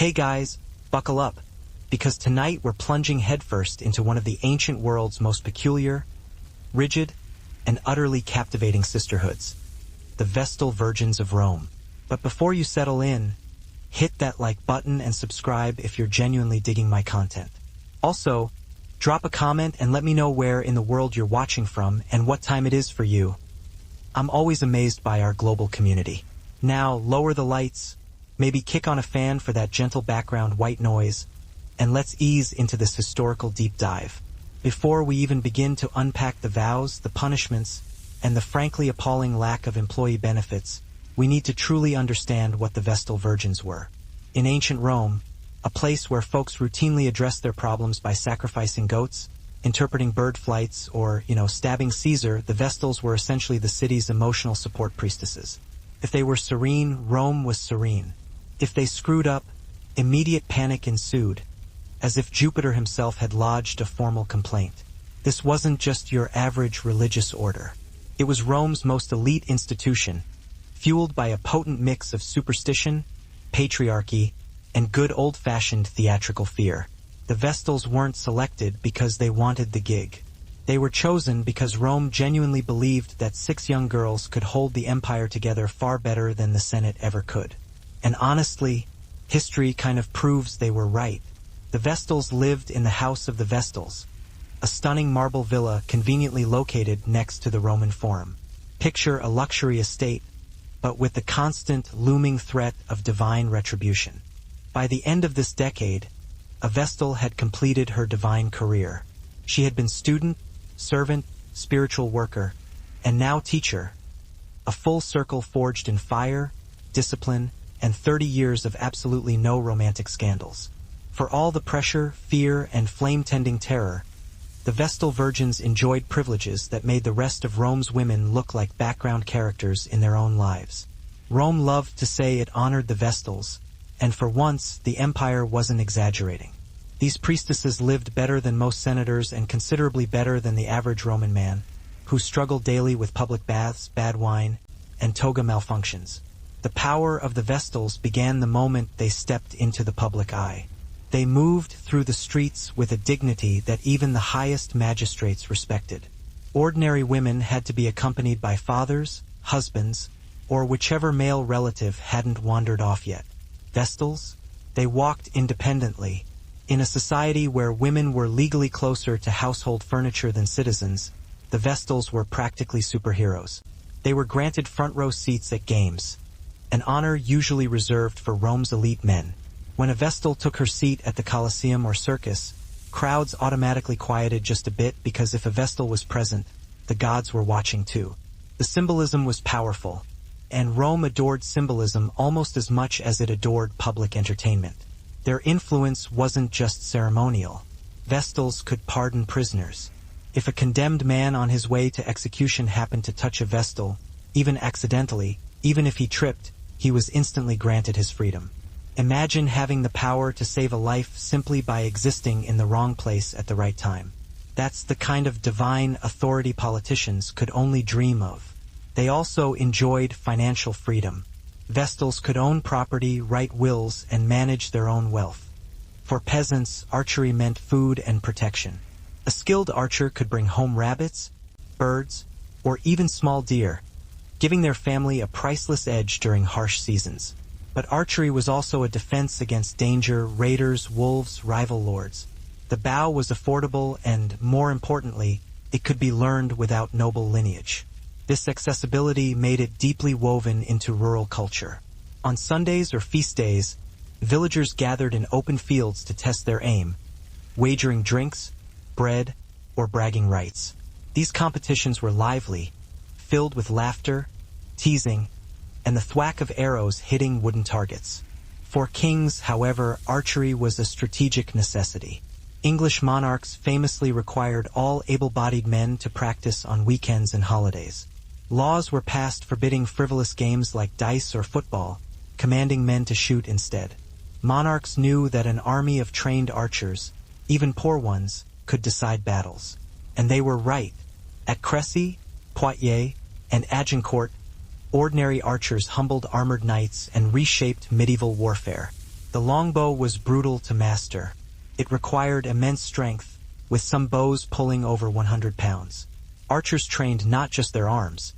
Hey guys, buckle up, because tonight we're plunging headfirst into one of the ancient world's most peculiar, rigid, and utterly captivating sisterhoods, the Vestal Virgins of Rome. But before you settle in, hit that like button and subscribe if you're genuinely digging my content. Also, drop a comment and let me know where in the world you're watching from and what time it is for you. I'm always amazed by our global community. Now, lower the lights, maybe kick on a fan for that gentle background white noise, and let's ease into this historical deep dive. Before we even begin to unpack the vows, the punishments, and the frankly appalling lack of employee benefits, we need to truly understand what the Vestal Virgins were. In ancient Rome, a place where folks routinely addressed their problems by sacrificing goats, interpreting bird flights, or, stabbing Caesar, the Vestals were essentially the city's emotional support priestesses. If they were serene, Rome was serene. If they screwed up, immediate panic ensued, as if Jupiter himself had lodged a formal complaint. This wasn't just your average religious order. It was Rome's most elite institution, fueled by a potent mix of superstition, patriarchy, and good old-fashioned theatrical fear. The Vestals weren't selected because they wanted the gig. They were chosen because Rome genuinely believed that 6 young girls could hold the empire together far better than the Senate ever could. And honestly, history kind of proves they were right. The Vestals lived in the House of the Vestals, a stunning marble villa conveniently located next to the Roman Forum. Picture a luxury estate, but with the constant looming threat of divine retribution. By the end of this decade, a Vestal had completed her divine career. She had been student, servant, spiritual worker, and now teacher, a full circle forged in fire, discipline, and 30 years of absolutely no romantic scandals. For all the pressure, fear, and flame-tending terror, the Vestal Virgins enjoyed privileges that made the rest of Rome's women look like background characters in their own lives. Rome loved to say it honored the Vestals, and for once, the empire wasn't exaggerating. These priestesses lived better than most senators and considerably better than the average Roman man, who struggled daily with public baths, bad wine, and toga malfunctions. The power of the Vestals began the moment they stepped into the public eye. They moved through the streets with a dignity that even the highest magistrates respected. Ordinary women had to be accompanied by fathers, husbands, or whichever male relative hadn't wandered off yet. Vestals, they walked independently. In a society where women were legally closer to household furniture than citizens, the Vestals were practically superheroes. They were granted front-row seats at games, an honor usually reserved for Rome's elite men. When a Vestal took her seat at the Colosseum or circus, crowds automatically quieted just a bit because if a Vestal was present, the gods were watching too. The symbolism was powerful, and Rome adored symbolism almost as much as it adored public entertainment. Their influence wasn't just ceremonial. Vestals could pardon prisoners. If a condemned man on his way to execution happened to touch a Vestal, even accidentally, even if he tripped, he was instantly granted his freedom. Imagine having the power to save a life simply by existing in the wrong place at the right time. That's the kind of divine authority politicians could only dream of. They also enjoyed financial freedom. Vestals could own property, write wills, and manage their own wealth. For peasants, archery meant food and protection. A skilled archer could bring home rabbits, birds, or even small deer, giving their family a priceless edge during harsh seasons. But archery was also a defense against danger, raiders, wolves, rival lords. The bow was affordable and, more importantly, it could be learned without noble lineage. This accessibility made it deeply woven into rural culture. On Sundays or feast days, villagers gathered in open fields to test their aim, wagering drinks, bread, or bragging rights. These competitions were lively, filled with laughter, teasing, and the thwack of arrows hitting wooden targets. For kings, however, archery was a strategic necessity. English monarchs famously required all able-bodied men to practice on weekends and holidays. Laws were passed forbidding frivolous games like dice or football, commanding men to shoot instead. Monarchs knew that an army of trained archers, even poor ones, could decide battles. And they were right. At Crécy, Poitiers, and Agincourt, ordinary archers humbled armored knights and reshaped medieval warfare. The longbow was brutal to master. It required immense strength, with some bows pulling over 100 pounds. Archers trained not just their arms,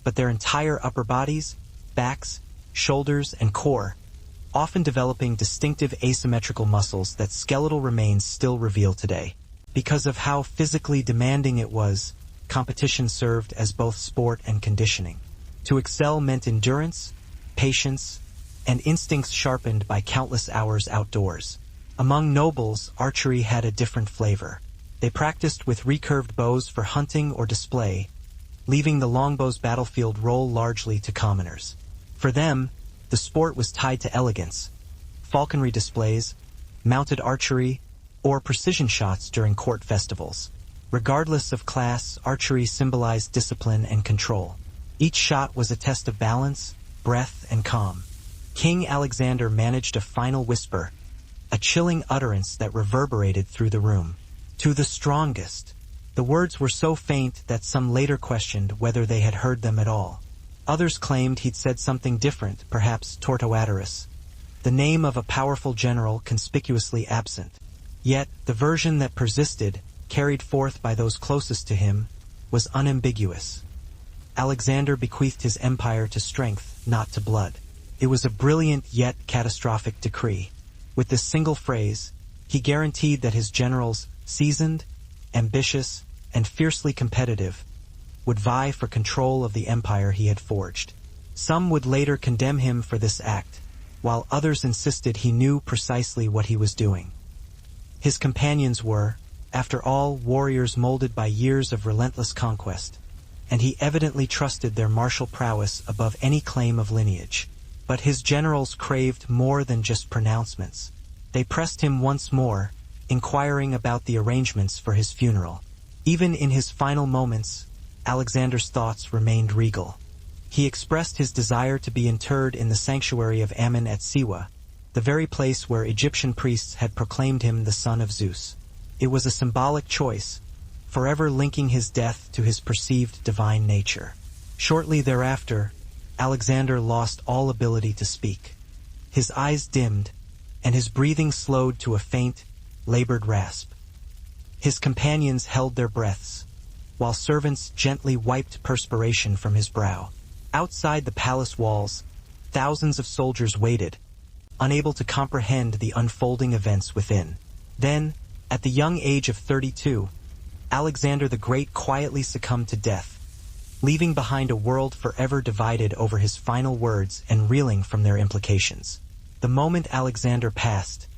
but their entire upper bodies, backs, shoulders, and core, often developing distinctive asymmetrical muscles that skeletal remains still reveal today. Because of how physically demanding it was, competition served as both sport and conditioning. To excel meant endurance, patience, and instincts sharpened by countless hours outdoors. Among nobles, archery had a different flavor. They practiced with recurved bows for hunting or display, leaving the longbow's battlefield role largely to commoners. For them, the sport was tied to elegance, falconry displays, mounted archery, or precision shots during court festivals. Regardless of class, archery symbolized discipline and control. Each shot was a test of balance, breath, and calm. King Alexander managed a final whisper, a chilling utterance that reverberated through the room. "To the strongest." The words were so faint that some later questioned whether they had heard them at all. Others claimed he'd said something different, perhaps Tortoadorus, the name of a powerful general conspicuously absent. Yet, the version that persisted, carried forth by those closest to him, was unambiguous. Alexander bequeathed his empire to strength, not to blood. It was a brilliant yet catastrophic decree. With this single phrase, he guaranteed that his generals, seasoned, ambitious, and fiercely competitive, would vie for control of the empire he had forged. Some would later condemn him for this act, while others insisted he knew precisely what he was doing. His companions were, after all, warriors molded by years of relentless conquest, and he evidently trusted their martial prowess above any claim of lineage. But his generals craved more than just pronouncements. They pressed him once more, inquiring about the arrangements for his funeral. Even in his final moments, Alexander's thoughts remained regal. He expressed his desire to be interred in the sanctuary of Ammon at Siwa, the very place where Egyptian priests had proclaimed him the son of Zeus. It was a symbolic choice, forever linking his death to his perceived divine nature. Shortly thereafter, Alexander lost all ability to speak. His eyes dimmed, and his breathing slowed to a faint, labored rasp. His companions held their breaths, while servants gently wiped perspiration from his brow. Outside the palace walls, thousands of soldiers waited, unable to comprehend the unfolding events within. Then, at the young age of 32, Alexander the Great quietly succumbed to death, leaving behind a world forever divided over his final words and reeling from their implications. The moment Alexander passed,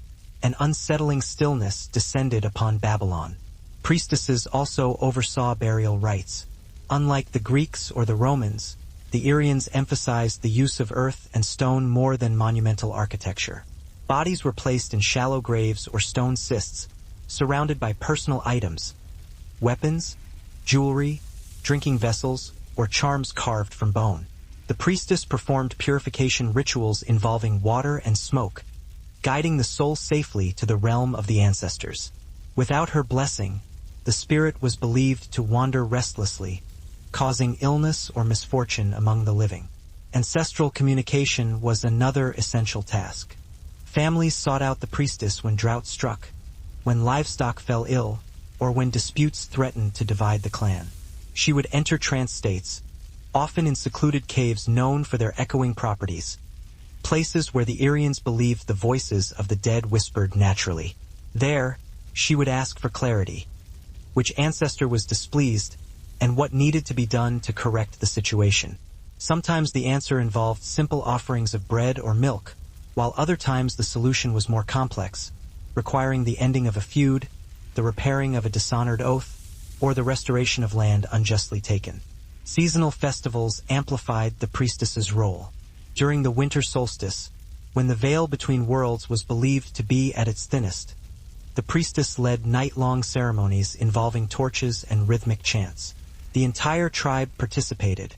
an unsettling stillness descended upon Babylon. Priestesses also oversaw burial rites. Unlike the Greeks or the Romans, the Aryans emphasized the use of earth and stone more than monumental architecture. Bodies were placed in shallow graves or stone cists, surrounded by personal items, weapons, jewelry, drinking vessels, or charms carved from bone. The priestess performed purification rituals involving water and smoke, guiding the soul safely to the realm of the ancestors. Without her blessing, the spirit was believed to wander restlessly, causing illness or misfortune among the living. Ancestral communication was another essential task. Families sought out the priestess when drought struck, when livestock fell ill, or when disputes threatened to divide the clan. She would enter trance states, often in secluded caves known for their echoing properties, places where the Aryans believed the voices of the dead whispered naturally. There, she would ask for clarity, which ancestor was displeased, and what needed to be done to correct the situation. Sometimes the answer involved simple offerings of bread or milk, while other times the solution was more complex, requiring the ending of a feud, the repairing of a dishonored oath, or the restoration of land unjustly taken. Seasonal festivals amplified the priestess's role. During the winter solstice, when the veil between worlds was believed to be at its thinnest, the priestess led night-long ceremonies involving torches and rhythmic chants. The entire tribe participated,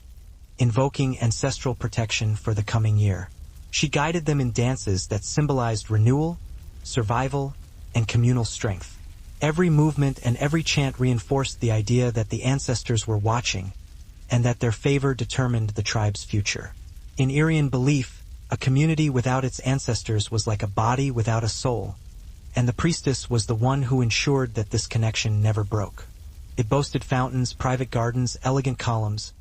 invoking ancestral protection for the coming year. She guided them in dances that symbolized renewal, survival, and communal strength. Every movement and every chant reinforced the idea that the ancestors were watching, and that their favor determined the tribe's future. In Aryan belief, A community without its ancestors was like a body without a soul, and the priestess was the one who ensured that this connection never broke. It boasted fountains, private gardens, elegant columns,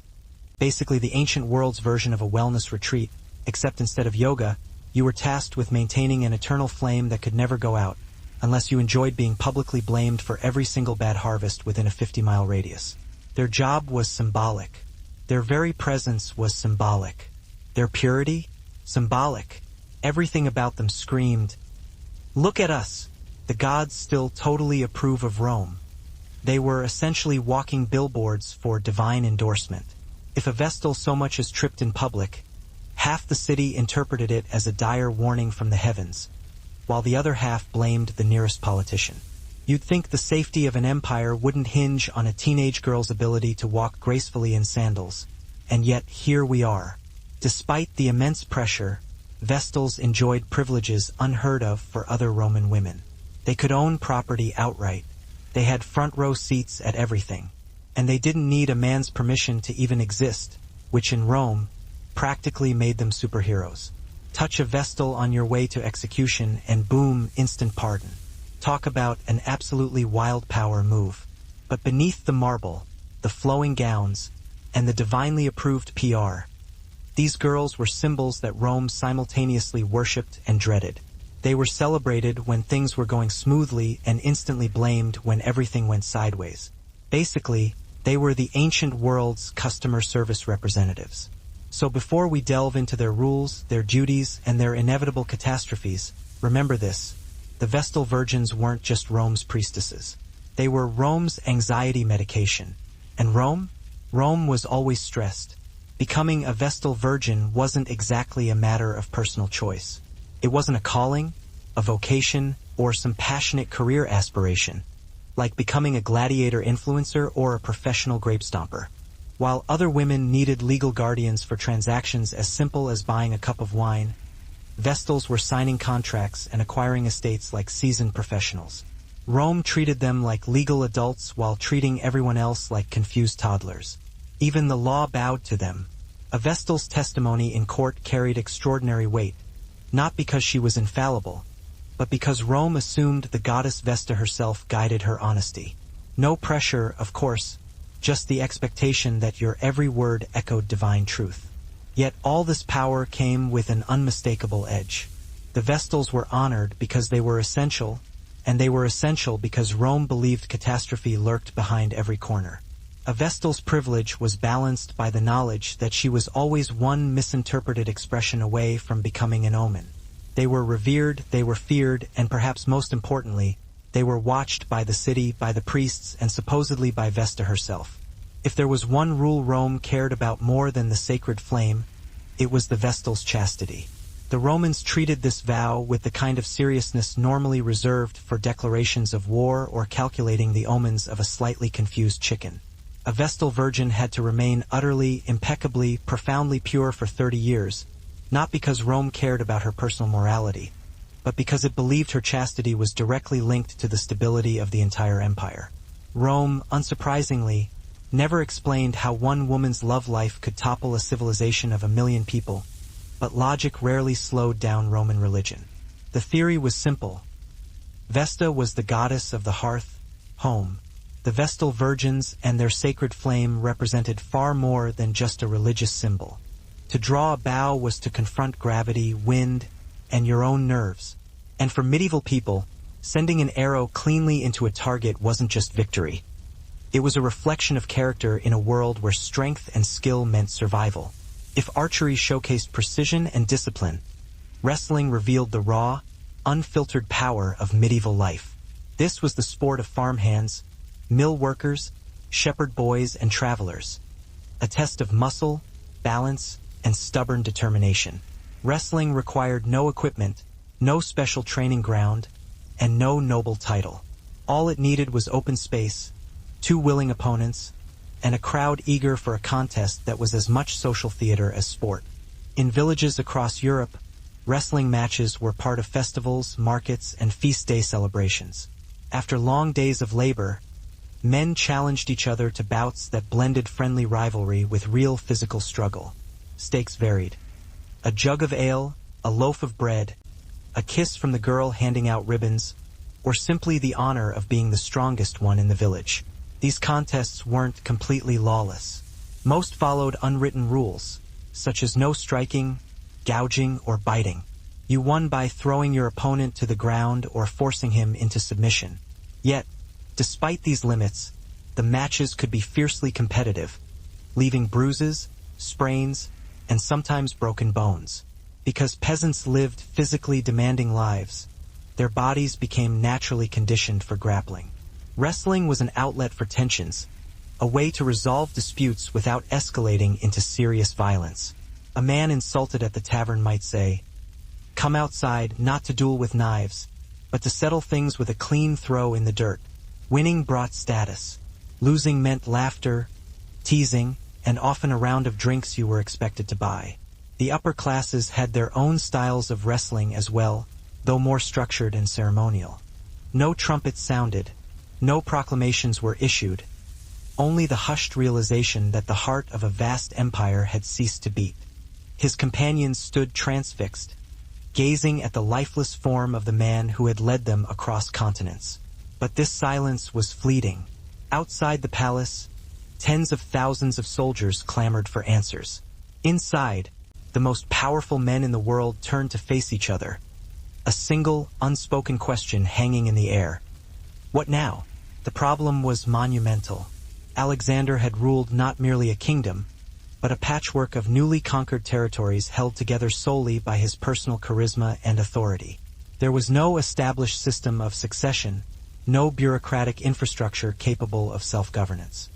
basically the ancient world's version of a wellness retreat, except instead of yoga, you were tasked with maintaining an eternal flame that could never go out, unless you enjoyed being publicly blamed for every single bad harvest within a 50-mile radius. Their job was symbolic. Their very presence was symbolic. Their purity? Symbolic. Everything about them screamed, "Look at us! The gods still totally approve of Rome." They were essentially walking billboards for divine endorsement. If a Vestal so much as tripped in public, half the city interpreted it as a dire warning from the heavens, while the other half blamed the nearest politician. You'd think the safety of an empire wouldn't hinge on a teenage girl's ability to walk gracefully in sandals, and yet here we are. Despite the immense pressure, Vestals enjoyed privileges unheard of for other Roman women. They could own property outright. They had front-row seats at everything. And they didn't need a man's permission to even exist, which in Rome practically made them superheroes. Touch a Vestal on your way to execution and boom, instant pardon. Talk about an absolutely wild power move. But beneath the marble, the flowing gowns, and the divinely approved PR, these girls were symbols that Rome simultaneously worshipped and dreaded. They were celebrated when things were going smoothly and instantly blamed when everything went sideways. Basically, they were the ancient world's customer service representatives. So before we delve into their rules, their duties, and their inevitable catastrophes, remember this: the Vestal Virgins weren't just Rome's priestesses. They were Rome's anxiety medication. And Rome was always stressed. Becoming a Vestal Virgin wasn't exactly a matter of personal choice. It wasn't a calling, a vocation, or some passionate career aspiration, like becoming a gladiator influencer or a professional grape stomper. While other women needed legal guardians for transactions as simple as buying a cup of wine, Vestals were signing contracts and acquiring estates like seasoned professionals. Rome treated them like legal adults while treating everyone else like confused toddlers. Even the law bowed to them. A Vestal's testimony in court carried extraordinary weight, not because she was infallible, but because Rome assumed the goddess Vesta herself guided her honesty. No pressure, of course, just the expectation that your every word echoed divine truth. Yet all this power came with an unmistakable edge. The Vestals were honored because they were essential, and they were essential because Rome believed catastrophe lurked behind every corner. A Vestal's privilege was balanced by the knowledge that she was always one misinterpreted expression away from becoming an omen. They were revered, they were feared, and perhaps most importantly, they were watched by the city, by the priests, and supposedly by Vesta herself. If there was one rule Rome cared about more than the sacred flame, it was the Vestal's chastity. The Romans treated this vow with the kind of seriousness normally reserved for declarations of war or calculating the omens of a slightly confused chicken. A Vestal Virgin had to remain utterly, impeccably, profoundly pure for 30 years, not because Rome cared about her personal morality, but because it believed her chastity was directly linked to the stability of the entire empire. Rome, unsurprisingly, never explained how one woman's love life could topple a civilization of 1 million people, but logic rarely slowed down Roman religion. The theory was simple. Vesta was the goddess of the hearth, home. The Vestal Virgins and their sacred flame represented far more than just a religious symbol. To draw a bow was to confront gravity, wind, and your own nerves. And for medieval people, sending an arrow cleanly into a target wasn't just victory. It was a reflection of character in a world where strength and skill meant survival. If archery showcased precision and discipline, wrestling revealed the raw, unfiltered power of medieval life. This was the sport of farmhands, mill workers, shepherd boys, and travelers. A test of muscle, balance, and stubborn determination. Wrestling required no equipment, no special training ground, and no noble title. All it needed was open space, 2 willing opponents, and a crowd eager for a contest that was as much social theater as sport. In villages across Europe, wrestling matches were part of festivals, markets, and feast day celebrations. After long days of labor, men challenged each other to bouts that blended friendly rivalry with real physical struggle. Stakes varied. A jug of ale, a loaf of bread, a kiss from the girl handing out ribbons, or simply the honor of being the strongest one in the village. These contests weren't completely lawless. Most followed unwritten rules, such as no striking, gouging, or biting. You won by throwing your opponent to the ground or forcing him into submission. Yet, despite these limits, the matches could be fiercely competitive, leaving bruises, sprains, and sometimes broken bones. Because peasants lived physically demanding lives, their bodies became naturally conditioned for grappling. Wrestling was an outlet for tensions, a way to resolve disputes without escalating into serious violence. A man insulted at the tavern might say, "Come outside not to duel with knives, but to settle things with a clean throw in the dirt." Winning brought status. Losing meant laughter, teasing, and often a round of drinks you were expected to buy. The upper classes had their own styles of wrestling as well, though more structured and ceremonial. No trumpets sounded, no proclamations were issued, only the hushed realization that the heart of a vast empire had ceased to beat. His companions stood transfixed, gazing at the lifeless form of the man who had led them across continents. But this silence was fleeting. Outside the palace, tens of thousands of soldiers clamored for answers. Inside, the most powerful men in the world turned to face each other, a single, unspoken question hanging in the air. What now? The problem was monumental. Alexander had ruled not merely a kingdom, but a patchwork of newly conquered territories held together solely by his personal charisma and authority. There was no established system of succession, no bureaucratic infrastructure capable of self-governance.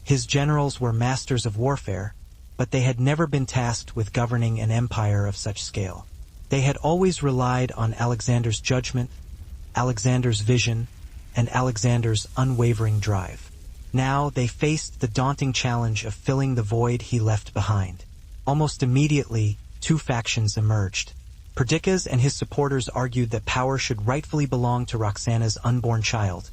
His generals were masters of warfare, but they had never been tasked with governing an empire of such scale. They had always relied on Alexander's judgment, Alexander's vision, and Alexander's unwavering drive. Now they faced the daunting challenge of filling the void he left behind. Almost immediately, two factions emerged. Perdiccas and his supporters argued that power should rightfully belong to Roxana's unborn child,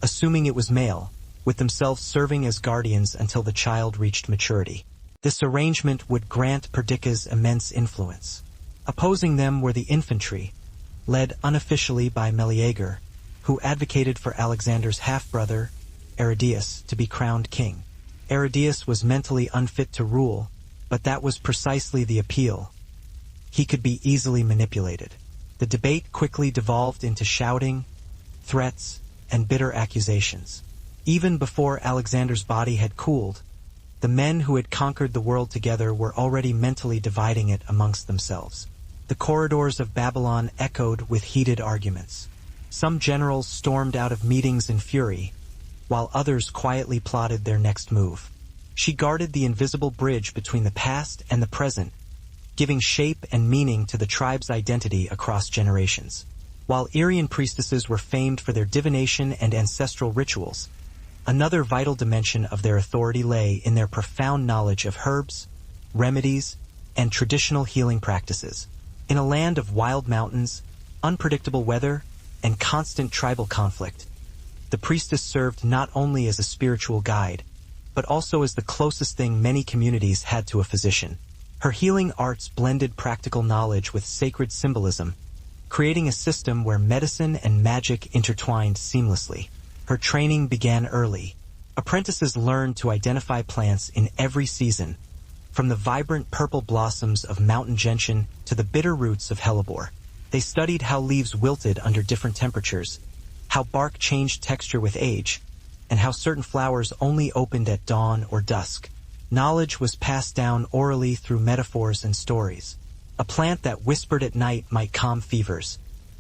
assuming it was male, with themselves serving as guardians until the child reached maturity. This arrangement would grant Perdiccas immense influence. Opposing them were the infantry, led unofficially by Meleager, who advocated for Alexander's half-brother, Aridaeus, to be crowned king. Aridaeus was mentally unfit to rule, but that was precisely the appeal. He could be easily manipulated. The debate quickly devolved into shouting, threats, and bitter accusations. Even before Alexander's body had cooled, the men who had conquered the world together were already mentally dividing it amongst themselves. The corridors of Babylon echoed with heated arguments. Some generals stormed out of meetings in fury, while others quietly plotted their next move. She guarded the invisible bridge between the past and the present, giving shape and meaning to the tribe's identity across generations. While Aryan priestesses were famed for their divination and ancestral rituals, another vital dimension of their authority lay in their profound knowledge of herbs, remedies, and traditional healing practices. In a land of wild mountains, unpredictable weather, and constant tribal conflict, the priestess served not only as a spiritual guide, but also as the closest thing many communities had to a physician. Her healing arts blended practical knowledge with sacred symbolism, creating a system where medicine and magic intertwined seamlessly. Her training began early. Apprentices learned to identify plants in every season, from the vibrant purple blossoms of mountain gentian to the bitter roots of hellebore. They studied how leaves wilted under different temperatures, how bark changed texture with age, and how certain flowers only opened at dawn or dusk. Knowledge was passed down orally through metaphors and stories. A plant that whispered at night might calm fevers,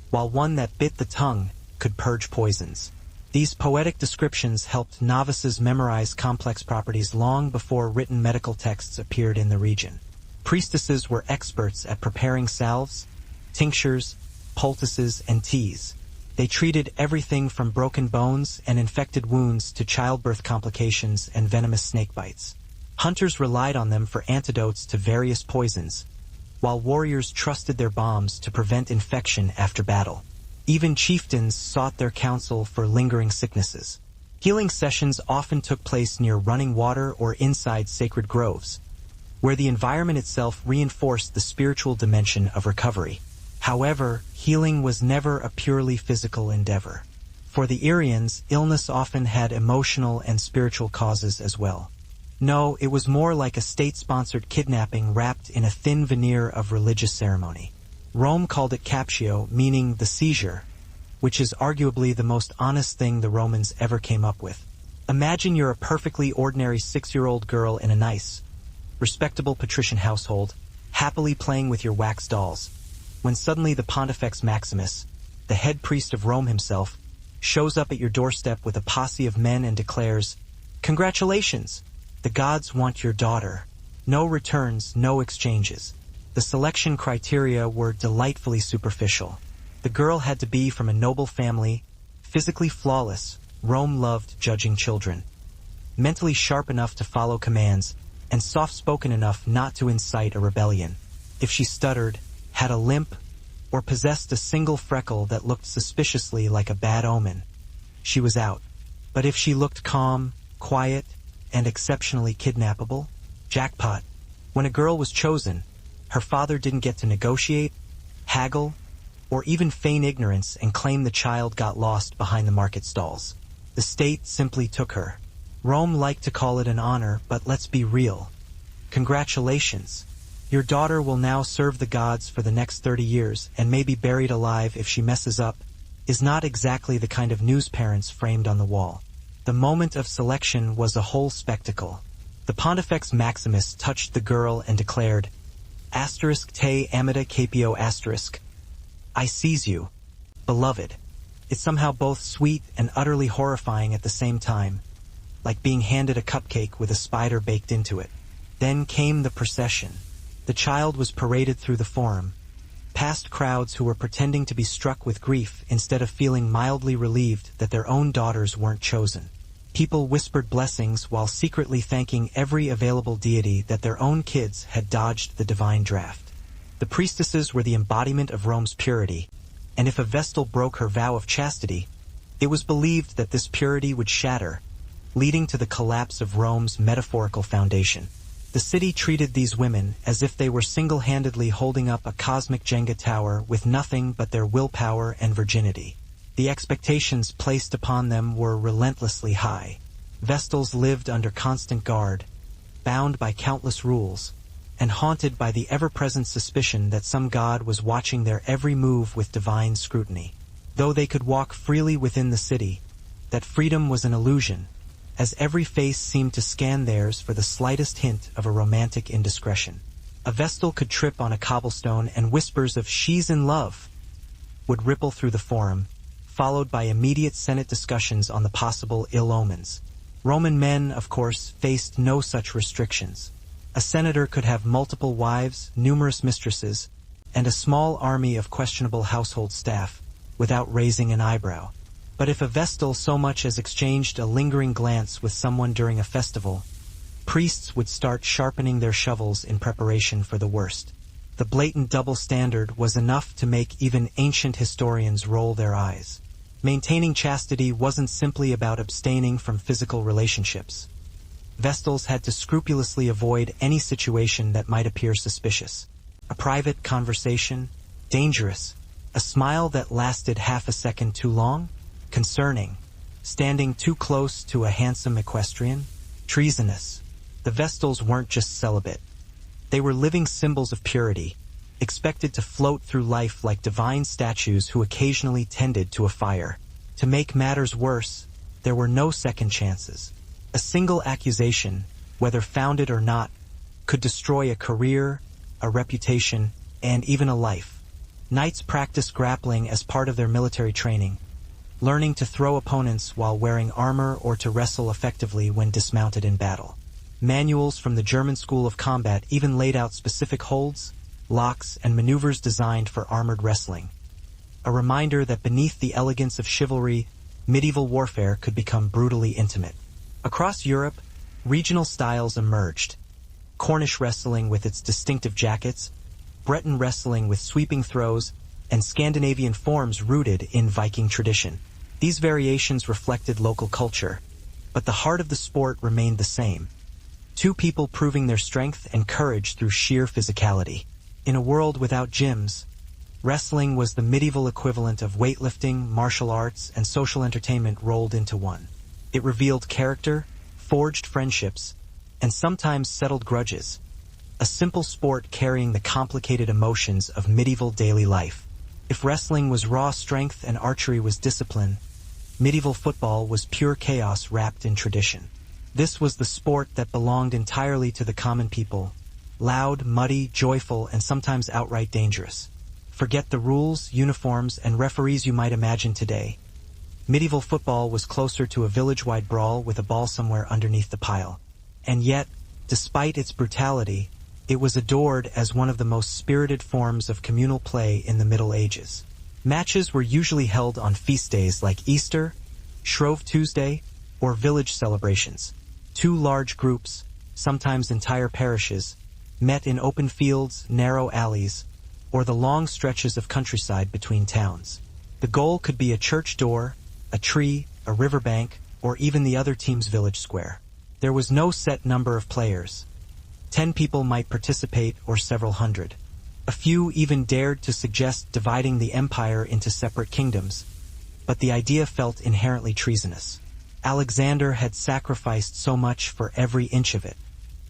while one that bit the tongue could purge poisons. These poetic descriptions helped novices memorize complex properties long before written medical texts appeared in the region. Priestesses were experts at preparing salves, tinctures, poultices, and teas. They treated everything from broken bones and infected wounds to childbirth complications and venomous snake bites. Hunters relied on them for antidotes to various poisons, while warriors trusted their bombs to prevent infection after battle. Even chieftains sought their counsel for lingering sicknesses. Healing sessions often took place near running water or inside sacred groves, where the environment itself reinforced the spiritual dimension of recovery. However, healing was never a purely physical endeavor. For the Arians, illness often had emotional and spiritual causes as well. No, it was more like a state-sponsored kidnapping wrapped in a thin veneer of religious ceremony. Rome called it captio, meaning the seizure, which is arguably the most honest thing the Romans ever came up with. Imagine you're a perfectly ordinary 6-year-old girl in a nice, respectable patrician household, happily playing with your wax dolls, when suddenly the Pontifex Maximus, the head priest of Rome himself, shows up at your doorstep with a posse of men and declares, "Congratulations! The gods want your daughter. No returns, no exchanges." The selection criteria were delightfully superficial. The girl had to be from a noble family, physically flawless, Rome loved judging children, mentally sharp enough to follow commands, and soft-spoken enough not to incite a rebellion. If she stuttered, had a limp, or possessed a single freckle that looked suspiciously like a bad omen, she was out. But if she looked calm, quiet, and exceptionally kidnappable, jackpot. When a girl was chosen, her father didn't get to negotiate, haggle, or even feign ignorance and claim the child got lost behind the market stalls. The state simply took her. Rome liked to call it an honor, but let's be real. Congratulations. Your daughter will now serve the gods for the next 30 years and may be buried alive if she messes up, is not exactly the kind of news parents framed on the wall. The moment of selection was a whole spectacle. The Pontifex Maximus touched the girl and declared, "Te amata capio asterisk. I seize you, beloved." It's somehow both sweet and utterly horrifying at the same time, like being handed a cupcake with a spider baked into it. Then came the procession. The child was paraded through the forum, past crowds who were pretending to be struck with grief instead of feeling mildly relieved that their own daughters weren't chosen. People whispered blessings while secretly thanking every available deity that their own kids had dodged the divine draft. The priestesses were the embodiment of Rome's purity, and if a Vestal broke her vow of chastity, it was believed that this purity would shatter, leading to the collapse of Rome's metaphorical foundation. The city treated these women as if they were single-handedly holding up a cosmic Jenga tower with nothing but their willpower and virginity. The expectations placed upon them were relentlessly high. Vestals lived under constant guard, bound by countless rules, and haunted by the ever-present suspicion that some god was watching their every move with divine scrutiny. Though they could walk freely within the city, that freedom was an illusion, as every face seemed to scan theirs for the slightest hint of a romantic indiscretion. A Vestal could trip on a cobblestone and whispers of "she's in love" would ripple through the forum, followed by immediate Senate discussions on the possible ill omens. Roman men, of course, faced no such restrictions. A senator could have multiple wives, numerous mistresses, and a small army of questionable household staff, without raising an eyebrow. But if a Vestal so much as exchanged a lingering glance with someone during a festival, priests would start sharpening their shovels in preparation for the worst. The blatant double standard was enough to make even ancient historians roll their eyes. Maintaining chastity wasn't simply about abstaining from physical relationships. Vestals had to scrupulously avoid any situation that might appear suspicious. A private conversation? Dangerous. A smile that lasted half a second too long? Concerning. Standing too close to a handsome equestrian? Treasonous. The Vestals weren't just celibate. They were living symbols of purity, expected to float through life like divine statues who occasionally tended to a fire. To make matters worse, there were no second chances. A single accusation, whether founded or not, could destroy a career, a reputation, and even a life. Knights practiced grappling as part of their military training, learning to throw opponents while wearing armor or to wrestle effectively when dismounted in battle. Manuals from the German School of Combat even laid out specific holds, locks, and maneuvers designed for armored wrestling. A reminder that beneath the elegance of chivalry, medieval warfare could become brutally intimate. Across Europe, regional styles emerged. Cornish wrestling with its distinctive jackets, Breton wrestling with sweeping throws, and Scandinavian forms rooted in Viking tradition. These variations reflected local culture, but the heart of the sport remained the same. two people proving their strength and courage through sheer physicality. In a world without gyms, wrestling was the medieval equivalent of weightlifting, martial arts, and social entertainment rolled into one. It revealed character, forged friendships, and sometimes settled grudges. A simple sport carrying the complicated emotions of medieval daily life. If wrestling was raw strength and archery was discipline, medieval football was pure chaos wrapped in tradition. This was the sport that belonged entirely to the common people, loud, muddy, joyful, and sometimes outright dangerous. Forget the rules, uniforms, and referees you might imagine today. Medieval football was closer to a village-wide brawl with a ball somewhere underneath the pile. And yet, despite its brutality, it was adored as one of the most spirited forms of communal play in the Middle Ages. Matches were usually held on feast days like Easter, Shrove Tuesday, or village celebrations. Two large groups, sometimes entire parishes, met in open fields, narrow alleys, or the long stretches of countryside between towns. The goal could be a church door, a tree, a riverbank, or even the other team's village square. There was no set number of players. 10 people might participate or several hundred. A few even dared to suggest dividing the empire into separate kingdoms, but the idea felt inherently treasonous. Alexander had sacrificed so much for every inch of it.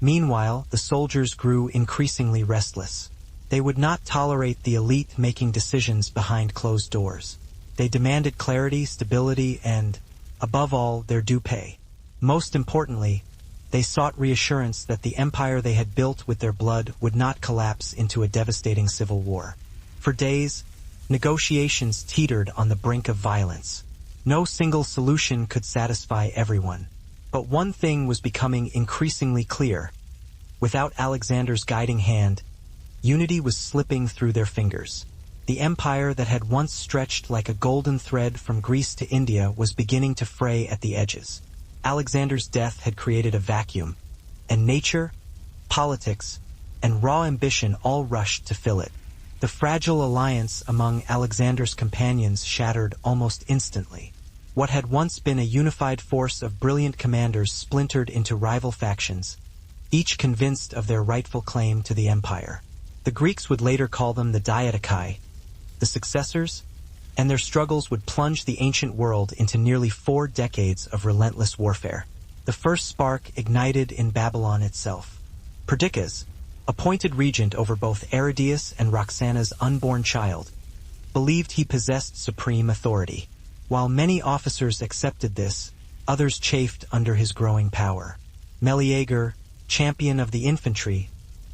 Meanwhile, the soldiers grew increasingly restless. They would not tolerate the elite making decisions behind closed doors. They demanded clarity, stability, and, above all, their due pay. Most importantly, they sought reassurance that the empire they had built with their blood would not collapse into a devastating civil war. For days, negotiations teetered on the brink of violence. No single solution could satisfy everyone. But one thing was becoming increasingly clear. Without Alexander's guiding hand, unity was slipping through their fingers. The empire that had once stretched like a golden thread from Greece to India was beginning to fray at the edges. Alexander's death had created a vacuum, and nature, politics, and raw ambition all rushed to fill it. The fragile alliance among Alexander's companions shattered almost instantly. What had once been a unified force of brilliant commanders splintered into rival factions, each convinced of their rightful claim to the empire. The Greeks would later call them the Diadochi, the successors, and their struggles would plunge the ancient world into nearly 4 decades of relentless warfare. The first spark ignited in Babylon itself. Perdiccas, appointed regent over both Aridaeus and Roxana's unborn child, believed he possessed supreme authority. While many officers accepted this, others chafed under his growing power. Meleager, champion of the infantry,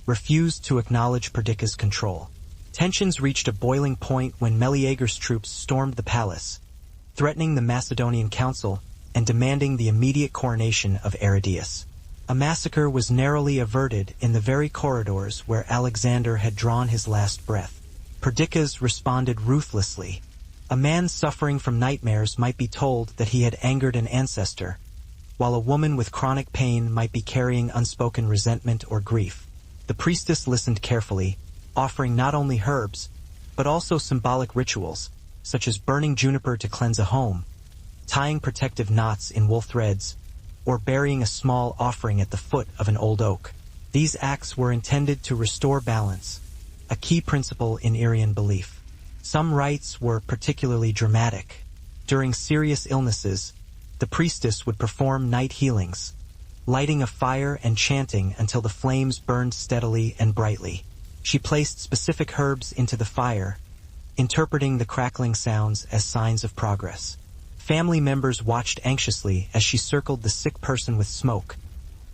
refused to acknowledge Perdiccas' control. Tensions reached a boiling point when Meleager's troops stormed the palace, threatening the Macedonian council and demanding the immediate coronation of Aridaeus. A massacre was narrowly averted in the very corridors where Alexander had drawn his last breath. Perdiccas responded ruthlessly. A man suffering from nightmares might be told that he had angered an ancestor, while a woman with chronic pain might be carrying unspoken resentment or grief. The priestess listened carefully, offering not only herbs, but also symbolic rituals, such as burning juniper to cleanse a home, tying protective knots in wool threads, or burying a small offering at the foot of an old oak. These acts were intended to restore balance, a key principle in Aryan belief. Some rites were particularly dramatic. During serious illnesses, the priestess would perform night healings, lighting a fire and chanting until the flames burned steadily and brightly. She placed specific herbs into the fire, interpreting the crackling sounds as signs of progress. Family members watched anxiously as she circled the sick person with smoke,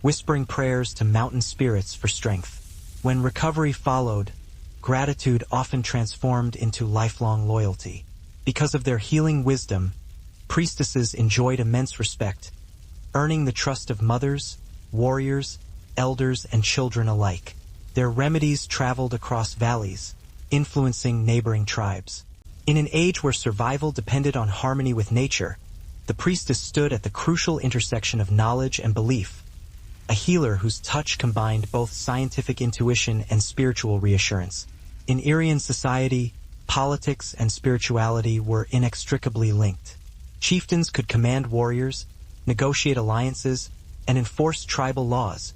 whispering prayers to mountain spirits for strength. When recovery followed, gratitude often transformed into lifelong loyalty. Because of their healing wisdom, priestesses enjoyed immense respect, earning the trust of mothers, warriors, elders, and children alike. Their remedies traveled across valleys, influencing neighboring tribes. In an age where survival depended on harmony with nature, the priestess stood at the crucial intersection of knowledge and belief, a healer whose touch combined both scientific intuition and spiritual reassurance. In Aryan society, politics and spirituality were inextricably linked. Chieftains could command warriors, negotiate alliances, and enforce tribal laws,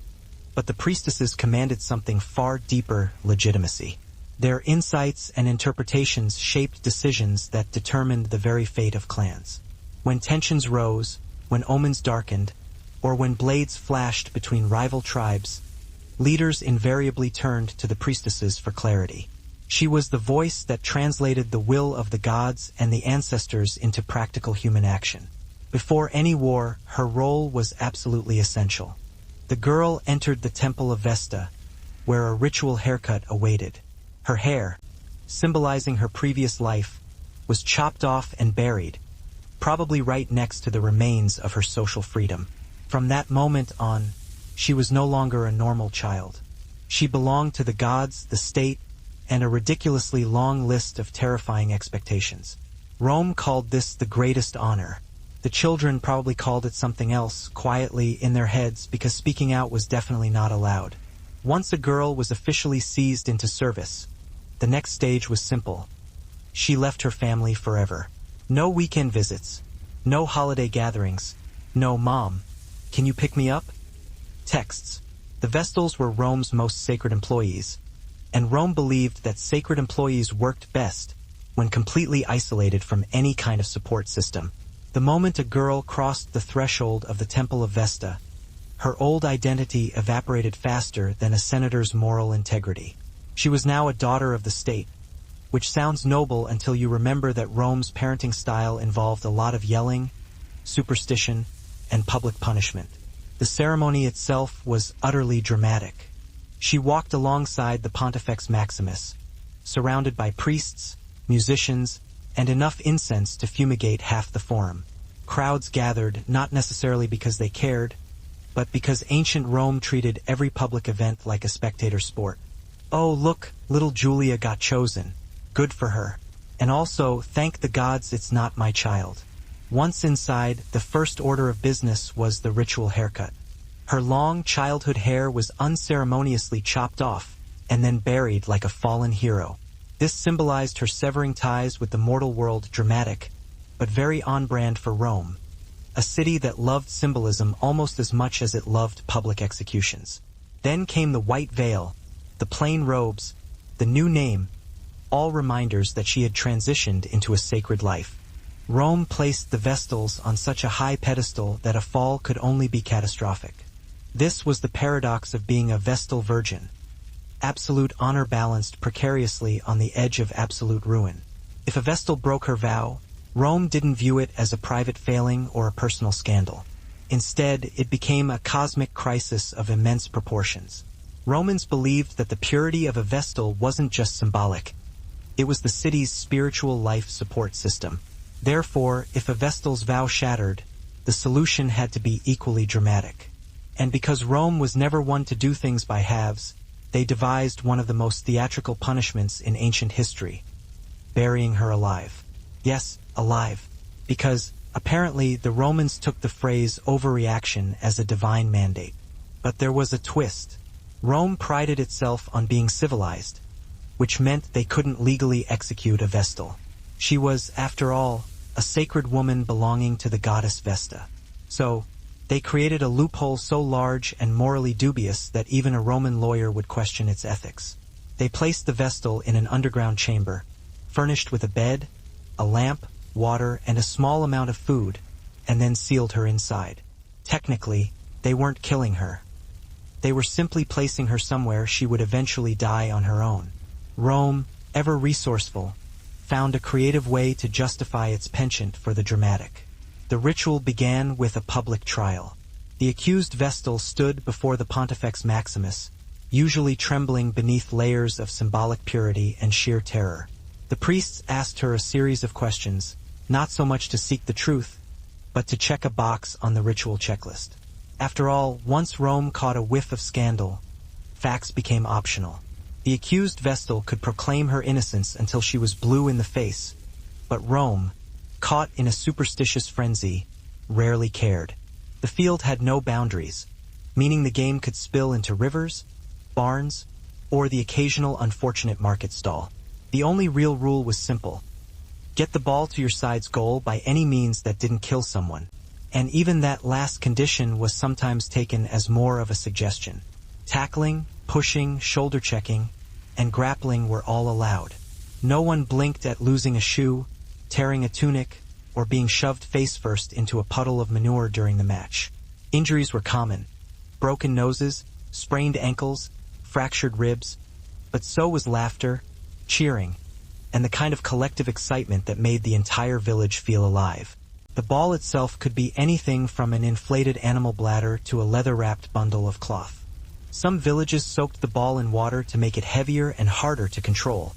But the priestesses commanded something far deeper: legitimacy. Their insights and interpretations shaped decisions that determined the very fate of clans. When tensions rose, when omens darkened, or when blades flashed between rival tribes, leaders invariably turned to the priestesses for clarity. She was the voice that translated the will of the gods and the ancestors into practical human action. Before any war, her role was absolutely essential. The girl entered the temple of Vesta, where a ritual haircut awaited. Her hair, symbolizing her previous life, was chopped off and buried, probably right next to the remains of her social freedom. From that moment on, she was no longer a normal child. She belonged to the gods, the state, and a ridiculously long list of terrifying expectations. Rome called this the greatest honor. The children probably called it something else, quietly in their heads, because speaking out was definitely not allowed. Once a girl was officially seized into service, the next stage was simple. She left her family forever. No weekend visits, no holiday gatherings, no "Mom, can you pick me up?" texts. The Vestals were Rome's most sacred employees, and Rome believed that sacred employees worked best when completely isolated from any kind of support system. The moment a girl crossed the threshold of the Temple of Vesta, her old identity evaporated faster than a senator's moral integrity. She was now a daughter of the state, which sounds noble until you remember that Rome's parenting style involved a lot of yelling, superstition, and public punishment. The ceremony itself was utterly dramatic. She walked alongside the Pontifex Maximus, surrounded by priests, musicians, and enough incense to fumigate half the forum. Crowds gathered not necessarily because they cared, but because ancient Rome treated every public event like a spectator sport. Oh, look, little Julia got chosen. Good for her. And also, thank the gods it's not my child. Once inside, the first order of business was the ritual haircut. Her long childhood hair was unceremoniously chopped off and then buried like a fallen hero. This symbolized her severing ties with the mortal world, dramatic, but very on-brand for Rome, a city that loved symbolism almost as much as it loved public executions. Then came the white veil, the plain robes, the new name, all reminders that she had transitioned into a sacred life. Rome placed the Vestals on such a high pedestal that a fall could only be catastrophic. This was the paradox of being a Vestal Virgin. Absolute honor balanced precariously on the edge of absolute ruin. If a Vestal broke her vow, Rome didn't view it as a private failing or a personal scandal. Instead, it became a cosmic crisis of immense proportions. Romans believed that the purity of a Vestal wasn't just symbolic. It was the city's spiritual life support system. Therefore, if a Vestal's vow shattered, the solution had to be equally dramatic. And because Rome was never one to do things by halves, they devised one of the most theatrical punishments in ancient history: burying her alive. Yes, alive. Because, apparently, the Romans took the phrase overreaction as a divine mandate. But there was a twist. Rome prided itself on being civilized, which meant they couldn't legally execute a Vestal. She was, after all, a sacred woman belonging to the goddess Vesta. So, they created a loophole so large and morally dubious that even a Roman lawyer would question its ethics. They placed the Vestal in an underground chamber, furnished with a bed, a lamp, water, and a small amount of food, and then sealed her inside. Technically, they weren't killing her. They were simply placing her somewhere she would eventually die on her own. Rome, ever resourceful, found a creative way to justify its penchant for the dramatic. The ritual began with a public trial. The accused Vestal stood before the Pontifex Maximus, usually trembling beneath layers of symbolic purity and sheer terror. The priests asked her a series of questions, not so much to seek the truth, but to check a box on the ritual checklist. After all, once Rome caught a whiff of scandal, facts became optional. The accused Vestal could proclaim her innocence until she was blue in the face, but Rome, caught in a superstitious frenzy, rarely cared. The field had no boundaries, meaning the game could spill into rivers, barns, or the occasional unfortunate market stall. The only real rule was simple: get the ball to your side's goal by any means that didn't kill someone. And even that last condition was sometimes taken as more of a suggestion. Tackling, pushing, shoulder checking, and grappling were all allowed. No one blinked at losing a shoe, tearing a tunic, or being shoved face first into a puddle of manure during the match. Injuries were common. Broken noses, sprained ankles, fractured ribs, but so was laughter, cheering, and the kind of collective excitement that made the entire village feel alive. The ball itself could be anything from an inflated animal bladder to a leather-wrapped bundle of cloth. Some villages soaked the ball in water to make it heavier and harder to control.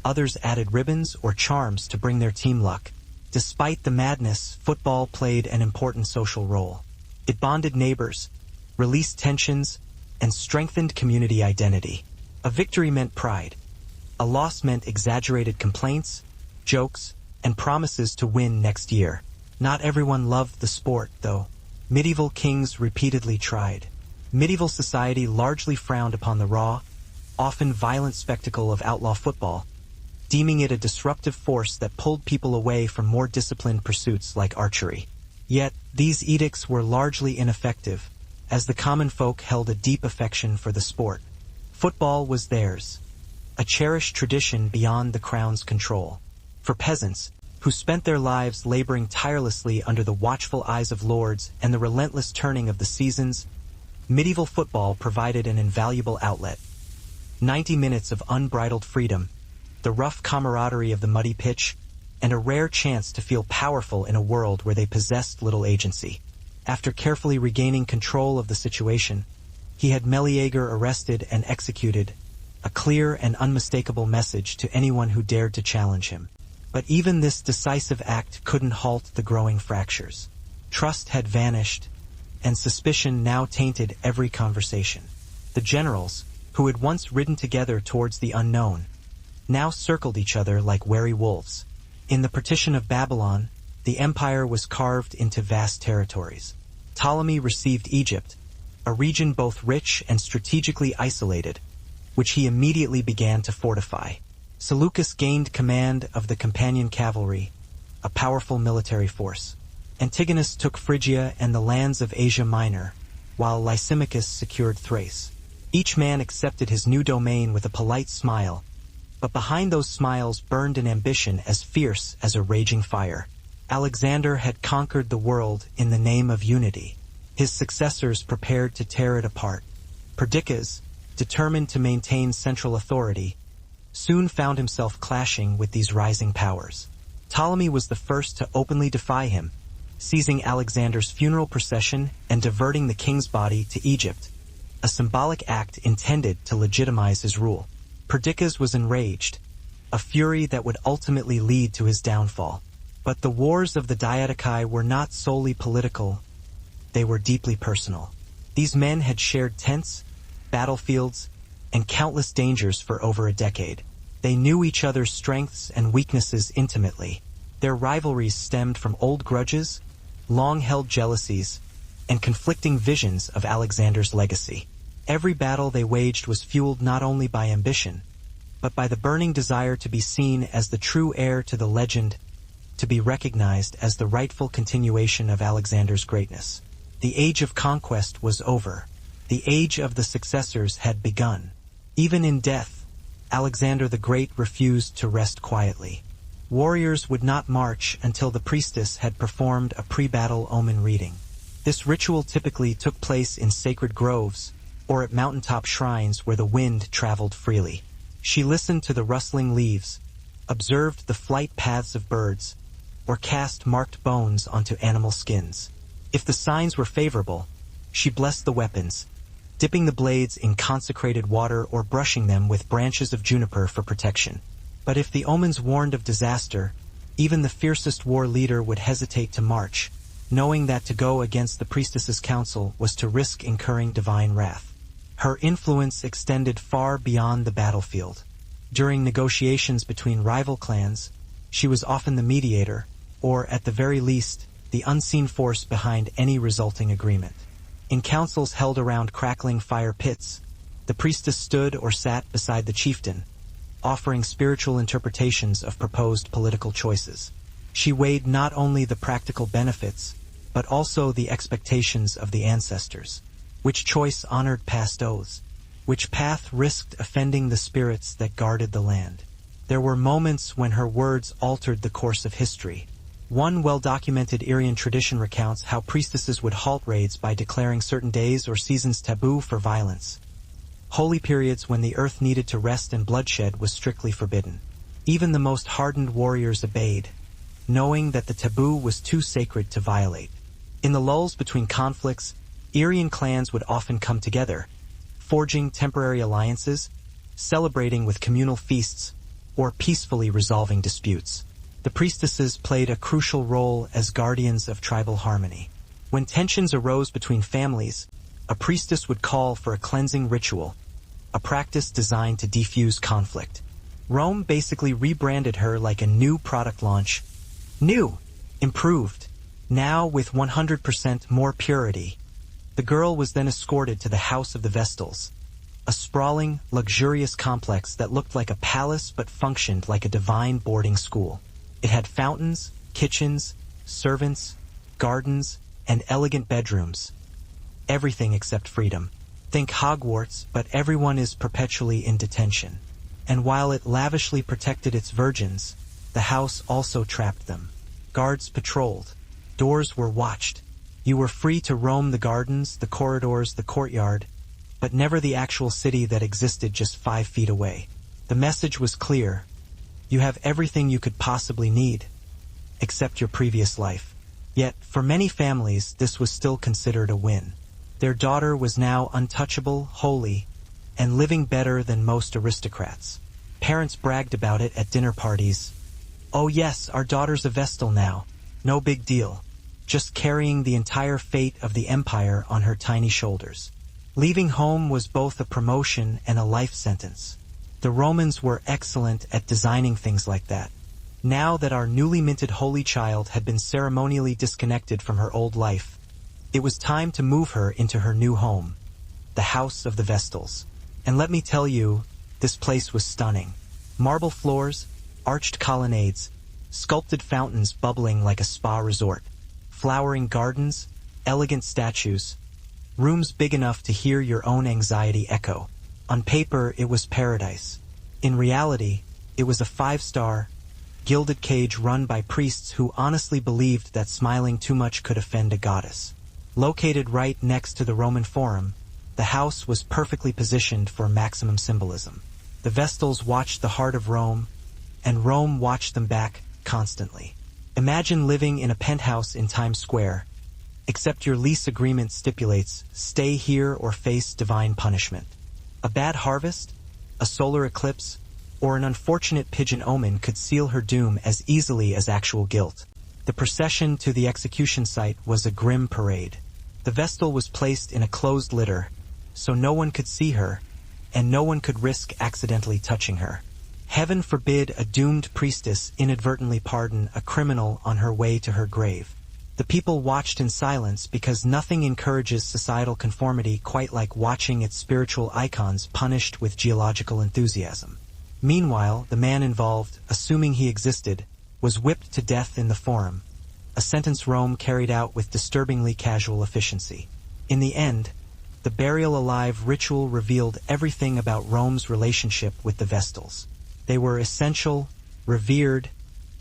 Others added ribbons or charms to bring their team luck. Despite the madness, football played an important social role. It bonded neighbors, released tensions, and strengthened community identity. A victory meant pride. A loss meant exaggerated complaints, jokes, and promises to win next year. Not everyone loved the sport, though. Medieval kings repeatedly tried. Medieval society largely frowned upon the raw, often violent spectacle of outlaw football, deeming it a disruptive force that pulled people away from more disciplined pursuits like archery. Yet, these edicts were largely ineffective, as the common folk held a deep affection for the sport. Football was theirs, a cherished tradition beyond the crown's control. For peasants, who spent their lives laboring tirelessly under the watchful eyes of lords and the relentless turning of the seasons, medieval football provided an invaluable outlet. 90 minutes of unbridled freedom, the rough camaraderie of the muddy pitch, and a rare chance to feel powerful in a world where they possessed little agency. After carefully regaining control of the situation, he had Meleager arrested and executed, a clear and unmistakable message to anyone who dared to challenge him. But even this decisive act couldn't halt the growing fractures. Trust had vanished, and suspicion now tainted every conversation. The generals, who had once ridden together towards the unknown, now circled each other like wary wolves. In the partition of Babylon, the empire was carved into vast territories. Ptolemy received Egypt, a region both rich and strategically isolated, which he immediately began to fortify. Seleucus gained command of the companion cavalry, a powerful military force. Antigonus took Phrygia and the lands of Asia Minor, while Lysimachus secured Thrace. Each man accepted his new domain with a polite smile, but behind those smiles burned an ambition as fierce as a raging fire. Alexander had conquered the world in the name of unity. His successors prepared to tear it apart. Perdiccas, determined to maintain central authority, soon found himself clashing with these rising powers. Ptolemy was the first to openly defy him, seizing Alexander's funeral procession and diverting the king's body to Egypt, a symbolic act intended to legitimize his rule. Perdiccas was enraged, a fury that would ultimately lead to his downfall. But the wars of the Diadochi were not solely political, they were deeply personal. These men had shared tents, battlefields, and countless dangers for over a decade. They knew each other's strengths and weaknesses intimately. Their rivalries stemmed from old grudges, long-held jealousies, and conflicting visions of Alexander's legacy. Every battle they waged was fueled not only by ambition, but by the burning desire to be seen as the true heir to the legend, to be recognized as the rightful continuation of Alexander's greatness. The age of conquest was over. The age of the successors had begun. Even in death, Alexander the Great refused to rest quietly. Warriors would not march until the priestess had performed a pre-battle omen reading. This ritual typically took place in sacred groves or at mountaintop shrines where the wind traveled freely. She listened to the rustling leaves, observed the flight paths of birds, or cast marked bones onto animal skins. If the signs were favorable, she blessed the weapons, dipping the blades in consecrated water or brushing them with branches of juniper for protection. But if the omens warned of disaster, even the fiercest war leader would hesitate to march, knowing that to go against the priestess's counsel was to risk incurring divine wrath. Her influence extended far beyond the battlefield. During negotiations between rival clans, she was often the mediator, or at the very least, the unseen force behind any resulting agreement. In councils held around crackling fire pits, the priestess stood or sat beside the chieftain, offering spiritual interpretations of proposed political choices. She weighed not only the practical benefits, but also the expectations of the ancestors. Which choice honored past oaths? Which path risked offending the spirits that guarded the land? There were moments when her words altered the course of history. One well-documented Irian tradition recounts how priestesses would halt raids by declaring certain days or seasons taboo for violence. Holy periods when the earth needed to rest and bloodshed was strictly forbidden. Even the most hardened warriors obeyed, knowing that the taboo was too sacred to violate. In the lulls between conflicts, Irian clans would often come together, forging temporary alliances, celebrating with communal feasts, or peacefully resolving disputes. The priestesses played a crucial role as guardians of tribal harmony. When tensions arose between families, a priestess would call for a cleansing ritual, a practice designed to defuse conflict. Rome basically rebranded her like a new product launch. New, improved, now with 100% more purity. The girl was then escorted to the House of the Vestals, a sprawling, luxurious complex that looked like a palace but functioned like a divine boarding school. It had fountains, kitchens, servants, gardens, and elegant bedrooms. Everything except freedom. Think Hogwarts, but everyone is perpetually in detention. And while it lavishly protected its virgins, the house also trapped them. Guards patrolled. Doors were watched. You were free to roam the gardens, the corridors, the courtyard, but never the actual city that existed just 5 feet away. The message was clear. You have everything you could possibly need, except your previous life. Yet, for many families, this was still considered a win. Their daughter was now untouchable, holy, and living better than most aristocrats. Parents bragged about it at dinner parties. Oh yes, our daughter's a Vestal now. No big deal. Just carrying the entire fate of the empire on her tiny shoulders. Leaving home was both a promotion and a life sentence. The Romans were excellent at designing things like that. Now that our newly minted holy child had been ceremonially disconnected from her old life, it was time to move her into her new home, the House of the Vestals. And let me tell you, this place was stunning. Marble floors, arched colonnades, sculpted fountains bubbling like a spa resort, flowering gardens, elegant statues, rooms big enough to hear your own anxiety echo. On paper, it was paradise. In reality, it was a 5-star, gilded cage run by priests who honestly believed that smiling too much could offend a goddess. Located right next to the Roman Forum, the house was perfectly positioned for maximum symbolism. The Vestals watched the heart of Rome, and Rome watched them back constantly. Imagine living in a penthouse in Times Square, except your lease agreement stipulates, stay here or face divine punishment. A bad harvest, a solar eclipse, or an unfortunate pigeon omen could seal her doom as easily as actual guilt. The procession to the execution site was a grim parade. The Vestal was placed in a closed litter, so no one could see her, and no one could risk accidentally touching her. Heaven forbid a doomed priestess inadvertently pardon a criminal on her way to her grave. The people watched in silence because nothing encourages societal conformity quite like watching its spiritual icons punished with geological enthusiasm. Meanwhile, the man involved, assuming he existed, was whipped to death in the Forum, a sentence Rome carried out with disturbingly casual efficiency. In the end, the burial alive ritual revealed everything about Rome's relationship with the Vestals. They were essential, revered,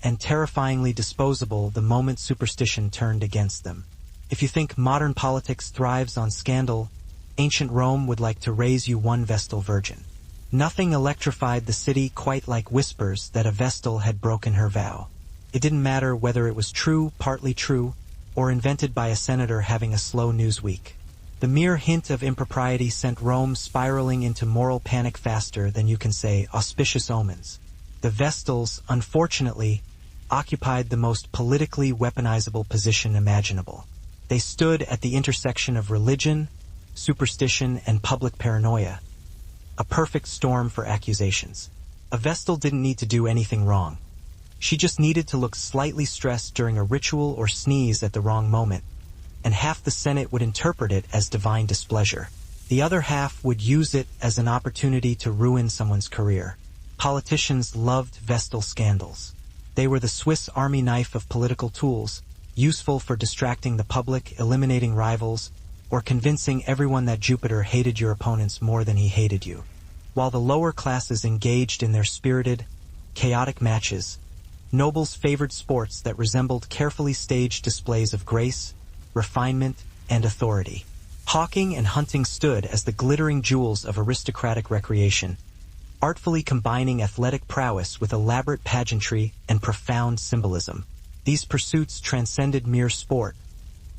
and terrifyingly disposable the moment superstition turned against them. If you think modern politics thrives on scandal, ancient Rome would like to raise you one Vestal Virgin. Nothing electrified the city quite like whispers that a Vestal had broken her vow. It didn't matter whether it was true, partly true, or invented by a senator having a slow news week. The mere hint of impropriety sent Rome spiraling into moral panic faster than you can say auspicious omens. The Vestals, unfortunately, occupied the most politically weaponizable position imaginable. They stood at the intersection of religion, superstition, and public paranoia, a perfect storm for accusations. A Vestal didn't need to do anything wrong. She just needed to look slightly stressed during a ritual or sneeze at the wrong moment, and half the Senate would interpret it as divine displeasure. The other half would use it as an opportunity to ruin someone's career. Politicians loved Vestal scandals. They were the Swiss Army knife of political tools, useful for distracting the public, eliminating rivals, or convincing everyone that Jupiter hated your opponents more than he hated you. While the lower classes engaged in their spirited, chaotic matches, nobles favored sports that resembled carefully staged displays of grace, refinement, and authority. Hawking and hunting stood as the glittering jewels of aristocratic recreation, artfully combining athletic prowess with elaborate pageantry and profound symbolism. These pursuits transcended mere sport.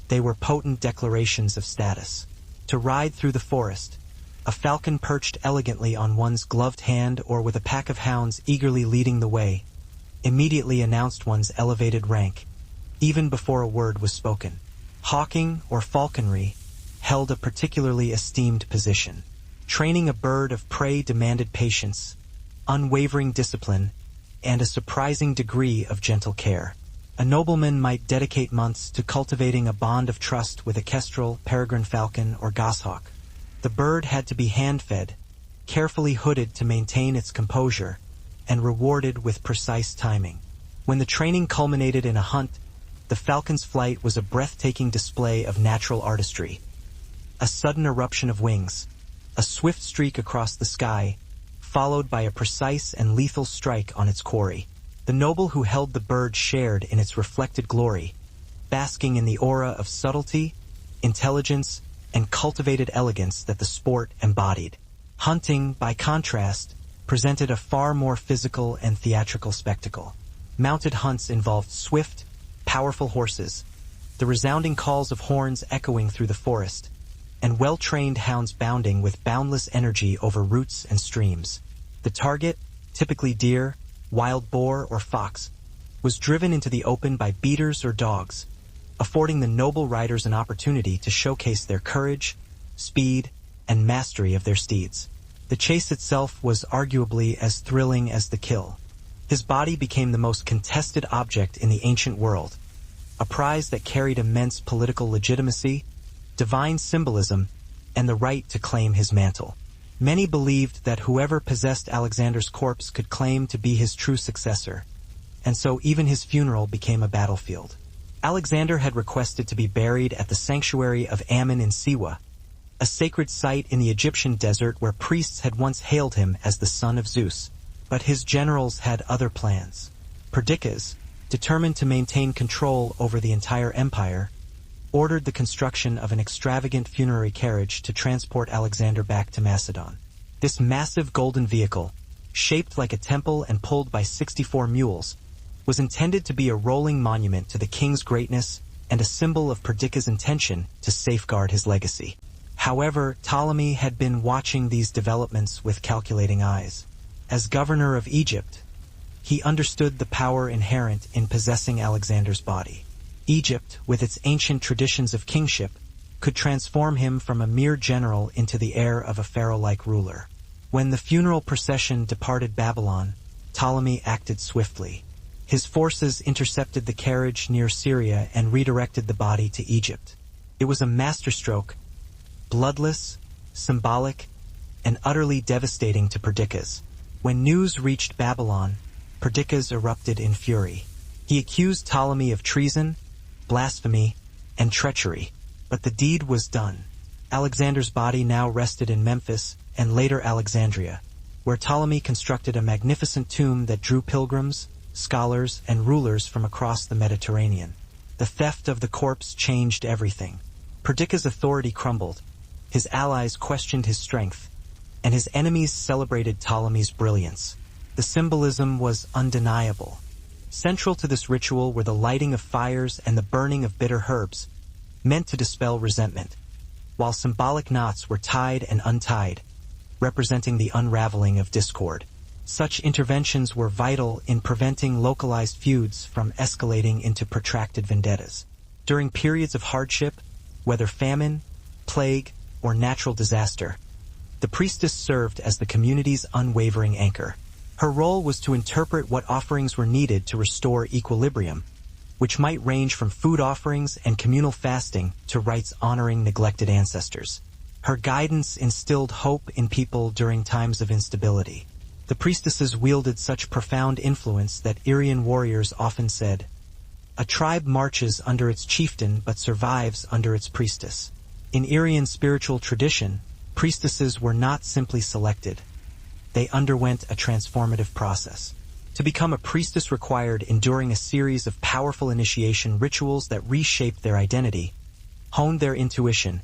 They were potent declarations of status. To ride through the forest, a falcon perched elegantly on one's gloved hand or with a pack of hounds eagerly leading the way, immediately announced one's elevated rank, even before a word was spoken. Hawking, or falconry, held a particularly esteemed position. Training a bird of prey demanded patience, unwavering discipline, and a surprising degree of gentle care. A nobleman might dedicate months to cultivating a bond of trust with a kestrel, peregrine falcon, or goshawk. The bird had to be hand-fed, carefully hooded to maintain its composure, and rewarded with precise timing. When the training culminated in a hunt, the falcon's flight was a breathtaking display of natural artistry. A sudden eruption of wings, a swift streak across the sky, followed by a precise and lethal strike on its quarry. The noble who held the bird shared in its reflected glory, basking in the aura of subtlety, intelligence, and cultivated elegance that the sport embodied. Hunting, by contrast, presented a far more physical and theatrical spectacle. Mounted hunts involved swift, powerful horses, the resounding calls of horns echoing through the forest, and well-trained hounds bounding with boundless energy over roots and streams. The target, typically deer, wild boar, or fox, was driven into the open by beaters or dogs, affording the noble riders an opportunity to showcase their courage, speed, and mastery of their steeds. The chase itself was arguably as thrilling as the kill. His body became the most contested object in the ancient world, a prize that carried immense political legitimacy, divine symbolism, and the right to claim his mantle. Many believed that whoever possessed Alexander's corpse could claim to be his true successor, and so even his funeral became a battlefield. Alexander had requested to be buried at the sanctuary of Ammon in Siwa, a sacred site in the Egyptian desert where priests had once hailed him as the son of Zeus. But his generals had other plans. Perdiccas, determined to maintain control over the entire empire, ordered the construction of an extravagant funerary carriage to transport Alexander back to Macedon. This massive golden vehicle, shaped like a temple and pulled by 64 mules, was intended to be a rolling monument to the king's greatness and a symbol of Perdiccas' intention to safeguard his legacy. However, Ptolemy had been watching these developments with calculating eyes. As governor of Egypt, he understood the power inherent in possessing Alexander's body. Egypt, with its ancient traditions of kingship, could transform him from a mere general into the heir of a pharaoh-like ruler. When the funeral procession departed Babylon, Ptolemy acted swiftly. His forces intercepted the carriage near Syria and redirected the body to Egypt. It was a masterstroke, bloodless, symbolic, and utterly devastating to Perdiccas. When news reached Babylon, Perdiccas erupted in fury. He accused Ptolemy of treason, blasphemy, and treachery, but the deed was done. Alexander's body now rested in Memphis and later Alexandria, where Ptolemy constructed a magnificent tomb that drew pilgrims, scholars, and rulers from across the Mediterranean. The theft of the corpse changed everything. Perdiccas' authority crumbled, his allies questioned his strength, and his enemies celebrated Ptolemy's brilliance. The symbolism was undeniable. Central to this ritual were the lighting of fires and the burning of bitter herbs, meant to dispel resentment, while symbolic knots were tied and untied, representing the unraveling of discord. Such interventions were vital in preventing localized feuds from escalating into protracted vendettas. During periods of hardship, whether famine, plague, or natural disaster, the priestess served as the community's unwavering anchor. Her role was to interpret what offerings were needed to restore equilibrium, which might range from food offerings and communal fasting to rites honoring neglected ancestors. Her guidance instilled hope in people during times of instability. The priestesses wielded such profound influence that Aryan warriors often said, "A tribe marches under its chieftain but survives under its priestess." In Irian spiritual tradition, priestesses were not simply selected. They underwent a transformative process. To become a priestess required enduring a series of powerful initiation rituals that reshaped their identity, honed their intuition,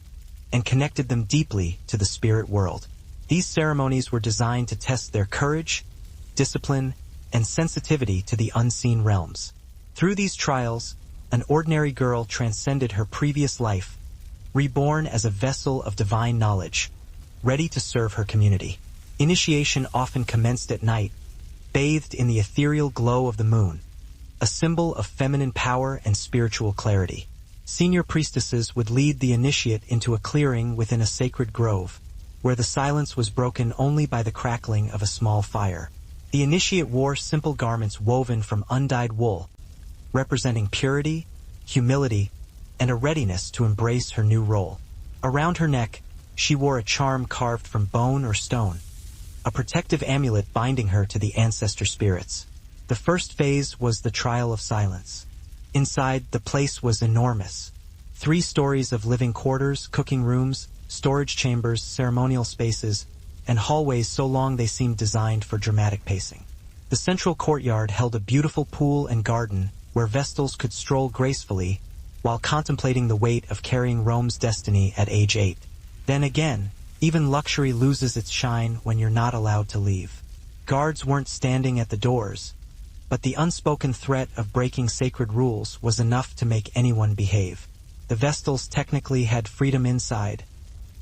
and connected them deeply to the spirit world. These ceremonies were designed to test their courage, discipline, and sensitivity to the unseen realms. Through these trials, an ordinary girl transcended her previous life, reborn as a vessel of divine knowledge, ready to serve her community. Initiation often commenced at night, bathed in the ethereal glow of the moon, a symbol of feminine power and spiritual clarity. Senior priestesses would lead the initiate into a clearing within a sacred grove, where the silence was broken only by the crackling of a small fire. The initiate wore simple garments woven from undyed wool, representing purity, humility, and a readiness to embrace her new role. Around her neck, she wore a charm carved from bone or stone, a protective amulet binding her to the ancestor spirits. The first phase was the trial of silence. Inside, the place was enormous. 3 stories of living quarters, cooking rooms, storage chambers, ceremonial spaces, and hallways so long they seemed designed for dramatic pacing. The central courtyard held a beautiful pool and garden where Vestals could stroll gracefully while contemplating the weight of carrying Rome's destiny at age 8. Then again, even luxury loses its shine when you're not allowed to leave. Guards weren't standing at the doors, but the unspoken threat of breaking sacred rules was enough to make anyone behave. The Vestals technically had freedom inside,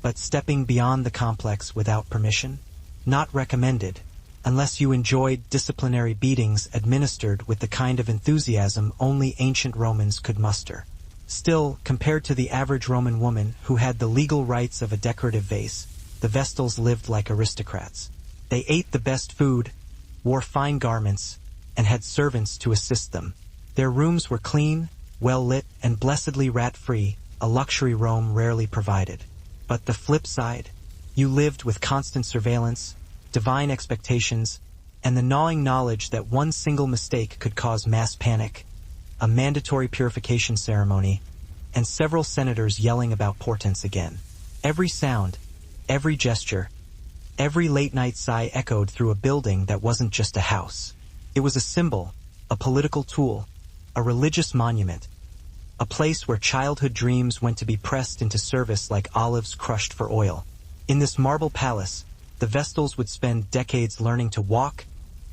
but stepping beyond the complex without permission? Not recommended, unless you enjoyed disciplinary beatings administered with the kind of enthusiasm only ancient Romans could muster. Still, compared to the average Roman woman who had the legal rights of a decorative vase, the Vestals lived like aristocrats. They ate the best food, wore fine garments, and had servants to assist them. Their rooms were clean, well-lit, and blessedly rat-free, a luxury Rome rarely provided. But the flip side, you lived with constant surveillance, divine expectations, and the gnawing knowledge that one single mistake could cause mass panic, a mandatory purification ceremony, and several senators yelling about portents again. Every sound, every gesture, every late-night sigh echoed through a building that wasn't just a house. It was a symbol, a political tool, a religious monument, a place where childhood dreams went to be pressed into service like olives crushed for oil. In this marble palace, the Vestals would spend decades learning to walk,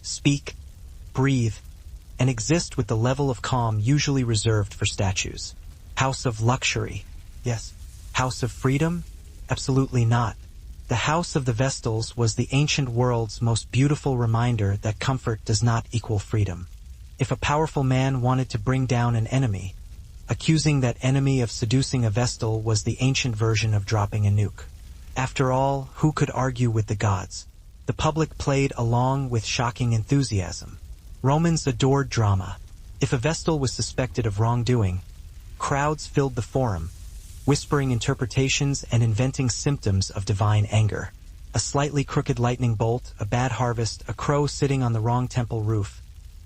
speak, breathe, and exist with the level of calm usually reserved for statues. House of luxury? Yes. House of freedom? Absolutely not. The House of the Vestals was the ancient world's most beautiful reminder that comfort does not equal freedom. If a powerful man wanted to bring down an enemy, accusing that enemy of seducing a Vestal was the ancient version of dropping a nuke. After all, who could argue with the gods? The public played along with shocking enthusiasm. Romans adored drama. If a Vestal was suspected of wrongdoing, crowds filled the forum, whispering interpretations and inventing symptoms of divine anger. A slightly crooked lightning bolt, a bad harvest, a crow sitting on the wrong temple roof.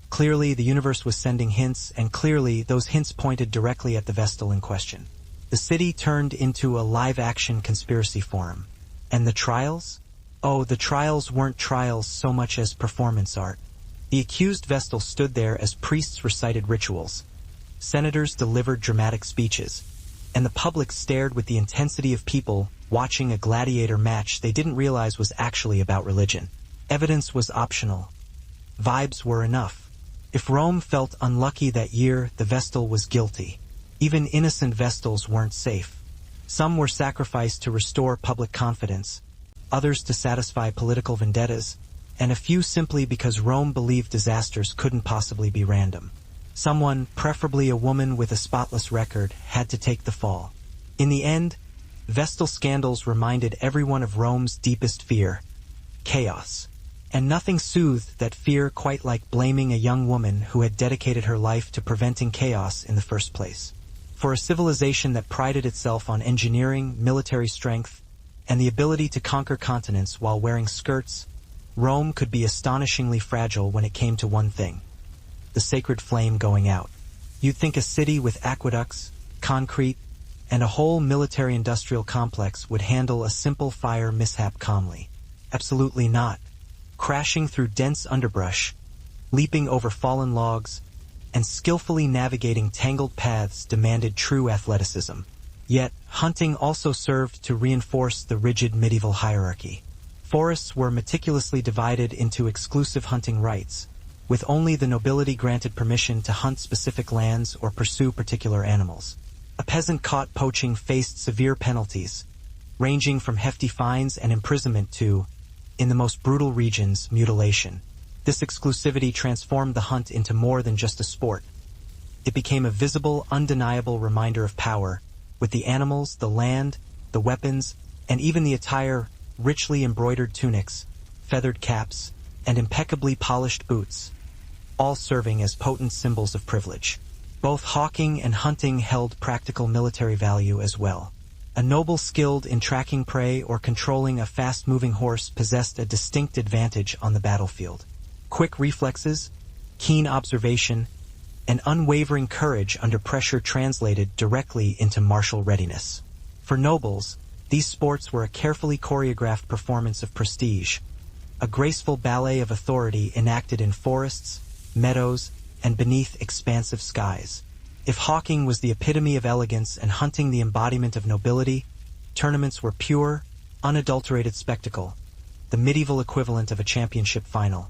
Clearly, the universe was sending hints, and clearly, those hints pointed directly at the Vestal in question. The city turned into a live-action conspiracy forum. And the trials? Oh, the trials weren't trials so much as performance art. The accused Vestal stood there as priests recited rituals. Senators delivered dramatic speeches, and the public stared with the intensity of people watching a gladiator match they didn't realize was actually about religion. Evidence was optional. Vibes were enough. If Rome felt unlucky that year, the Vestal was guilty. Even innocent Vestals weren't safe. Some were sacrificed to restore public confidence, others to satisfy political vendettas, and a few simply because Rome believed disasters couldn't possibly be random. Someone, preferably a woman with a spotless record, had to take the fall. In the end, Vestal scandals reminded everyone of Rome's deepest fear: chaos. And nothing soothed that fear quite like blaming a young woman who had dedicated her life to preventing chaos in the first place. For a civilization that prided itself on engineering, military strength, and the ability to conquer continents while wearing skirts, Rome could be astonishingly fragile when it came to one thing: the sacred flame going out. You'd think a city with aqueducts, concrete, and a whole military-industrial complex would handle a simple fire mishap calmly. Absolutely not. Crashing through dense underbrush, leaping over fallen logs, and skillfully navigating tangled paths demanded true athleticism. Yet, hunting also served to reinforce the rigid medieval hierarchy. Forests were meticulously divided into exclusive hunting rights, with only the nobility granted permission to hunt specific lands or pursue particular animals. A peasant caught poaching faced severe penalties, ranging from hefty fines and imprisonment to, in the most brutal regions, mutilation. This exclusivity transformed the hunt into more than just a sport. It became a visible, undeniable reminder of power, with the animals, the land, the weapons, and even the attire, richly embroidered tunics, feathered caps, and impeccably polished boots, all serving as potent symbols of privilege. Both hawking and hunting held practical military value as well. A noble skilled in tracking prey or controlling a fast-moving horse possessed a distinct advantage on the battlefield. Quick reflexes, keen observation, and unwavering courage under pressure translated directly into martial readiness. For nobles, these sports were a carefully choreographed performance of prestige, a graceful ballet of authority enacted in forests, meadows, and beneath expansive skies. If hawking was the epitome of elegance and hunting the embodiment of nobility, tournaments were pure, unadulterated spectacle, the medieval equivalent of a championship final.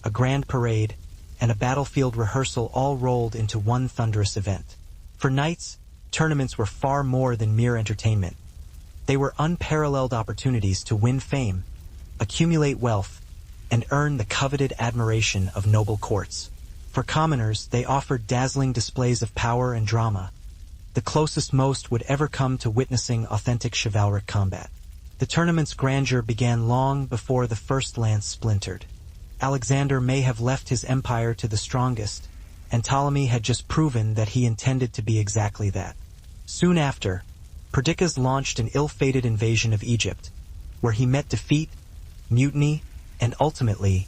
A grand parade, and a battlefield rehearsal all rolled into one thunderous event. For knights, tournaments were far more than mere entertainment. They were unparalleled opportunities to win fame, accumulate wealth, and earn the coveted admiration of noble courts. For commoners, they offered dazzling displays of power and drama, the closest most would ever come to witnessing authentic chivalric combat. The tournament's grandeur began long before the first lance splintered. Alexander may have left his empire to the strongest, and Ptolemy had just proven that he intended to be exactly that. Soon after, Perdiccas launched an ill-fated invasion of Egypt, where he met defeat, mutiny, and ultimately,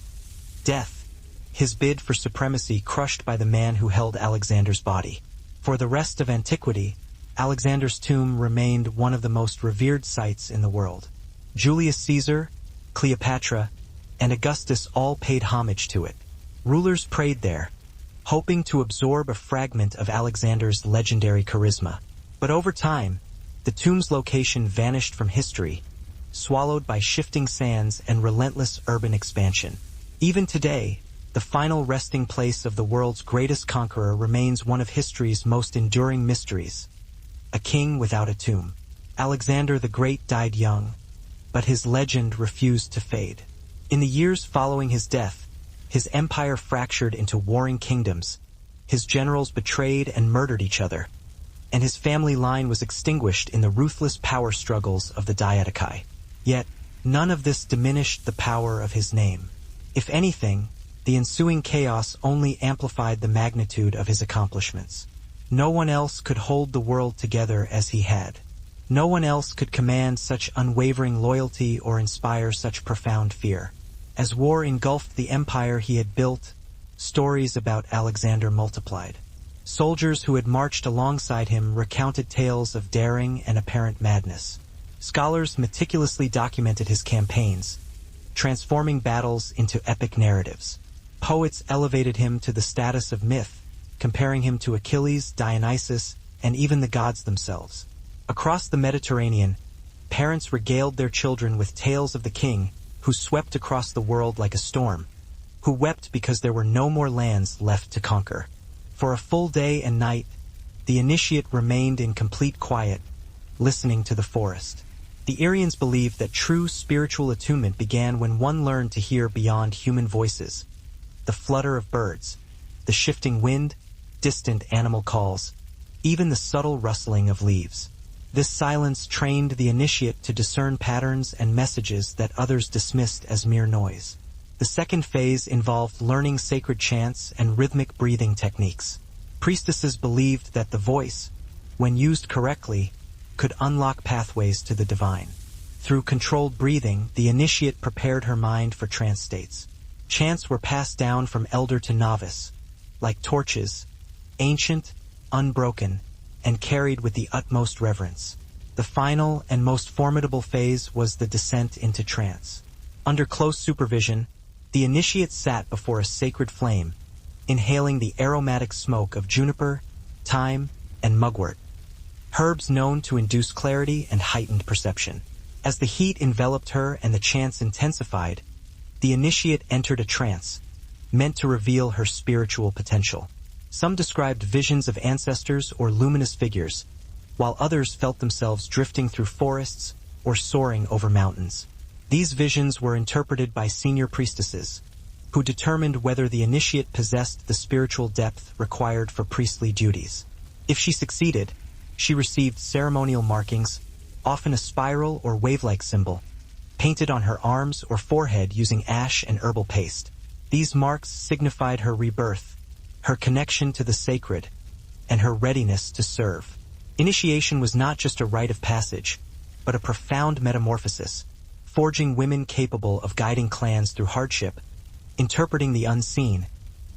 death, his bid for supremacy crushed by the man who held Alexander's body. For the rest of antiquity, Alexander's tomb remained one of the most revered sights in the world. Julius Caesar, Cleopatra, and Augustus all paid homage to it. Rulers prayed there, hoping to absorb a fragment of Alexander's legendary charisma. But over time, the tomb's location vanished from history, swallowed by shifting sands and relentless urban expansion. Even today, the final resting place of the world's greatest conqueror remains one of history's most enduring mysteries: a king without a tomb. Alexander the Great died young, but his legend refused to fade. In the years following his death, his empire fractured into warring kingdoms, his generals betrayed and murdered each other, and his family line was extinguished in the ruthless power struggles of the Diadochi. Yet, none of this diminished the power of his name. If anything, the ensuing chaos only amplified the magnitude of his accomplishments. No one else could hold the world together as he had. No one else could command such unwavering loyalty or inspire such profound fear. As war engulfed the empire he had built, stories about Alexander multiplied. Soldiers who had marched alongside him recounted tales of daring and apparent madness. Scholars meticulously documented his campaigns, transforming battles into epic narratives. Poets elevated him to the status of myth, comparing him to Achilles, Dionysus, and even the gods themselves. Across the Mediterranean, parents regaled their children with tales of the king who swept across the world like a storm, who wept because there were no more lands left to conquer. For a full day and night, the initiate remained in complete quiet, listening to the forest. The Arians believed that true spiritual attunement began when one learned to hear beyond human voices: the flutter of birds, the shifting wind, distant animal calls, even the subtle rustling of leaves. This silence trained the initiate to discern patterns and messages that others dismissed as mere noise. The second phase involved learning sacred chants and rhythmic breathing techniques. Priestesses believed that the voice, when used correctly, could unlock pathways to the divine. Through controlled breathing, the initiate prepared her mind for trance states. Chants were passed down from elder to novice, like torches, ancient, unbroken, and carried with the utmost reverence. The final and most formidable phase was the descent into trance. Under close supervision, the initiate sat before a sacred flame, inhaling the aromatic smoke of juniper, thyme, and mugwort, herbs known to induce clarity and heightened perception. As the heat enveloped her and the chants intensified, the initiate entered a trance, meant to reveal her spiritual potential. Some described visions of ancestors or luminous figures, while others felt themselves drifting through forests or soaring over mountains. These visions were interpreted by senior priestesses, who determined whether the initiate possessed the spiritual depth required for priestly duties. If she succeeded, she received ceremonial markings, often a spiral or wave-like symbol, painted on her arms or forehead using ash and herbal paste. These marks signified her rebirth, her connection to the sacred, and her readiness to serve. Initiation was not just a rite of passage, but a profound metamorphosis, forging women capable of guiding clans through hardship, interpreting the unseen,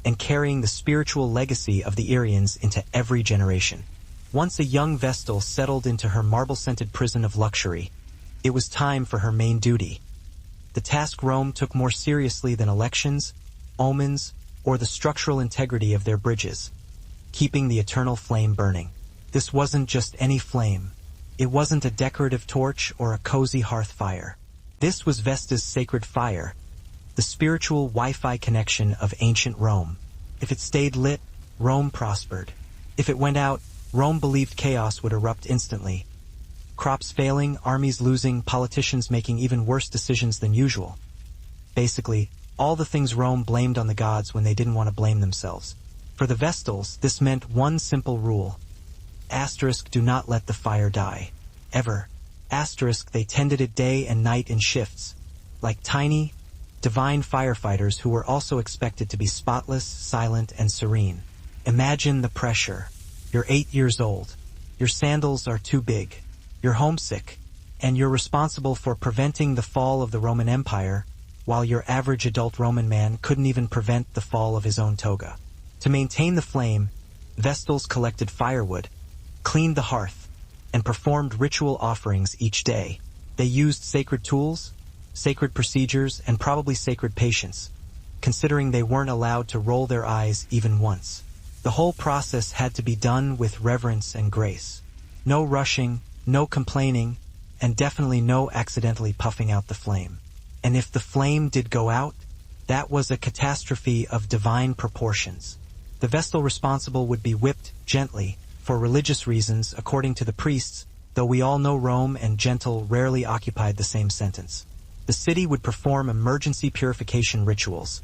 and carrying the spiritual legacy of the Irians into every generation. Once a young Vestal settled into her marble-scented prison of luxury, it was time for her main duty. The task Rome took more seriously than elections, omens, or the structural integrity of their bridges, keeping the eternal flame burning. This wasn't just any flame. It wasn't a decorative torch or a cozy hearth fire. This was Vesta's sacred fire, the spiritual Wi-Fi connection of ancient Rome. If it stayed lit, Rome prospered. If it went out, Rome believed chaos would erupt instantly. Crops failing, armies losing, politicians making even worse decisions than usual. Basically, all the things Rome blamed on the gods when they didn't want to blame themselves. For the Vestals, this meant one simple rule. Asterisk, do not let the fire die. Ever. Asterisk, they tended it day and night in shifts, like tiny, divine firefighters who were also expected to be spotless, silent, and serene. Imagine the pressure. You're 8 years old. Your sandals are too big. You're homesick. And you're responsible for preventing the fall of the Roman Empire, while your average adult Roman man couldn't even prevent the fall of his own toga. To maintain the flame, Vestals collected firewood, cleaned the hearth, and performed ritual offerings each day. They used sacred tools, sacred procedures, and probably sacred patience, considering they weren't allowed to roll their eyes even once. The whole process had to be done with reverence and grace. No rushing, no complaining, and definitely no accidentally puffing out the flame. And if the flame did go out, that was a catastrophe of divine proportions. The Vestal responsible would be whipped gently, for religious reasons, according to the priests, though we all know Rome and gentle rarely occupied the same sentence. The city would perform emergency purification rituals,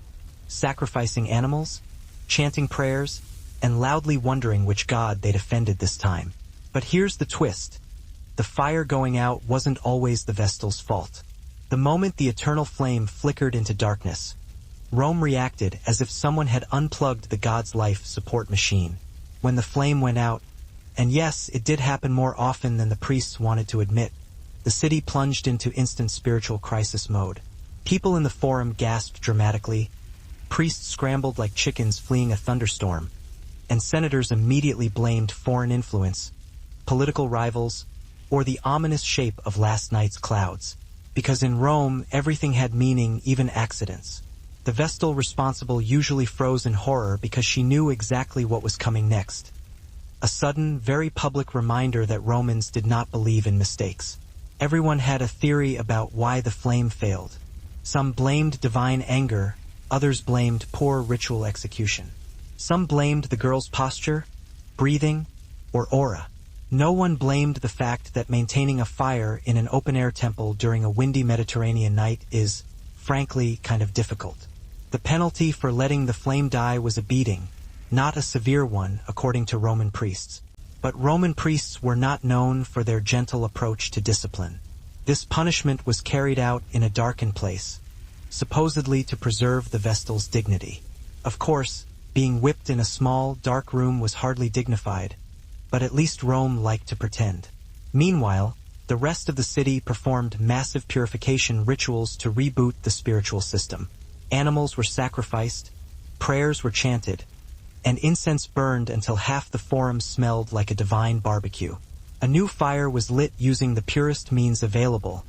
sacrificing animals, chanting prayers, and loudly wondering which god they'd offended this time. But here's the twist. The fire going out wasn't always the Vestal's fault. The moment the eternal flame flickered into darkness, Rome reacted as if someone had unplugged the god's life support machine. When the flame went out, and yes, it did happen more often than the priests wanted to admit, the city plunged into instant spiritual crisis mode. People in the forum gasped dramatically, priests scrambled like chickens fleeing a thunderstorm, and senators immediately blamed foreign influence, political rivals, or the ominous shape of last night's clouds. Because in Rome, everything had meaning, even accidents. The Vestal responsible usually froze in horror because she knew exactly what was coming next. A sudden, very public reminder that Romans did not believe in mistakes. Everyone had a theory about why the flame failed. Some blamed divine anger, others blamed poor ritual execution. Some blamed the girl's posture, breathing, or aura. No one blamed the fact that maintaining a fire in an open-air temple during a windy Mediterranean night is, frankly, kind of difficult. The penalty for letting the flame die was a beating, not a severe one, according to Roman priests. But Roman priests were not known for their gentle approach to discipline. This punishment was carried out in a darkened place, supposedly to preserve the Vestal's dignity. Of course, being whipped in a small, dark room was hardly dignified, but at least Rome liked to pretend. Meanwhile, the rest of the city performed massive purification rituals to reboot the spiritual system. Animals were sacrificed, prayers were chanted, and incense burned until half the forum smelled like a divine barbecue. A new fire was lit using the purest means available,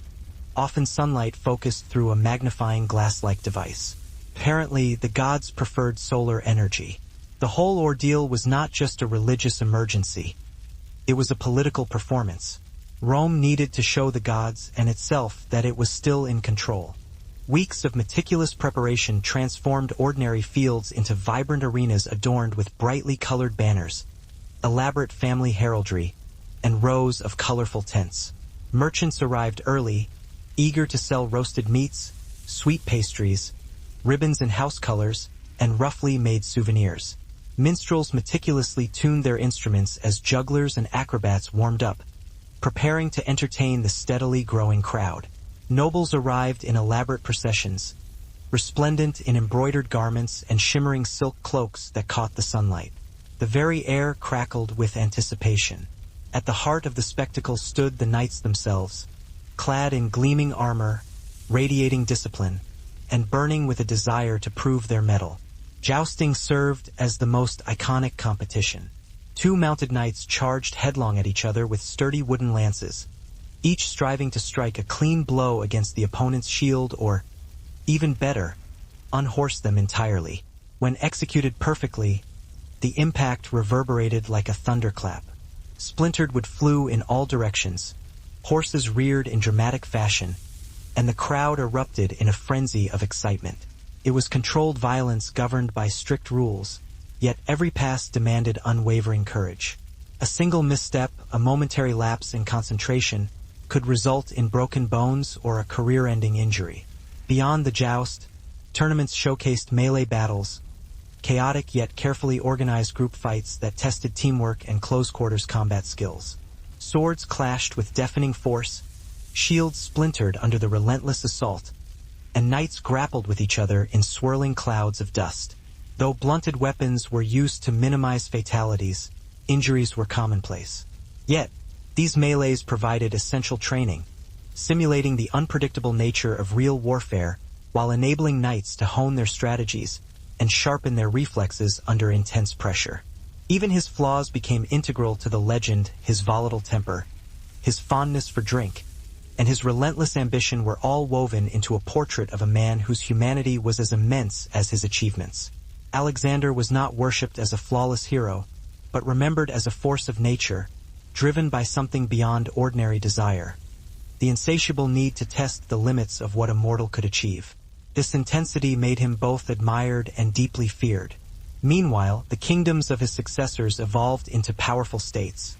often sunlight focused through a magnifying glass-like device. Apparently, the gods preferred solar energy. The whole ordeal was not just a religious emergency. It was a political performance. Rome needed to show the gods and itself that it was still in control. Weeks of meticulous preparation transformed ordinary fields into vibrant arenas adorned with brightly colored banners, elaborate family heraldry, and rows of colorful tents. Merchants arrived early, eager to sell roasted meats, sweet pastries, ribbons in house colors, and roughly made souvenirs. Minstrels meticulously tuned their instruments as jugglers and acrobats warmed up, preparing to entertain the steadily growing crowd. Nobles arrived in elaborate processions, resplendent in embroidered garments and shimmering silk cloaks that caught the sunlight. The very air crackled with anticipation. At the heart of the spectacle stood the knights themselves, clad in gleaming armor, radiating discipline, and burning with a desire to prove their mettle. Jousting served as the most iconic competition. Two mounted knights charged headlong at each other with sturdy wooden lances, each striving to strike a clean blow against the opponent's shield or, even better, unhorse them entirely. When executed perfectly, the impact reverberated like a thunderclap. Splintered wood flew in all directions, horses reared in dramatic fashion, and the crowd erupted in a frenzy of excitement. It was controlled violence governed by strict rules, yet every pass demanded unwavering courage. A single misstep, a momentary lapse in concentration, could result in broken bones or a career-ending injury. Beyond the joust, tournaments showcased melee battles, chaotic yet carefully organized group fights that tested teamwork and close-quarters combat skills. Swords clashed with deafening force, shields splintered under the relentless assault, and knights grappled with each other in swirling clouds of dust. Though blunted weapons were used to minimize fatalities, injuries were commonplace. Yet, these melees provided essential training, simulating the unpredictable nature of real warfare while enabling knights to hone their strategies and sharpen their reflexes under intense pressure. Even his flaws became integral to the legend. His volatile temper, his fondness for drink, and his relentless ambition were all woven into a portrait of a man whose humanity was as immense as his achievements. Alexander was not worshipped as a flawless hero, but remembered as a force of nature, driven by something beyond ordinary desire, the insatiable need to test the limits of what a mortal could achieve. This intensity made him both admired and deeply feared. Meanwhile, the kingdoms of his successors evolved into powerful states: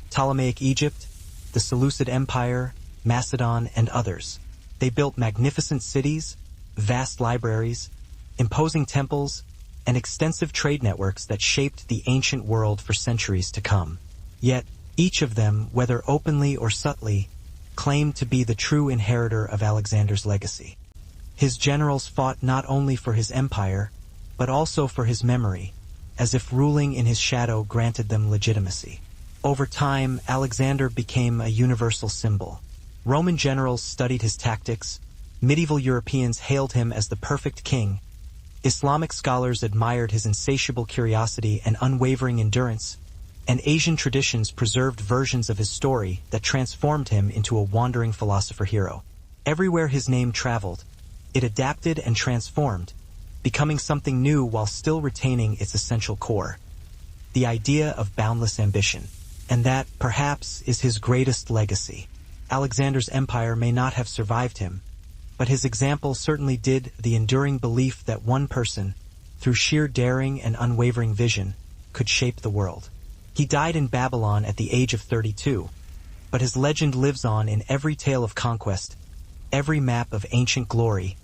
Ptolemaic Egypt, the Seleucid Empire, Macedon, and others. They built magnificent cities, vast libraries, imposing temples, and extensive trade networks that shaped the ancient world for centuries to come. Yet, each of them, whether openly or subtly, claimed to be the true inheritor of Alexander's legacy. His generals fought not only for his empire, but also for his memory, as if ruling in his shadow granted them legitimacy. Over time, Alexander became a universal symbol. Roman generals studied his tactics, medieval Europeans hailed him as the perfect king, Islamic scholars admired his insatiable curiosity and unwavering endurance, and Asian traditions preserved versions of his story that transformed him into a wandering philosopher hero. Everywhere his name traveled, it adapted and transformed, becoming something new while still retaining its essential core: the idea of boundless ambition. And that, perhaps, is his greatest legacy. Alexander's empire may not have survived him, but his example certainly did. The enduring belief that one person, through sheer daring and unwavering vision, could shape the world. He died in Babylon at the age of 32, but his legend lives on in every tale of conquest, every map of ancient glory,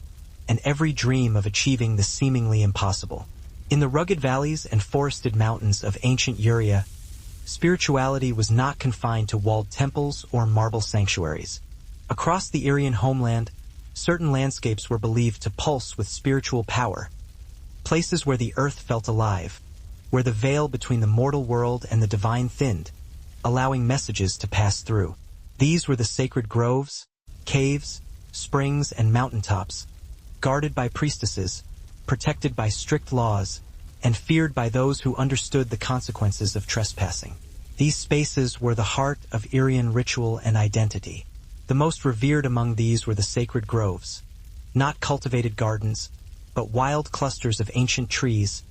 and every dream of achieving the seemingly impossible. In the rugged valleys and forested mountains of ancient Uria, spirituality was not confined to walled temples or marble sanctuaries. Across the Irian homeland, certain landscapes were believed to pulse with spiritual power, places where the earth felt alive, where the veil between the mortal world and the divine thinned, allowing messages to pass through. These were the sacred groves, caves, springs, and mountaintops, guarded by priestesses, protected by strict laws, and feared by those who understood the consequences of trespassing. These spaces were the heart of Irian ritual and identity. The most revered among these were the sacred groves, not cultivated gardens, but wild clusters of ancient trees,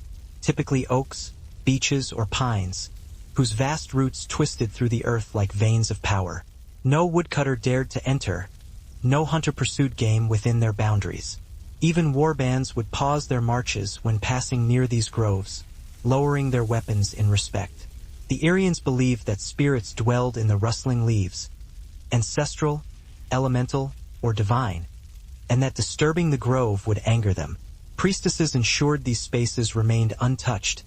typically oaks, beeches, or pines, whose vast roots twisted through the earth like veins of power. No woodcutter dared to enter, no hunter pursued game within their boundaries. Even war bands would pause their marches when passing near these groves, lowering their weapons in respect. The Irians believed that spirits dwelled in the rustling leaves, ancestral, elemental, or divine, and that disturbing the grove would anger them. Priestesses ensured these spaces remained untouched,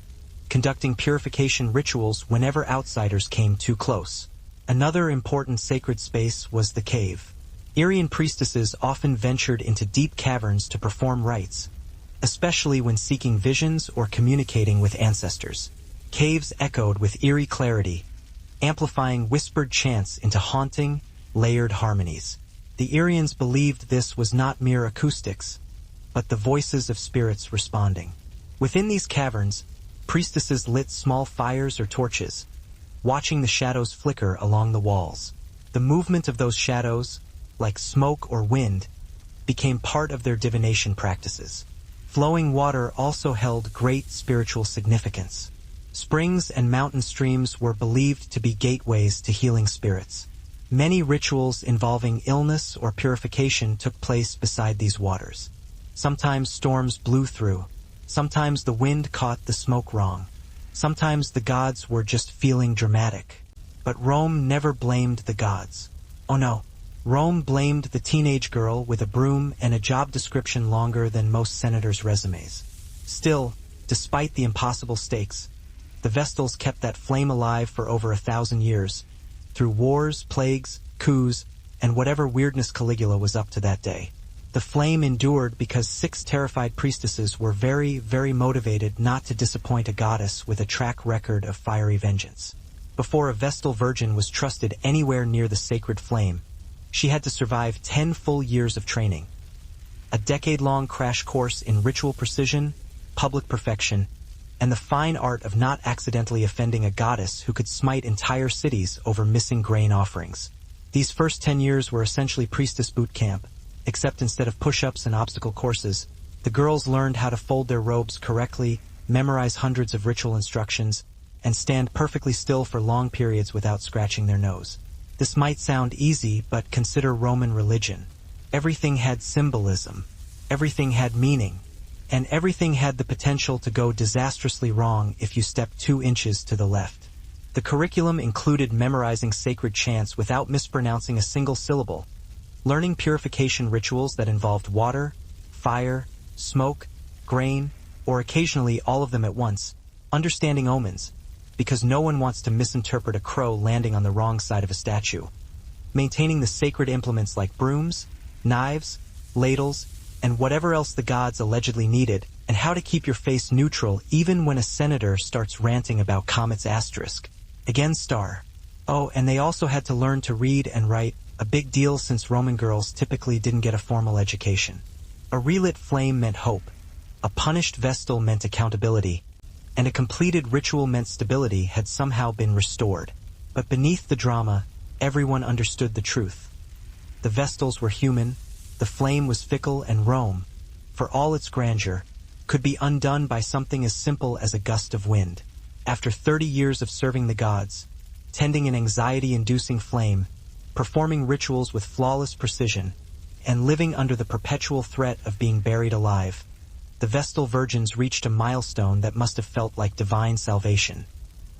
conducting purification rituals whenever outsiders came too close. Another important sacred space was the cave. Irian priestesses often ventured into deep caverns to perform rites, especially when seeking visions or communicating with ancestors. Caves echoed with eerie clarity, amplifying whispered chants into haunting, layered harmonies. The Irians believed this was not mere acoustics, but the voices of spirits responding. Within these caverns, priestesses lit small fires or torches, watching the shadows flicker along the walls. The movement of those shadows, like smoke or wind, became part of their divination practices. Flowing water also held great spiritual significance. Springs and mountain streams were believed to be gateways to healing spirits. Many rituals involving illness or purification took place beside these waters. Sometimes storms blew through. Sometimes the wind caught the smoke wrong. Sometimes the gods were just feeling dramatic. But Rome never blamed the gods. Oh no, Rome blamed the teenage girl with a broom and a job description longer than most senators' resumes. Still, despite the impossible stakes, the Vestals kept that flame alive for over 1,000 years, through wars, plagues, coups, and whatever weirdness Caligula was up to that day. The flame endured because 6 terrified priestesses were very, very motivated not to disappoint a goddess with a track record of fiery vengeance. Before a Vestal Virgin was trusted anywhere near the sacred flame, she had to survive 10 full years of training. A decade-long crash course in ritual precision, public perfection, and the fine art of not accidentally offending a goddess who could smite entire cities over missing grain offerings. These first 10 years were essentially priestess boot camp, except instead of push-ups and obstacle courses, the girls learned how to fold their robes correctly, memorize hundreds of ritual instructions, and stand perfectly still for long periods without scratching their nose. This might sound easy, but consider Roman religion. Everything had symbolism, everything had meaning, and everything had the potential to go disastrously wrong if you stepped 2 inches to the left. The curriculum included memorizing sacred chants without mispronouncing a single syllable, learning purification rituals that involved water, fire, smoke, grain, or occasionally all of them at once, understanding omens, because no one wants to misinterpret a crow landing on the wrong side of a statue, maintaining the sacred implements like brooms, knives, ladles, and whatever else the gods allegedly needed, and how to keep your face neutral even when a senator starts ranting about comets asterisk. Again star. Oh, and they also had to learn to read and write, a big deal since Roman girls typically didn't get a formal education. A relit flame meant hope, a punished Vestal meant accountability, and a completed ritual meant stability had somehow been restored. But beneath the drama, everyone understood the truth. The Vestals were human, the flame was fickle, and Rome, for all its grandeur, could be undone by something as simple as a gust of wind. After 30 years of serving the gods, tending an anxiety-inducing flame, performing rituals with flawless precision, and living under the perpetual threat of being buried alive, the Vestal Virgins reached a milestone that must have felt like divine salvation: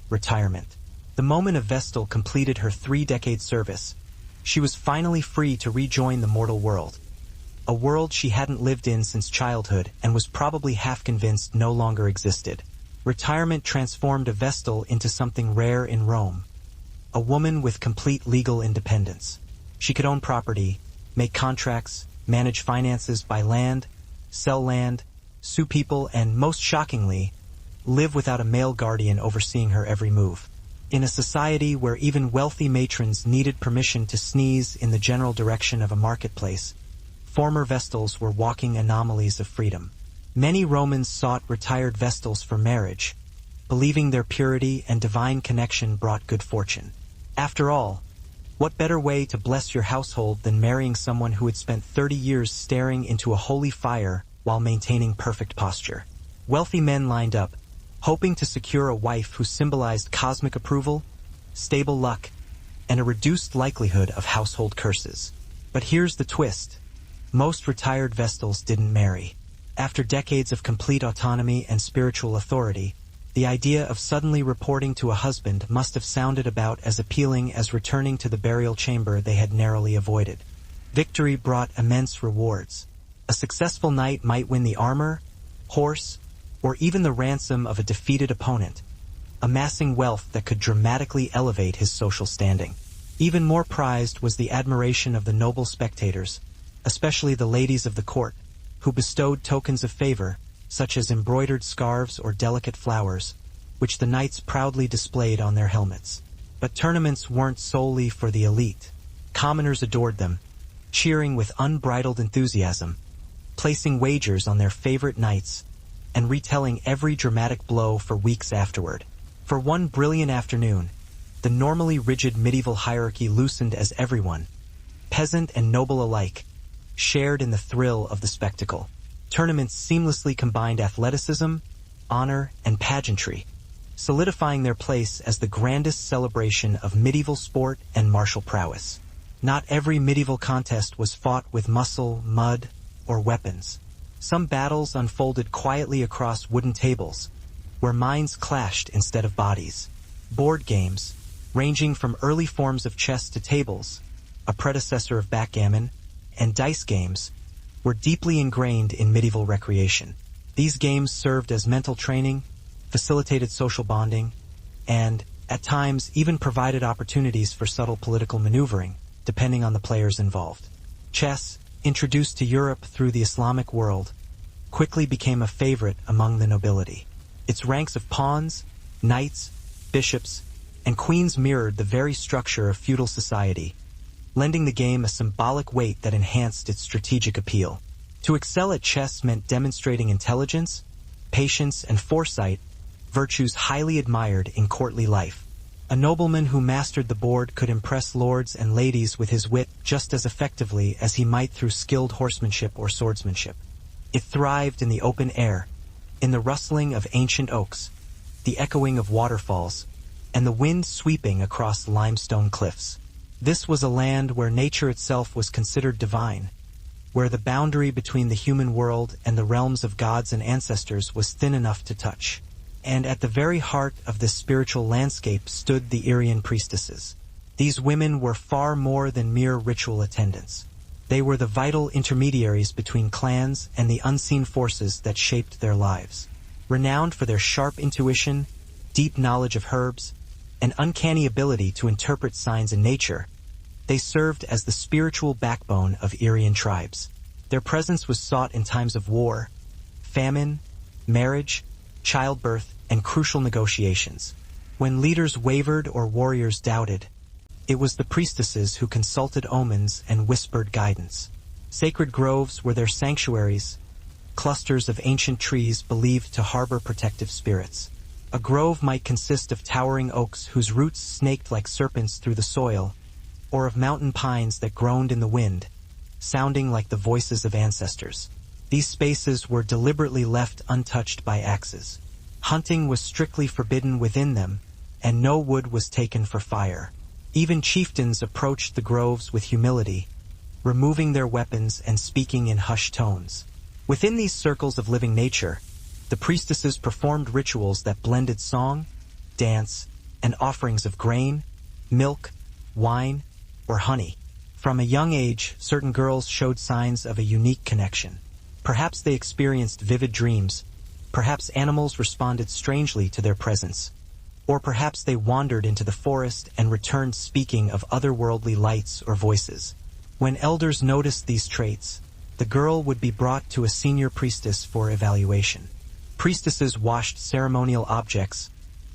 retirement. The moment a Vestal completed her 3-decade service, she was finally free to rejoin the mortal world, a world she hadn't lived in since childhood and was probably half convinced no longer existed. Retirement transformed a Vestal into something rare in Rome, a woman with complete legal independence. She could own property, make contracts, manage finances, buy land, sell land, sue people, and, most shockingly, live without a male guardian overseeing her every move. In a society where even wealthy matrons needed permission to sneeze in the general direction of a marketplace, former Vestals were walking anomalies of freedom. Many Romans sought retired Vestals for marriage, believing their purity and divine connection brought good fortune. After all, what better way to bless your household than marrying someone who had spent 30 years staring into a holy fire while maintaining perfect posture? Wealthy men lined up, hoping to secure a wife who symbolized cosmic approval, stable luck, and a reduced likelihood of household curses. But here's the twist. Most retired Vestals didn't marry. After decades of complete autonomy and spiritual authority, the idea of suddenly reporting to a husband must have sounded about as appealing as returning to the burial chamber they had narrowly avoided. Victory brought immense rewards. A successful knight might win the armor, horse, or even the ransom of a defeated opponent, amassing wealth that could dramatically elevate his social standing. Even more prized was the admiration of the noble spectators, especially the ladies of the court, who bestowed tokens of favor, such as embroidered scarves or delicate flowers, which the knights proudly displayed on their helmets. But tournaments weren't solely for the elite. Commoners adored them, cheering with unbridled enthusiasm, placing wagers on their favorite knights, and retelling every dramatic blow for weeks afterward. For one brilliant afternoon, the normally rigid medieval hierarchy loosened as everyone, peasant and noble alike, shared in the thrill of the spectacle. Tournaments seamlessly combined athleticism, honor, and pageantry, solidifying their place as the grandest celebration of medieval sport and martial prowess. Not every medieval contest was fought with muscle, mud, or weapons. Some battles unfolded quietly across wooden tables, where minds clashed instead of bodies. Board games, ranging from early forms of chess to tables, a predecessor of backgammon, and dice games, were deeply ingrained in medieval recreation. These games served as mental training, facilitated social bonding, and, at times, even provided opportunities for subtle political maneuvering, depending on the players involved. Chess, introduced to Europe through the Islamic world, quickly became a favorite among the nobility. Its ranks of pawns, knights, bishops, and queens mirrored the very structure of feudal society, lending the game a symbolic weight that enhanced its strategic appeal. To excel at chess meant demonstrating intelligence, patience, and foresight, virtues highly admired in courtly life. A nobleman who mastered the board could impress lords and ladies with his wit just as effectively as he might through skilled horsemanship or swordsmanship. It thrived in the open air, in the rustling of ancient oaks, the echoing of waterfalls, and the wind sweeping across limestone cliffs. This was a land where nature itself was considered divine, where the boundary between the human world and the realms of gods and ancestors was thin enough to touch. And at the very heart of this spiritual landscape stood the Irian priestesses. These women were far more than mere ritual attendants. They were the vital intermediaries between clans and the unseen forces that shaped their lives. Renowned for their sharp intuition, deep knowledge of herbs, and uncanny ability to interpret signs in nature, they served as the spiritual backbone of Irian tribes. Their presence was sought in times of war, famine, marriage, childbirth, and crucial negotiations. When leaders wavered or warriors doubted, it was the priestesses who consulted omens and whispered guidance. Sacred groves were their sanctuaries, clusters of ancient trees believed to harbor protective spirits. A grove might consist of towering oaks whose roots snaked like serpents through the soil, or of mountain pines that groaned in the wind, sounding like the voices of ancestors. These spaces were deliberately left untouched by axes. Hunting was strictly forbidden within them, and no wood was taken for fire. Even chieftains approached the groves with humility, removing their weapons and speaking in hushed tones. Within these circles of living nature, the priestesses performed rituals that blended song, dance, and offerings of grain, milk, wine, or honey. From a young age, certain girls showed signs of a unique connection. Perhaps they experienced vivid dreams, perhaps animals responded strangely to their presence, or perhaps they wandered into the forest and returned speaking of otherworldly lights or voices. When elders noticed these traits, the girl would be brought to a senior priestess for evaluation. Priestesses washed ceremonial objects,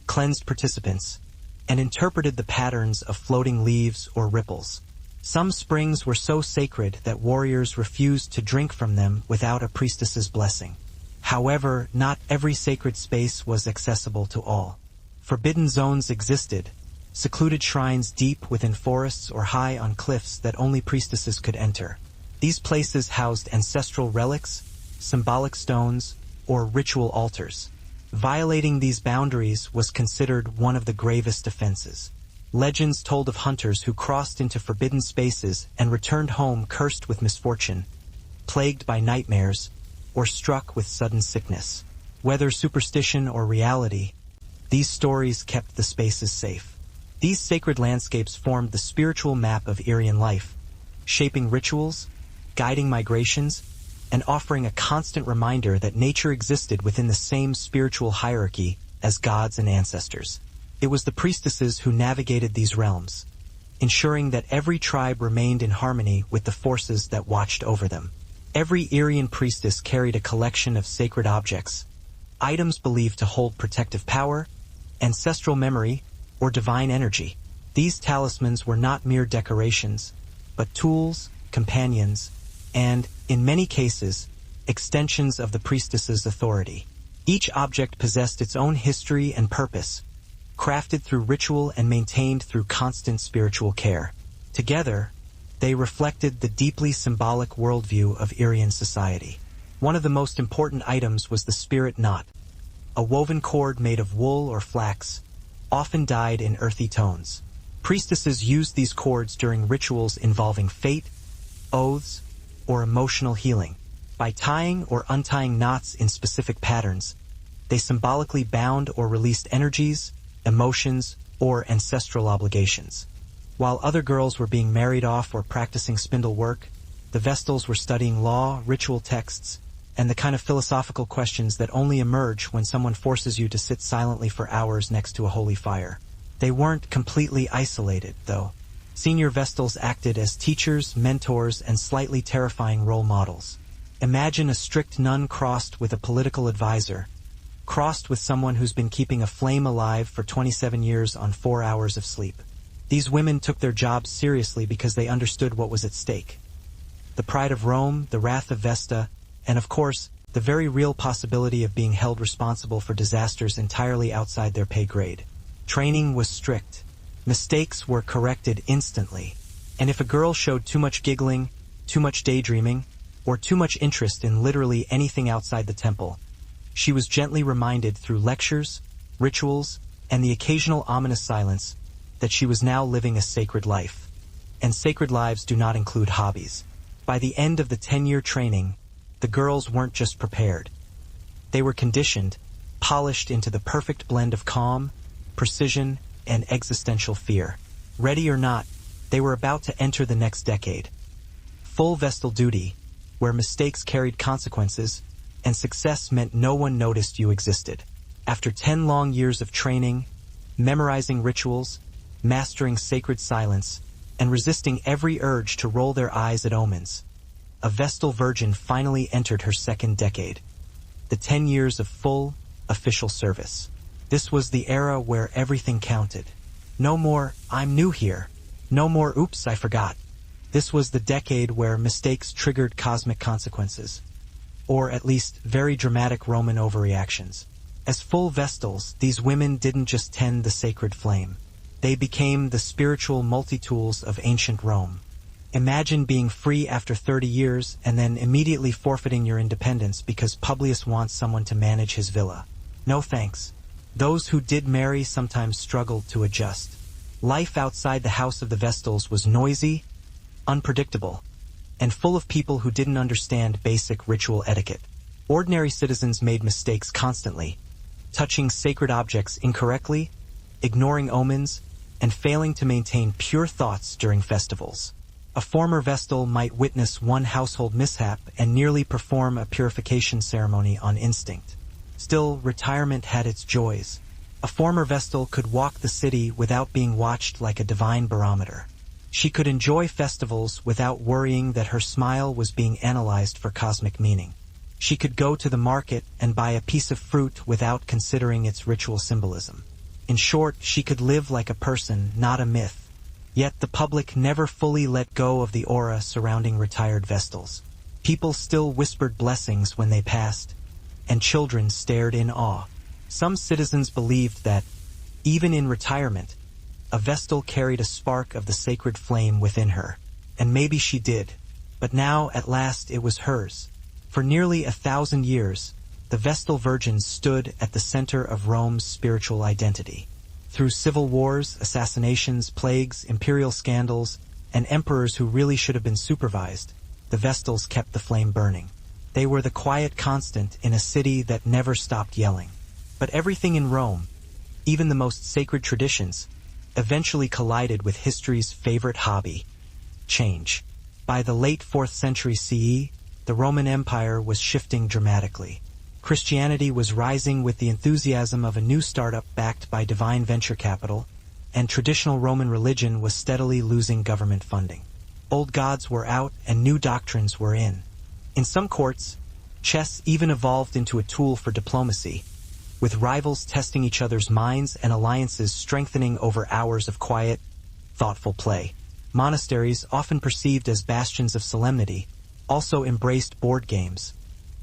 cleansed participants, and interpreted the patterns of floating leaves or ripples. Some springs were so sacred that warriors refused to drink from them without a priestess's blessing. However, not every sacred space was accessible to all. Forbidden zones existed, secluded shrines deep within forests or high on cliffs that only priestesses could enter. These places housed ancestral relics, symbolic stones, or ritual altars. Violating these boundaries was considered one of the gravest offenses. Legends told of hunters who crossed into forbidden spaces and returned home cursed with misfortune, plagued by nightmares, or struck with sudden sickness. Whether superstition or reality, these stories kept the spaces safe. These sacred landscapes formed the spiritual map of Aryan life, shaping rituals, guiding migrations, and offering a constant reminder that nature existed within the same spiritual hierarchy as gods and ancestors. It was the priestesses who navigated these realms, ensuring that every tribe remained in harmony with the forces that watched over them. Every Aryan priestess carried a collection of sacred objects, items believed to hold protective power, ancestral memory, or divine energy. These talismans were not mere decorations, but tools, companions, and, in many cases, extensions of the priestess's authority. Each object possessed its own history and purpose, crafted through ritual and maintained through constant spiritual care. Together, they reflected the deeply symbolic worldview of Aryan society. One of the most important items was the spirit knot, a woven cord made of wool or flax, often dyed in earthy tones. Priestesses used these cords during rituals involving fate, oaths, or emotional healing. By tying or untying knots in specific patterns, they symbolically bound or released energies, emotions, or ancestral obligations. While other girls were being married off or practicing spindle work, the Vestals were studying law, ritual texts, and the kind of philosophical questions that only emerge when someone forces you to sit silently for hours next to a holy fire. They weren't completely isolated, though. Senior Vestals acted as teachers, mentors, and slightly terrifying role models. Imagine a strict nun crossed with a political advisor, crossed with someone who's been keeping a flame alive for 27 years on 4 hours of sleep. These women took their jobs seriously because they understood what was at stake. The pride of Rome, the wrath of Vesta, and of course, the very real possibility of being held responsible for disasters entirely outside their pay grade. Training was strict. Mistakes were corrected instantly. And if a girl showed too much giggling, too much daydreaming, or too much interest in literally anything outside the temple, she was gently reminded through lectures, rituals, and the occasional ominous silence that she was now living a sacred life. And sacred lives do not include hobbies. By the end of the 10-year training, the girls weren't just prepared. They were conditioned, polished into the perfect blend of calm, precision, and existential fear. Ready or not, they were about to enter the next decade. Full Vestal duty, where mistakes carried consequences, and success meant no one noticed you existed. After 10 long years of training, memorizing rituals, mastering sacred silence, and resisting every urge to roll their eyes at omens, a Vestal Virgin finally entered her second decade, the 10 years of full, official service. This was the era where everything counted. No more, "I'm new here." No more, "Oops, I forgot." This was the decade where mistakes triggered cosmic consequences, or at least very dramatic Roman overreactions. As full Vestals, these women didn't just tend the sacred flame. They became the spiritual multi-tools of ancient Rome. Imagine being free after 30 years and then immediately forfeiting your independence because Publius wants someone to manage his villa. No thanks. Those who did marry sometimes struggled to adjust. Life outside the house of the Vestals was noisy, unpredictable, and full of people who didn't understand basic ritual etiquette. Ordinary citizens made mistakes constantly, touching sacred objects incorrectly, ignoring omens, and failing to maintain pure thoughts during festivals. A former Vestal might witness one household mishap and nearly perform a purification ceremony on instinct. Still, retirement had its joys. A former Vestal could walk the city without being watched like a divine barometer. She could enjoy festivals without worrying that her smile was being analyzed for cosmic meaning. She could go to the market and buy a piece of fruit without considering its ritual symbolism. In short, she could live like a person, not a myth. Yet the public never fully let go of the aura surrounding retired Vestals. People still whispered blessings when they passed, and children stared in awe. Some citizens believed that, even in retirement, a Vestal carried a spark of the sacred flame within her. And maybe she did, but now at last it was hers. For nearly 1,000 years, the Vestal Virgins stood at the center of Rome's spiritual identity. Through civil wars, assassinations, plagues, imperial scandals, and emperors who really should have been supervised, the Vestals kept the flame burning. They were the quiet constant in a city that never stopped yelling. But everything in Rome, even the most sacred traditions, eventually collided with history's favorite hobby: change. By the late 4th century CE, the Roman Empire was shifting dramatically. Christianity was rising with the enthusiasm of a new startup backed by divine venture capital, and traditional Roman religion was steadily losing government funding. Old gods were out and new doctrines were in. In some courts, chess even evolved into a tool for diplomacy, with rivals testing each other's minds and alliances strengthening over hours of quiet, thoughtful play. Monasteries, often perceived as bastions of solemnity, also embraced board games,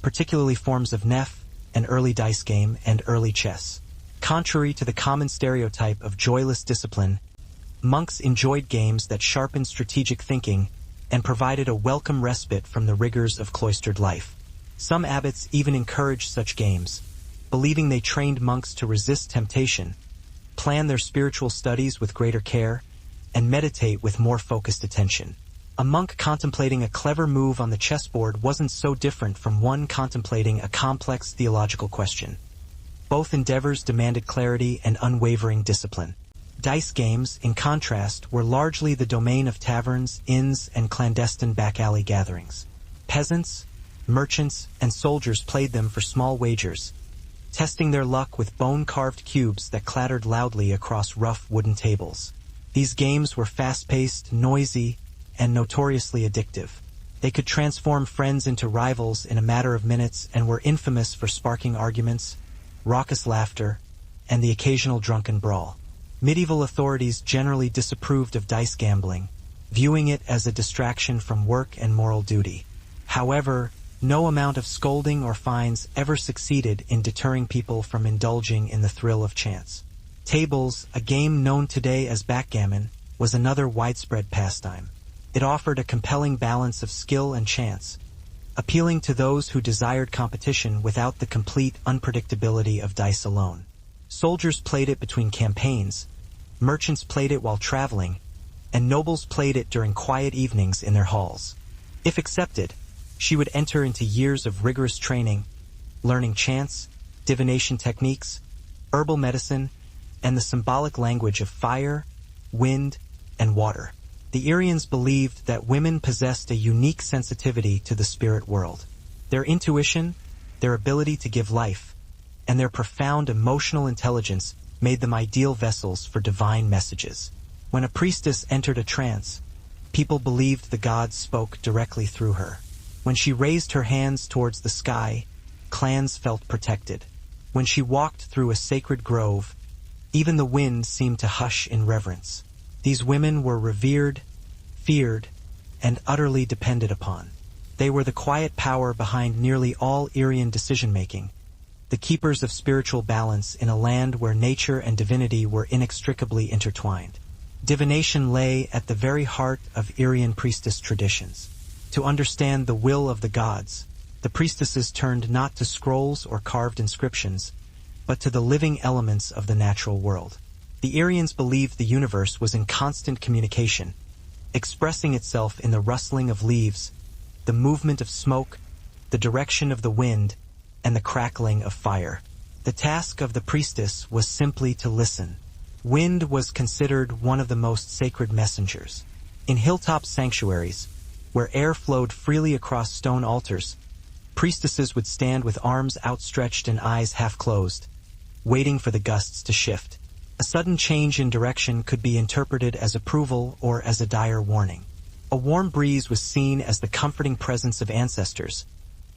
particularly forms of Nef, an early dice game, and early chess. Contrary to the common stereotype of joyless discipline, monks enjoyed games that sharpened strategic thinking and provided a welcome respite from the rigors of cloistered life. Some abbots even encouraged such games, believing they trained monks to resist temptation, plan their spiritual studies with greater care, and meditate with more focused attention. A monk contemplating a clever move on the chessboard wasn't so different from one contemplating a complex theological question. Both endeavors demanded clarity and unwavering discipline. Dice games, in contrast, were largely the domain of taverns, inns, and clandestine back-alley gatherings. Peasants, merchants, and soldiers played them for small wagers, testing their luck with bone-carved cubes that clattered loudly across rough wooden tables. These games were fast-paced, noisy, and notoriously addictive. They could transform friends into rivals in a matter of minutes and were infamous for sparking arguments, raucous laughter, and the occasional drunken brawl. Medieval authorities generally disapproved of dice gambling, viewing it as a distraction from work and moral duty. However, no amount of scolding or fines ever succeeded in deterring people from indulging in the thrill of chance. Tables, a game known today as backgammon, was another widespread pastime. It offered a compelling balance of skill and chance, appealing to those who desired competition without the complete unpredictability of dice alone. Soldiers played it between campaigns, merchants played it while traveling, and nobles played it during quiet evenings in their halls. If accepted, she would enter into years of rigorous training, learning chants, divination techniques, herbal medicine, and the symbolic language of fire, wind, and water. The Arians believed that women possessed a unique sensitivity to the spirit world. Their intuition, their ability to give life, and their profound emotional intelligence made them ideal vessels for divine messages. When a priestess entered a trance, people believed the gods spoke directly through her. When she raised her hands towards the sky, clans felt protected. When she walked through a sacred grove, even the wind seemed to hush in reverence. These women were revered, feared, and utterly depended upon. They were the quiet power behind nearly all Aryan decision-making, the keepers of spiritual balance in a land where nature and divinity were inextricably intertwined. Divination lay at the very heart of Aryan priestess traditions. To understand the will of the gods, the priestesses turned not to scrolls or carved inscriptions, but to the living elements of the natural world. The Aryans believed the universe was in constant communication, expressing itself in the rustling of leaves, the movement of smoke, the direction of the wind, and the crackling of fire. The task of the priestess was simply to listen. Wind was considered one of the most sacred messengers. In hilltop sanctuaries, where air flowed freely across stone altars, priestesses would stand with arms outstretched and eyes half closed, waiting for the gusts to shift. A sudden change in direction could be interpreted as approval or as a dire warning. A warm breeze was seen as the comforting presence of ancestors,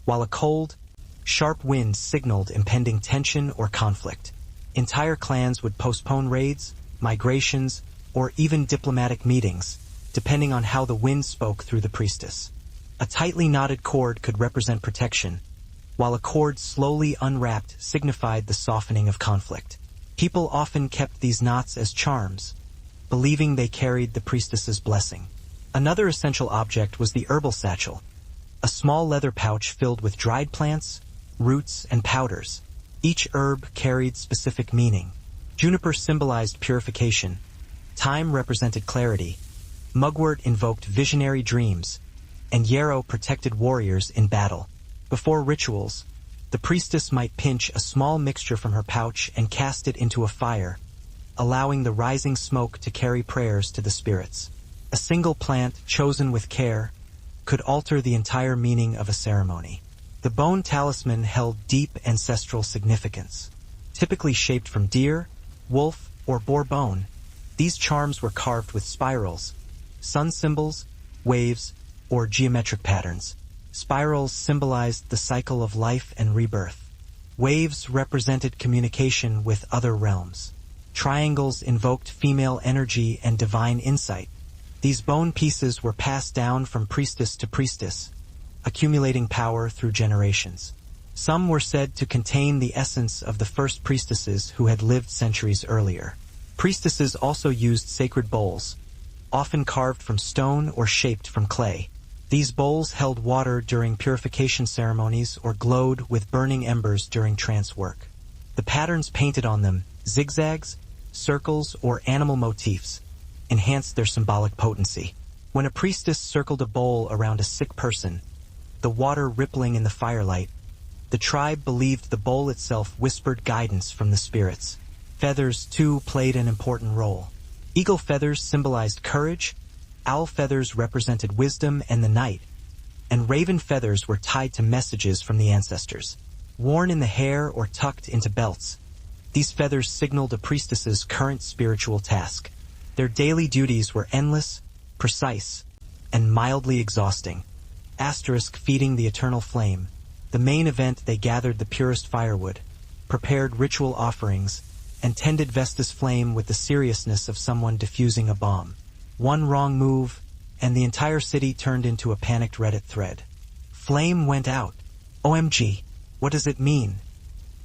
while a cold, sharp wind signaled impending tension or conflict. Entire clans would postpone raids, migrations, or even diplomatic meetings, depending on how the wind spoke through the priestess. A tightly knotted cord could represent protection, while a cord slowly unwrapped signified the softening of conflict. People often kept these knots as charms, believing they carried the priestess's blessing. Another essential object was the herbal satchel, a small leather pouch filled with dried plants, roots, and powders. Each herb carried specific meaning. Juniper symbolized purification, thyme represented clarity, mugwort invoked visionary dreams, and yarrow protected warriors in battle. Before rituals, the priestess might pinch a small mixture from her pouch and cast it into a fire, allowing the rising smoke to carry prayers to the spirits. A single plant, chosen with care, could alter the entire meaning of a ceremony. The bone talisman held deep ancestral significance. Typically shaped from deer, wolf, or boar bone, these charms were carved with spirals, sun symbols, waves, or geometric patterns. Spirals symbolized the cycle of life and rebirth. Waves represented communication with other realms. Triangles invoked female energy and divine insight. These bone pieces were passed down from priestess to priestess, accumulating power through generations. Some were said to contain the essence of the first priestesses who had lived centuries earlier. Priestesses also used sacred bowls, often carved from stone or shaped from clay. These bowls held water during purification ceremonies or glowed with burning embers during trance work. The patterns painted on them, zigzags, circles, or animal motifs, enhanced their symbolic potency. When a priestess circled a bowl around a sick person, the water rippling in the firelight, the tribe believed the bowl itself whispered guidance from the spirits. Feathers, too, played an important role. Eagle feathers symbolized courage, owl feathers represented wisdom and the night, and raven feathers were tied to messages from the ancestors. Worn in the hair or tucked into belts, these feathers signaled a priestess's current spiritual task. Their daily duties were endless, precise, and mildly exhausting. Asterisk feeding the eternal flame. The main event, they gathered the purest firewood, prepared ritual offerings, and tended Vesta's flame with the seriousness of someone diffusing a bomb. One wrong move, and the entire city turned into a panicked Reddit thread. Flame went out. OMG, what does it mean?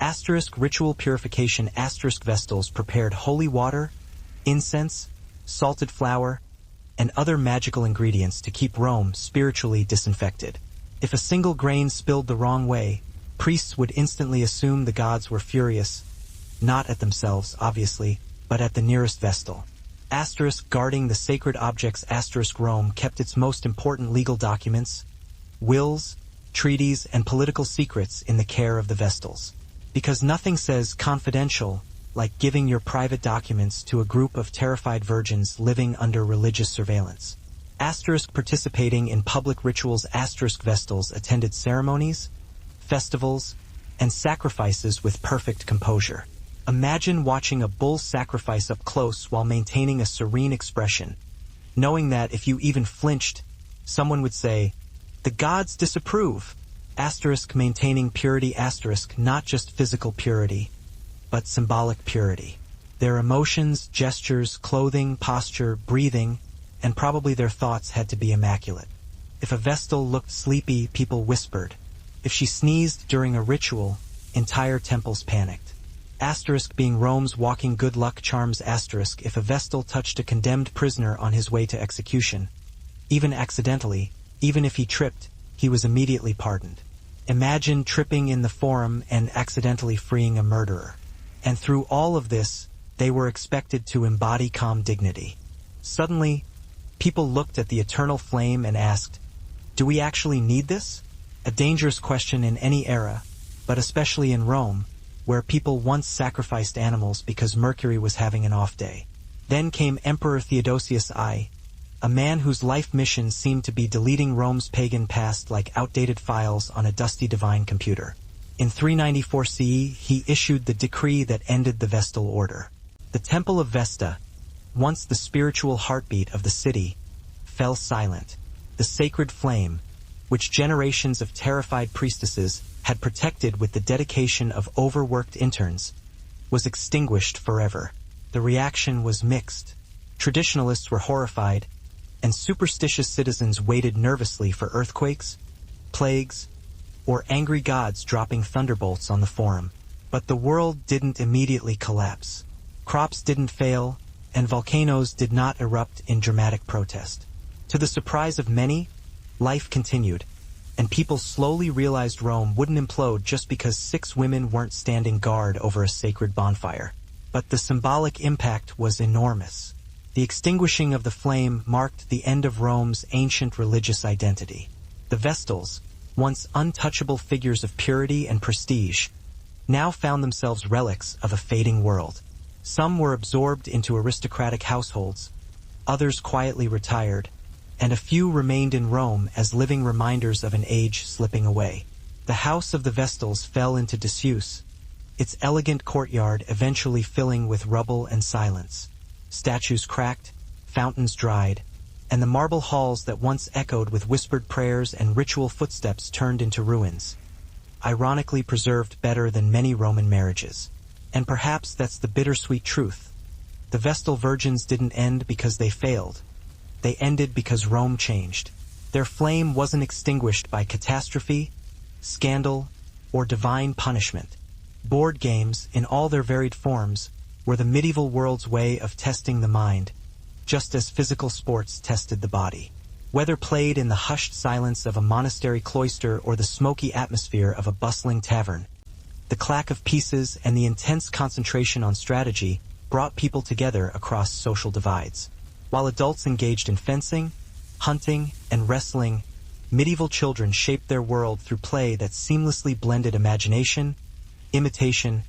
Asterisk ritual purification. Asterisk Vestals prepared holy water, incense, salted flour, and other magical ingredients to keep Rome spiritually disinfected. If a single grain spilled the wrong way, priests would instantly assume the gods were furious, not at themselves, obviously, but at the nearest Vestal. Asterisk guarding the sacred objects. Asterisk Rome kept its most important legal documents, wills, treaties, and political secrets in the care of the Vestals. Because nothing says confidential like giving your private documents to a group of terrified virgins living under religious surveillance. Asterisk participating in public rituals. Asterisk Vestals attended ceremonies, festivals, and sacrifices with perfect composure. Imagine watching a bull sacrifice up close while maintaining a serene expression, knowing that if you even flinched, someone would say, "The gods disapprove." Asterisk maintaining purity. Asterisk not just physical purity, but symbolic purity. Their emotions, gestures, clothing, posture, breathing, and probably their thoughts had to be immaculate. If a Vestal looked sleepy, people whispered. If she sneezed during a ritual, entire temples panicked. Asterisk being Rome's walking good luck charms. Asterisk if a Vestal touched a condemned prisoner on his way to execution, even accidentally, even if he tripped, he was immediately pardoned. Imagine tripping in the forum and accidentally freeing a murderer. And through all of this, they were expected to embody calm dignity. Suddenly, people looked at the eternal flame and asked, "Do we actually need this?" A dangerous question in any era, but especially in Rome, where people once sacrificed animals because Mercury was having an off day. Then came Emperor Theodosius I, a man whose life mission seemed to be deleting Rome's pagan past like outdated files on a dusty divine computer. In 394 CE, he issued the decree that ended the Vestal order. The Temple of Vesta, once the spiritual heartbeat of the city, fell silent. The sacred flame, which generations of terrified priestesses had protected with the dedication of overworked interns, was extinguished forever. The reaction was mixed. Traditionalists were horrified, and superstitious citizens waited nervously for earthquakes, plagues, or angry gods dropping thunderbolts on the forum. But the world didn't immediately collapse. Crops didn't fail, and volcanoes did not erupt in dramatic protest. To the surprise of many, life continued, and people slowly realized Rome wouldn't implode just because 6 women weren't standing guard over a sacred bonfire. But the symbolic impact was enormous. The extinguishing of the flame marked the end of Rome's ancient religious identity. The Vestals, once untouchable figures of purity and prestige, now found themselves relics of a fading world. Some were absorbed into aristocratic households, others quietly retired, and a few remained in Rome as living reminders of an age slipping away. The house of the Vestals fell into disuse, its elegant courtyard eventually filling with rubble and silence. Statues cracked, fountains dried, and the marble halls that once echoed with whispered prayers and ritual footsteps turned into ruins, ironically preserved better than many Roman marriages. And perhaps that's the bittersweet truth. The Vestal Virgins didn't end because they failed. They ended because Rome changed. Their flame wasn't extinguished by catastrophe, scandal, or divine punishment. Board games, in all their varied forms, were the medieval world's way of testing the mind, just as physical sports tested the body. Whether played in the hushed silence of a monastery cloister or the smoky atmosphere of a bustling tavern, the clack of pieces and the intense concentration on strategy brought people together across social divides. While adults engaged in fencing, hunting, and wrestling, medieval children shaped their world through play that seamlessly blended imagination, imitation,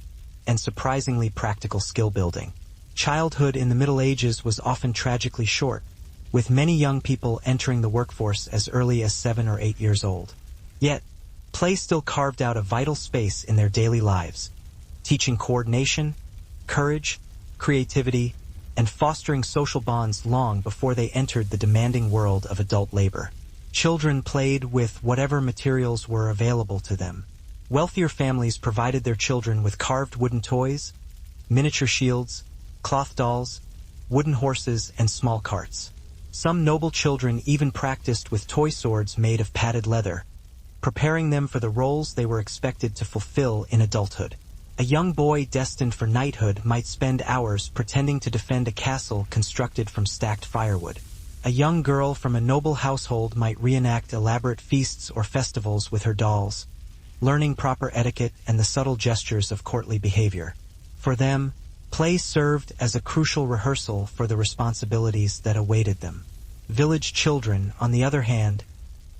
and surprisingly practical skill building. Childhood in the Middle Ages was often tragically short, with many young people entering the workforce as early as 7 or 8 years old. Yet, play still carved out a vital space in their daily lives, teaching coordination, courage, creativity, and fostering social bonds long before they entered the demanding world of adult labor. Children played with whatever materials were available to them. Wealthier families provided their children with carved wooden toys, miniature shields, cloth dolls, wooden horses, and small carts. Some noble children even practiced with toy swords made of padded leather, preparing them for the roles they were expected to fulfill in adulthood. A young boy destined for knighthood might spend hours pretending to defend a castle constructed from stacked firewood. A young girl from a noble household might reenact elaborate feasts or festivals with her dolls, learning proper etiquette and the subtle gestures of courtly behavior. For them, play served as a crucial rehearsal for the responsibilities that awaited them. Village children, on the other hand,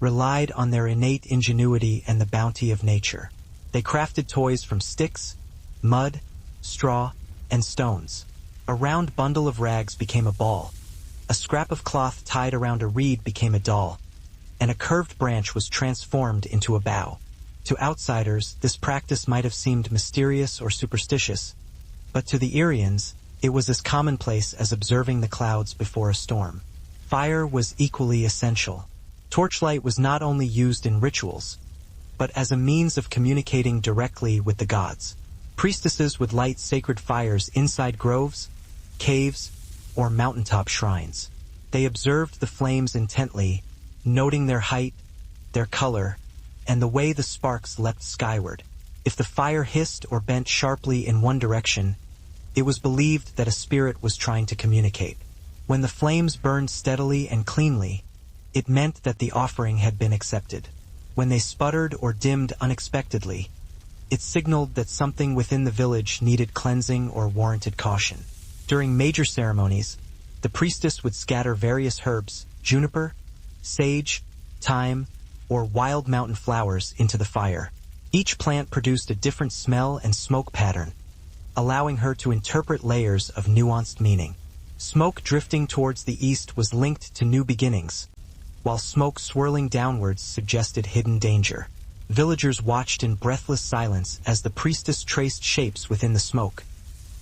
relied on their innate ingenuity and the bounty of nature. They crafted toys from sticks, mud, straw, and stones. A round bundle of rags became a ball. A scrap of cloth tied around a reed became a doll, and a curved branch was transformed into a bow. To outsiders, this practice might have seemed mysterious or superstitious, but to the Arians, it was as commonplace as observing the clouds before a storm. Fire was equally essential. Torchlight was not only used in rituals, but as a means of communicating directly with the gods. Priestesses would light sacred fires inside groves, caves, or mountaintop shrines. They observed the flames intently, noting their height, their color, and the way the sparks leapt skyward. If the fire hissed or bent sharply in one direction, it was believed that a spirit was trying to communicate. When the flames burned steadily and cleanly, it meant that the offering had been accepted. When they sputtered or dimmed unexpectedly, it signaled that something within the village needed cleansing or warranted caution. During major ceremonies, the priestess would scatter various herbs, juniper, sage, thyme, or wild mountain flowers into the fire. Each plant produced a different smell and smoke pattern, allowing her to interpret layers of nuanced meaning. Smoke drifting towards the east was linked to new beginnings, while smoke swirling downwards suggested hidden danger. Villagers watched in breathless silence as the priestess traced shapes within the smoke,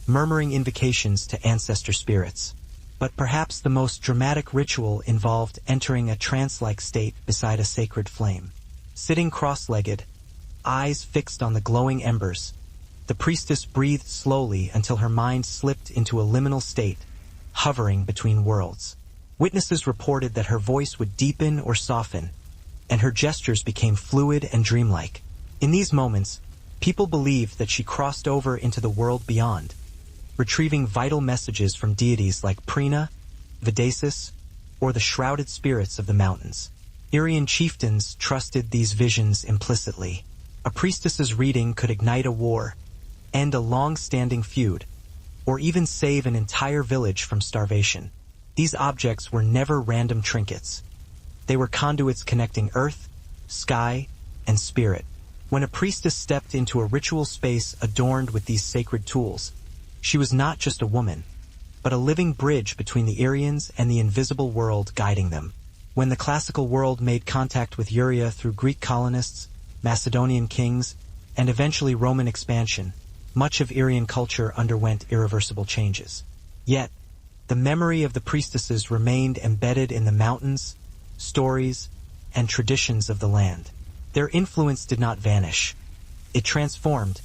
murmuring invocations to ancestor spirits. But perhaps the most dramatic ritual involved entering a trance-like state beside a sacred flame. Sitting cross-legged, eyes fixed on the glowing embers, the priestess breathed slowly until her mind slipped into a liminal state, hovering between worlds. Witnesses reported that her voice would deepen or soften, and her gestures became fluid and dreamlike. In these moments, people believed that she crossed over into the world beyond, retrieving vital messages from deities like Prina, Videsis, or the shrouded spirits of the mountains. Irian chieftains trusted these visions implicitly. A priestess's reading could ignite a war, end a long-standing feud, or even save an entire village from starvation. These objects were never random trinkets. They were conduits connecting earth, sky, and spirit. When a priestess stepped into a ritual space adorned with these sacred tools, she was not just a woman, but a living bridge between the Irians and the invisible world guiding them. When the classical world made contact with Uria through Greek colonists, Macedonian kings, and eventually Roman expansion, much of Irian culture underwent irreversible changes. Yet, the memory of the priestesses remained embedded in the mountains, stories, and traditions of the land. Their influence did not vanish. It transformed,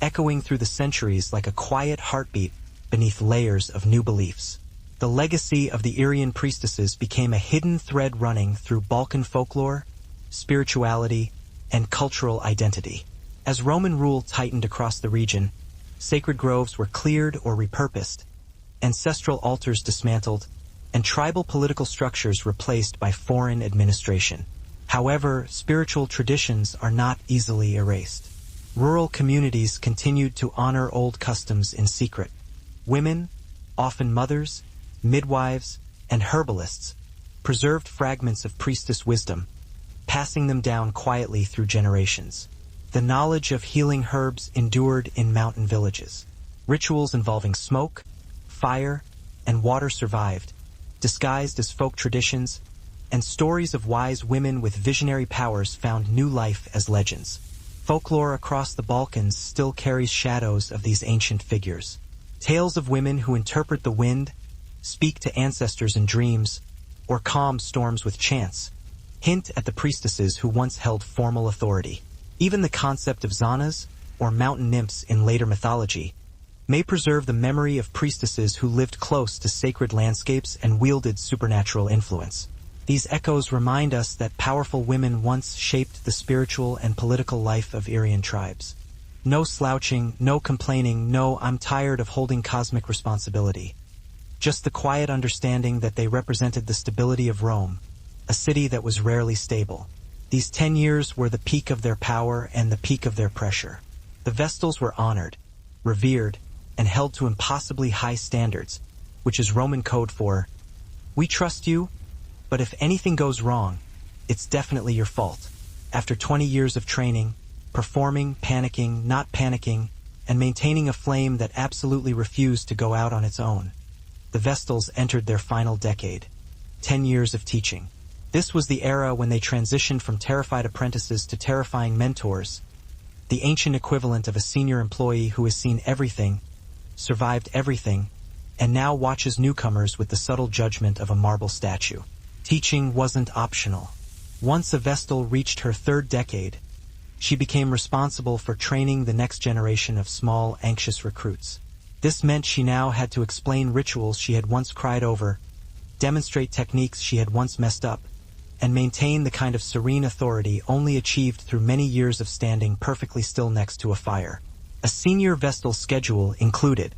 echoing through the centuries like a quiet heartbeat beneath layers of new beliefs. The legacy of the Irian priestesses became a hidden thread running through Balkan folklore, spirituality, and cultural identity. As Roman rule tightened across the region, sacred groves were cleared or repurposed, ancestral altars dismantled, and tribal political structures replaced by foreign administration. However, spiritual traditions are not easily erased. Rural communities continued to honor old customs in secret. Women, often mothers, midwives, and herbalists, preserved fragments of priestess wisdom, passing them down quietly through generations. The knowledge of healing herbs endured in mountain villages. Rituals involving smoke, fire, and water survived, disguised as folk traditions, and stories of wise women with visionary powers found new life as legends. Folklore across the Balkans still carries shadows of these ancient figures. Tales of women who interpret the wind, speak to ancestors in dreams, or calm storms with chants, hint at the priestesses who once held formal authority. Even the concept of zanas, or mountain nymphs in later mythology, may preserve the memory of priestesses who lived close to sacred landscapes and wielded supernatural influence. These echoes remind us that powerful women once shaped the spiritual and political life of Irian tribes. No slouching, no complaining, no "I'm tired of holding cosmic responsibility." Just the quiet understanding that they represented the stability of Rome, a city that was rarely stable. These 10 years were the peak of their power and the peak of their pressure. The Vestals were honored, revered, and held to impossibly high standards, which is Roman code for, "We trust you, but if anything goes wrong, it's definitely your fault." After 20 years of training, performing, panicking, not panicking, and maintaining a flame that absolutely refused to go out on its own, the Vestals entered their final decade, 10 years of teaching. This was the era when they transitioned from terrified apprentices to terrifying mentors, the ancient equivalent of a senior employee who has seen everything, survived everything, and now watches newcomers with the subtle judgment of a marble statue. Teaching wasn't optional. Once a Vestal reached her 3rd decade, she became responsible for training the next generation of small, anxious recruits. This meant she now had to explain rituals she had once cried over, demonstrate techniques she had once messed up, and maintain the kind of serene authority only achieved through many years of standing perfectly still next to a fire. A senior Vestal schedule included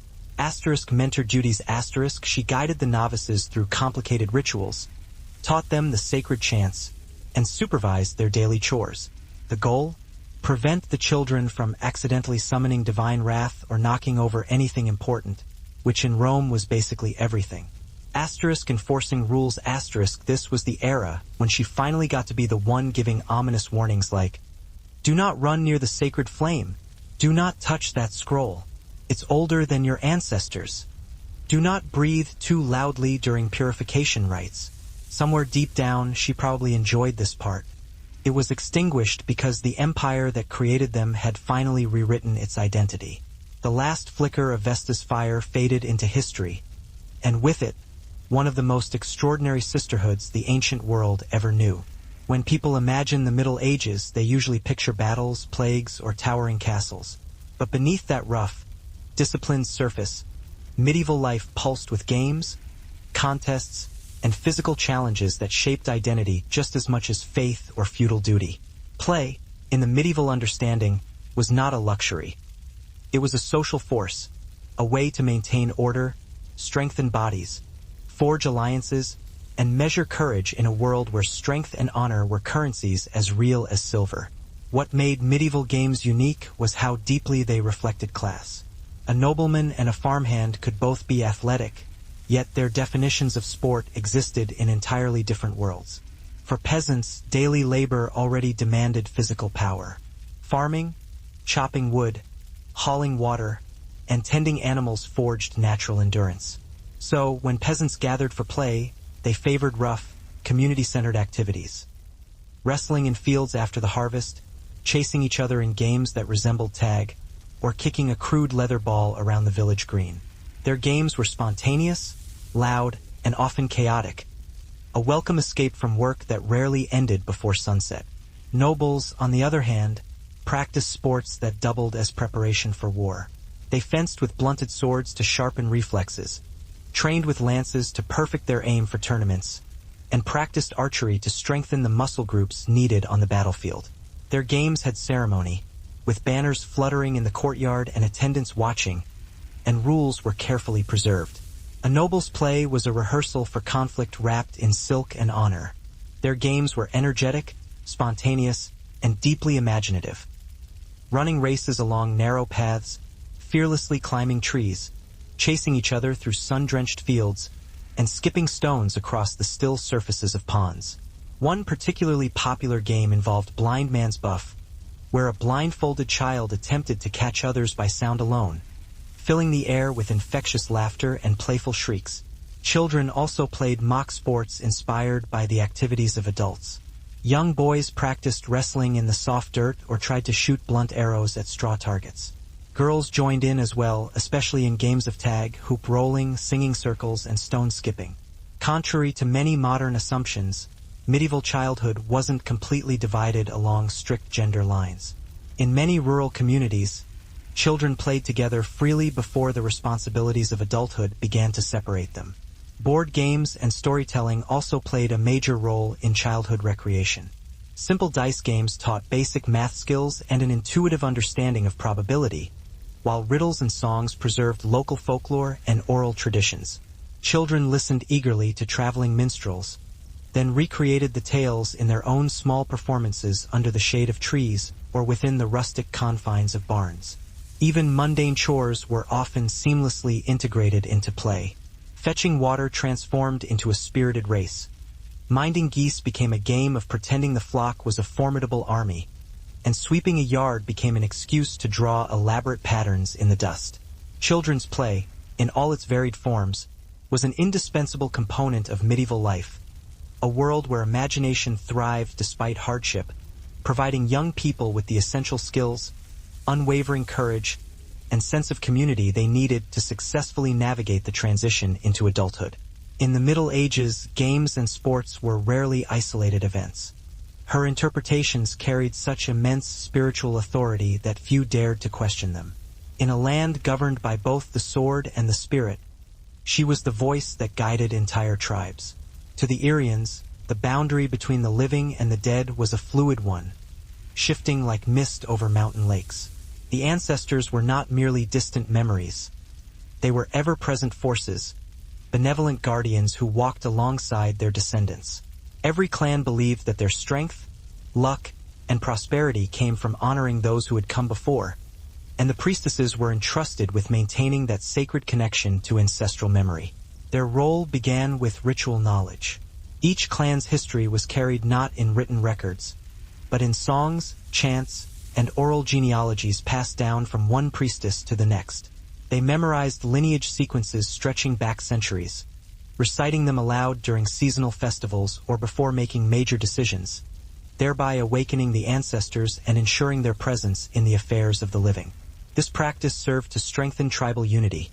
mentor duties. She guided the novices through complicated rituals, taught them the sacred chants, and supervised their daily chores. The goal? Prevent the children from accidentally summoning divine wrath or knocking over anything important, which in Rome was basically everything. Enforcing rules. This was the era when she finally got to be the one giving ominous warnings like, "Do not run near the sacred flame. Do not touch that scroll. It's older than your ancestors. Do not breathe too loudly during purification rites." Somewhere deep down, she probably enjoyed this part. It was extinguished because the empire that created them had finally rewritten its identity. The last flicker of Vesta's fire faded into history, and with it, one of the most extraordinary sisterhoods the ancient world ever knew. When people imagine the Middle Ages, they usually picture battles, plagues, or towering castles. But beneath that rough, disciplined surface, medieval life pulsed with games, contests, and physical challenges that shaped identity just as much as faith or feudal duty. Play, in the medieval understanding, was not a luxury. It was a social force, a way to maintain order, strengthen bodies, forge alliances, and measure courage in a world where strength and honor were currencies as real as silver. What made medieval games unique was how deeply they reflected class. A nobleman and a farmhand could both be athletic, yet their definitions of sport existed in entirely different worlds. For peasants, daily labor already demanded physical power. Farming, chopping wood, hauling water, and tending animals forged natural endurance. So, when peasants gathered for play, they favored rough, community-centered activities. Wrestling in fields after the harvest, chasing each other in games that resembled tag, or kicking a crude leather ball around the village green. Their games were spontaneous, loud, and often chaotic, a welcome escape from work that rarely ended before sunset. Nobles, on the other hand, practiced sports that doubled as preparation for war. They fenced with blunted swords to sharpen reflexes, trained with lances to perfect their aim for tournaments, and practiced archery to strengthen the muscle groups needed on the battlefield. Their games had ceremony, with banners fluttering in the courtyard and attendants watching, and rules were carefully preserved. A noble's play was a rehearsal for conflict wrapped in silk and honor. Their games were energetic, spontaneous, and deeply imaginative. Running races along narrow paths, fearlessly climbing trees, chasing each other through sun-drenched fields, and skipping stones across the still surfaces of ponds. One particularly popular game involved blind man's buff, where a blindfolded child attempted to catch others by sound alone, filling the air with infectious laughter and playful shrieks. Children also played mock sports inspired by the activities of adults. Young boys practiced wrestling in the soft dirt or tried to shoot blunt arrows at straw targets. Girls joined in as well, especially in games of tag, hoop rolling, singing circles, and stone skipping. Contrary to many modern assumptions, medieval childhood wasn't completely divided along strict gender lines. In many rural communities, children played together freely before the responsibilities of adulthood began to separate them. Board games and storytelling also played a major role in childhood recreation. Simple dice games taught basic math skills and an intuitive understanding of probability, while riddles and songs preserved local folklore and oral traditions. Children listened eagerly to traveling minstrels, then recreated the tales in their own small performances under the shade of trees or within the rustic confines of barns. Even mundane chores were often seamlessly integrated into play. Fetching water transformed into a spirited race. Minding geese became a game of pretending the flock was a formidable army, and sweeping a yard became an excuse to draw elaborate patterns in the dust. Children's play, in all its varied forms, was an indispensable component of medieval life, a world where imagination thrived despite hardship, providing young people with the essential skills, unwavering courage, and sense of community they needed to successfully navigate the transition into adulthood. In the Middle Ages, games and sports were rarely isolated events. Her interpretations carried such immense spiritual authority that few dared to question them. In a land governed by both the sword and the spirit, she was the voice that guided entire tribes. To the Aryans, the boundary between the living and the dead was a fluid one, shifting like mist over mountain lakes. The ancestors were not merely distant memories. They were ever-present forces, benevolent guardians who walked alongside their descendants. Every clan believed that their strength, luck, and prosperity came from honoring those who had come before, and the priestesses were entrusted with maintaining that sacred connection to ancestral memory. Their role began with ritual knowledge. Each clan's history was carried not in written records, but in songs, chants, and oral genealogies passed down from one priestess to the next. They memorized lineage sequences stretching back centuries, reciting them aloud during seasonal festivals or before making major decisions, thereby awakening the ancestors and ensuring their presence in the affairs of the living. This practice served to strengthen tribal unity,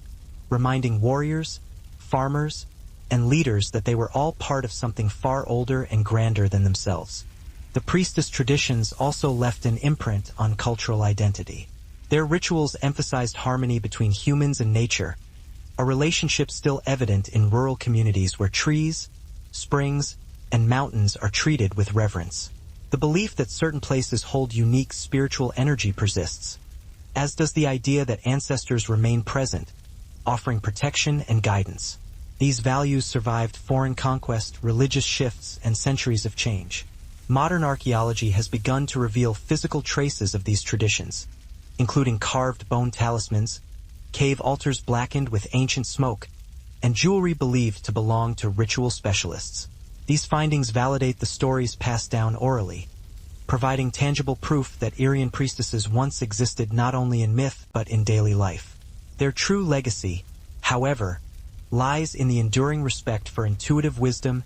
reminding warriors, farmers, and leaders that they were all part of something far older and grander than themselves. The priestess traditions also left an imprint on cultural identity. Their rituals emphasized harmony between humans and nature, a relationship still evident in rural communities where trees, springs, and mountains are treated with reverence. The belief that certain places hold unique spiritual energy persists, as does the idea that ancestors remain present, offering protection and guidance. These values survived foreign conquest, religious shifts, and centuries of change. Modern archaeology has begun to reveal physical traces of these traditions, including carved bone talismans, cave altars blackened with ancient smoke, and jewelry believed to belong to ritual specialists. These findings validate the stories passed down orally, providing tangible proof that Aryan priestesses once existed not only in myth but in daily life. Their true legacy, however, lies in the enduring respect for intuitive wisdom,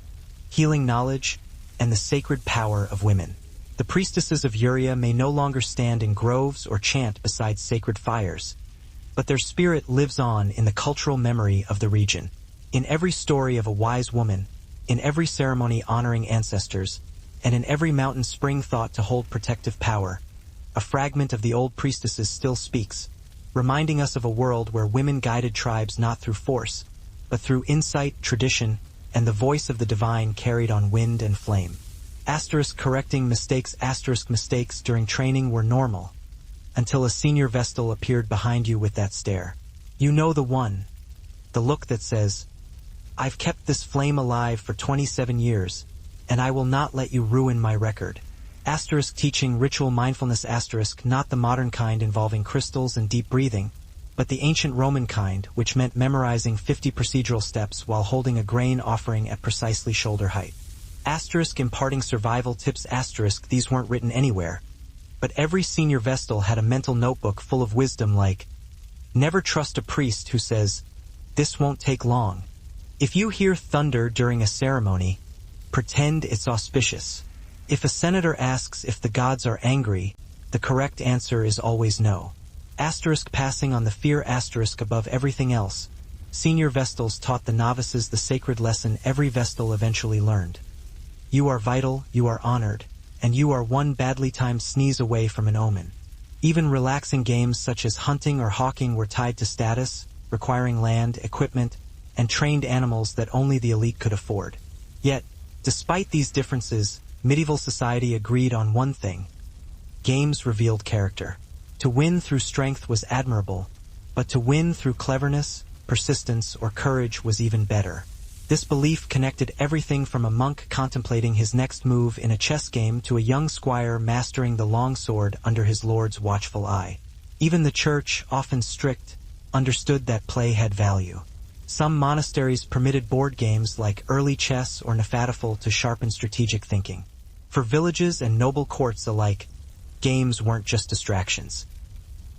healing knowledge, and the sacred power of women. The priestesses of Uria may no longer stand in groves or chant beside sacred fires, but their spirit lives on in the cultural memory of the region. In every story of a wise woman, in every ceremony honoring ancestors, and in every mountain spring thought to hold protective power, a fragment of the old priestesses still speaks, reminding us of a world where women guided tribes not through force, but through insight, tradition, and the voice of the divine carried on wind and flame. Correcting mistakes. Mistakes during training were normal, until a senior Vestal appeared behind you with that stare. You know the one. The look that says, "I've kept this flame alive for 27 years, and I will not let you ruin my record." Teaching ritual mindfulness. Not the modern kind involving crystals and deep breathing, but the ancient Roman kind, which meant memorizing 50 procedural steps while holding a grain offering at precisely shoulder height. Imparting survival tips. These weren't written anywhere, but every senior Vestal had a mental notebook full of wisdom like, never trust a priest who says, "This won't take long." If you hear thunder during a ceremony, pretend it's auspicious. If a senator asks if the gods are angry, the correct answer is always no. Passing on the fear. Above everything else, senior Vestals taught the novices the sacred lesson every Vestal eventually learned. You are vital, you are honored, and you are one badly timed sneeze away from an omen. Even relaxing games such as hunting or hawking were tied to status, requiring land, equipment, and trained animals that only the elite could afford. Yet, despite these differences, medieval society agreed on one thing. Games revealed character. To win through strength was admirable, but to win through cleverness, persistence, or courage was even better. This belief connected everything from a monk contemplating his next move in a chess game to a young squire mastering the long sword under his lord's watchful eye. Even the church, often strict, understood that play had value. Some monasteries permitted board games like early chess or Nefatafel to sharpen strategic thinking. For villages and noble courts alike, games weren't just distractions.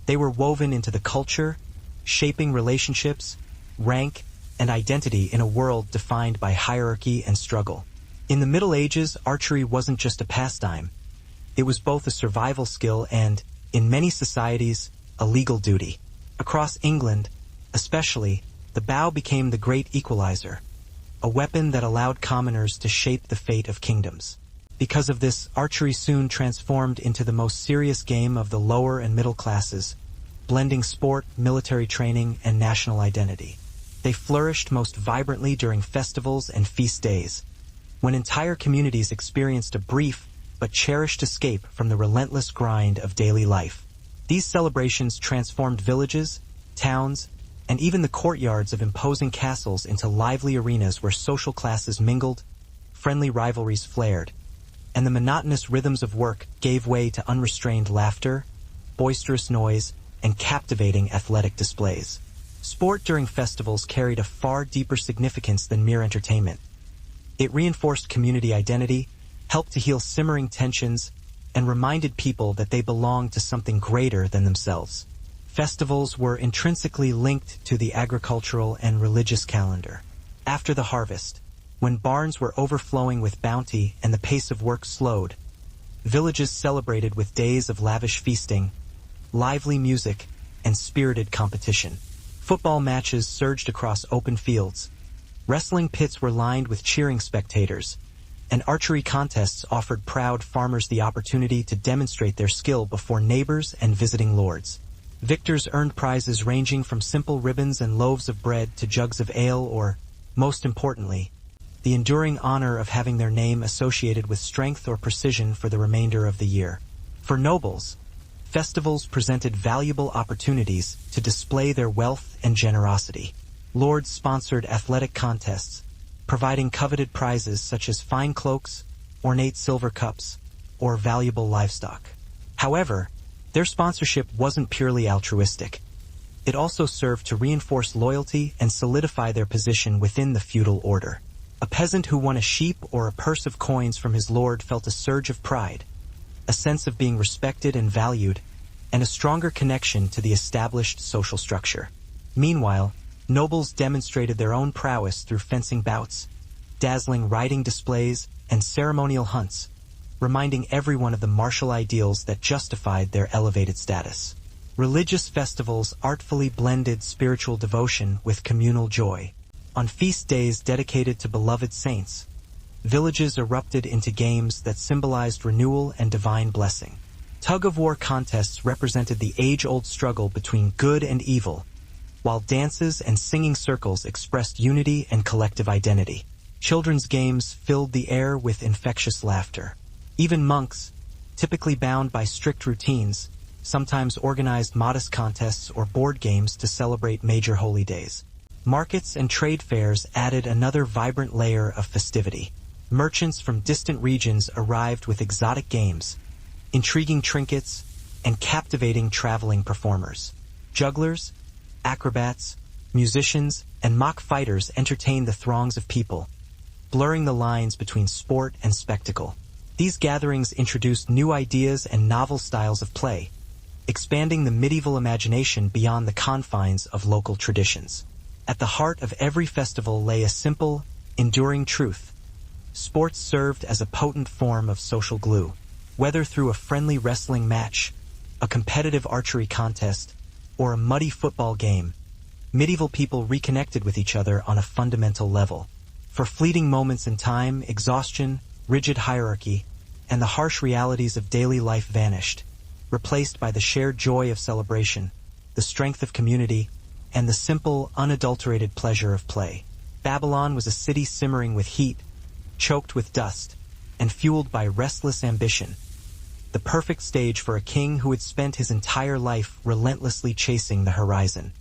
They were woven into the culture, shaping relationships, rank, and identity in a world defined by hierarchy and struggle. In the Middle Ages, archery wasn't just a pastime. It was both a survival skill and, in many societies, a legal duty. Across England, especially, the bow became the great equalizer, a weapon that allowed commoners to shape the fate of kingdoms. Because of this, archery soon transformed into the most serious game of the lower and middle classes, blending sport, military training, and national identity. They flourished most vibrantly during festivals and feast days, when entire communities experienced a brief but cherished escape from the relentless grind of daily life. These celebrations transformed villages, towns, and even the courtyards of imposing castles into lively arenas where social classes mingled, friendly rivalries flared, and the monotonous rhythms of work gave way to unrestrained laughter, boisterous noise, and captivating athletic displays. Sport during festivals carried a far deeper significance than mere entertainment. It reinforced community identity, helped to heal simmering tensions, and reminded people that they belonged to something greater than themselves. Festivals were intrinsically linked to the agricultural and religious calendar. After the harvest, when barns were overflowing with bounty and the pace of work slowed, villages celebrated with days of lavish feasting, lively music, and spirited competition. Football matches surged across open fields. Wrestling pits were lined with cheering spectators, and archery contests offered proud farmers the opportunity to demonstrate their skill before neighbors and visiting lords. Victors earned prizes ranging from simple ribbons and loaves of bread to jugs of ale or, most importantly, the enduring honor of having their name associated with strength or precision for the remainder of the year. For nobles, festivals presented valuable opportunities to display their wealth and generosity. Lords sponsored athletic contests, providing coveted prizes such as fine cloaks, ornate silver cups, or valuable livestock. However, their sponsorship wasn't purely altruistic. It also served to reinforce loyalty and solidify their position within the feudal order. A peasant who won a sheep or a purse of coins from his lord felt a surge of pride, a sense of being respected and valued, and a stronger connection to the established social structure. Meanwhile, nobles demonstrated their own prowess through fencing bouts, dazzling riding displays, and ceremonial hunts, reminding everyone of the martial ideals that justified their elevated status. Religious festivals artfully blended spiritual devotion with communal joy. On feast days dedicated to beloved saints, villages erupted into games that symbolized renewal and divine blessing. Tug-of-war contests represented the age-old struggle between good and evil, while dances and singing circles expressed unity and collective identity. Children's games filled the air with infectious laughter. Even monks, typically bound by strict routines, sometimes organized modest contests or board games to celebrate major holy days. Markets and trade fairs added another vibrant layer of festivity. Merchants from distant regions arrived with exotic games, intriguing trinkets, and captivating traveling performers. Jugglers, acrobats, musicians, and mock fighters entertained the throngs of people, blurring the lines between sport and spectacle. These gatherings introduced new ideas and novel styles of play, expanding the medieval imagination beyond the confines of local traditions. At the heart of every festival lay a simple, enduring truth. Sports served as a potent form of social glue. Whether through a friendly wrestling match, a competitive archery contest, or a muddy football game, medieval people reconnected with each other on a fundamental level. For fleeting moments in time, exhaustion, rigid hierarchy, and the harsh realities of daily life vanished, replaced by the shared joy of celebration, the strength of community, and the simple, unadulterated pleasure of play. Babylon was a city simmering with heat, choked with dust, and fueled by restless ambition, the perfect stage for a king who had spent his entire life relentlessly chasing the horizon.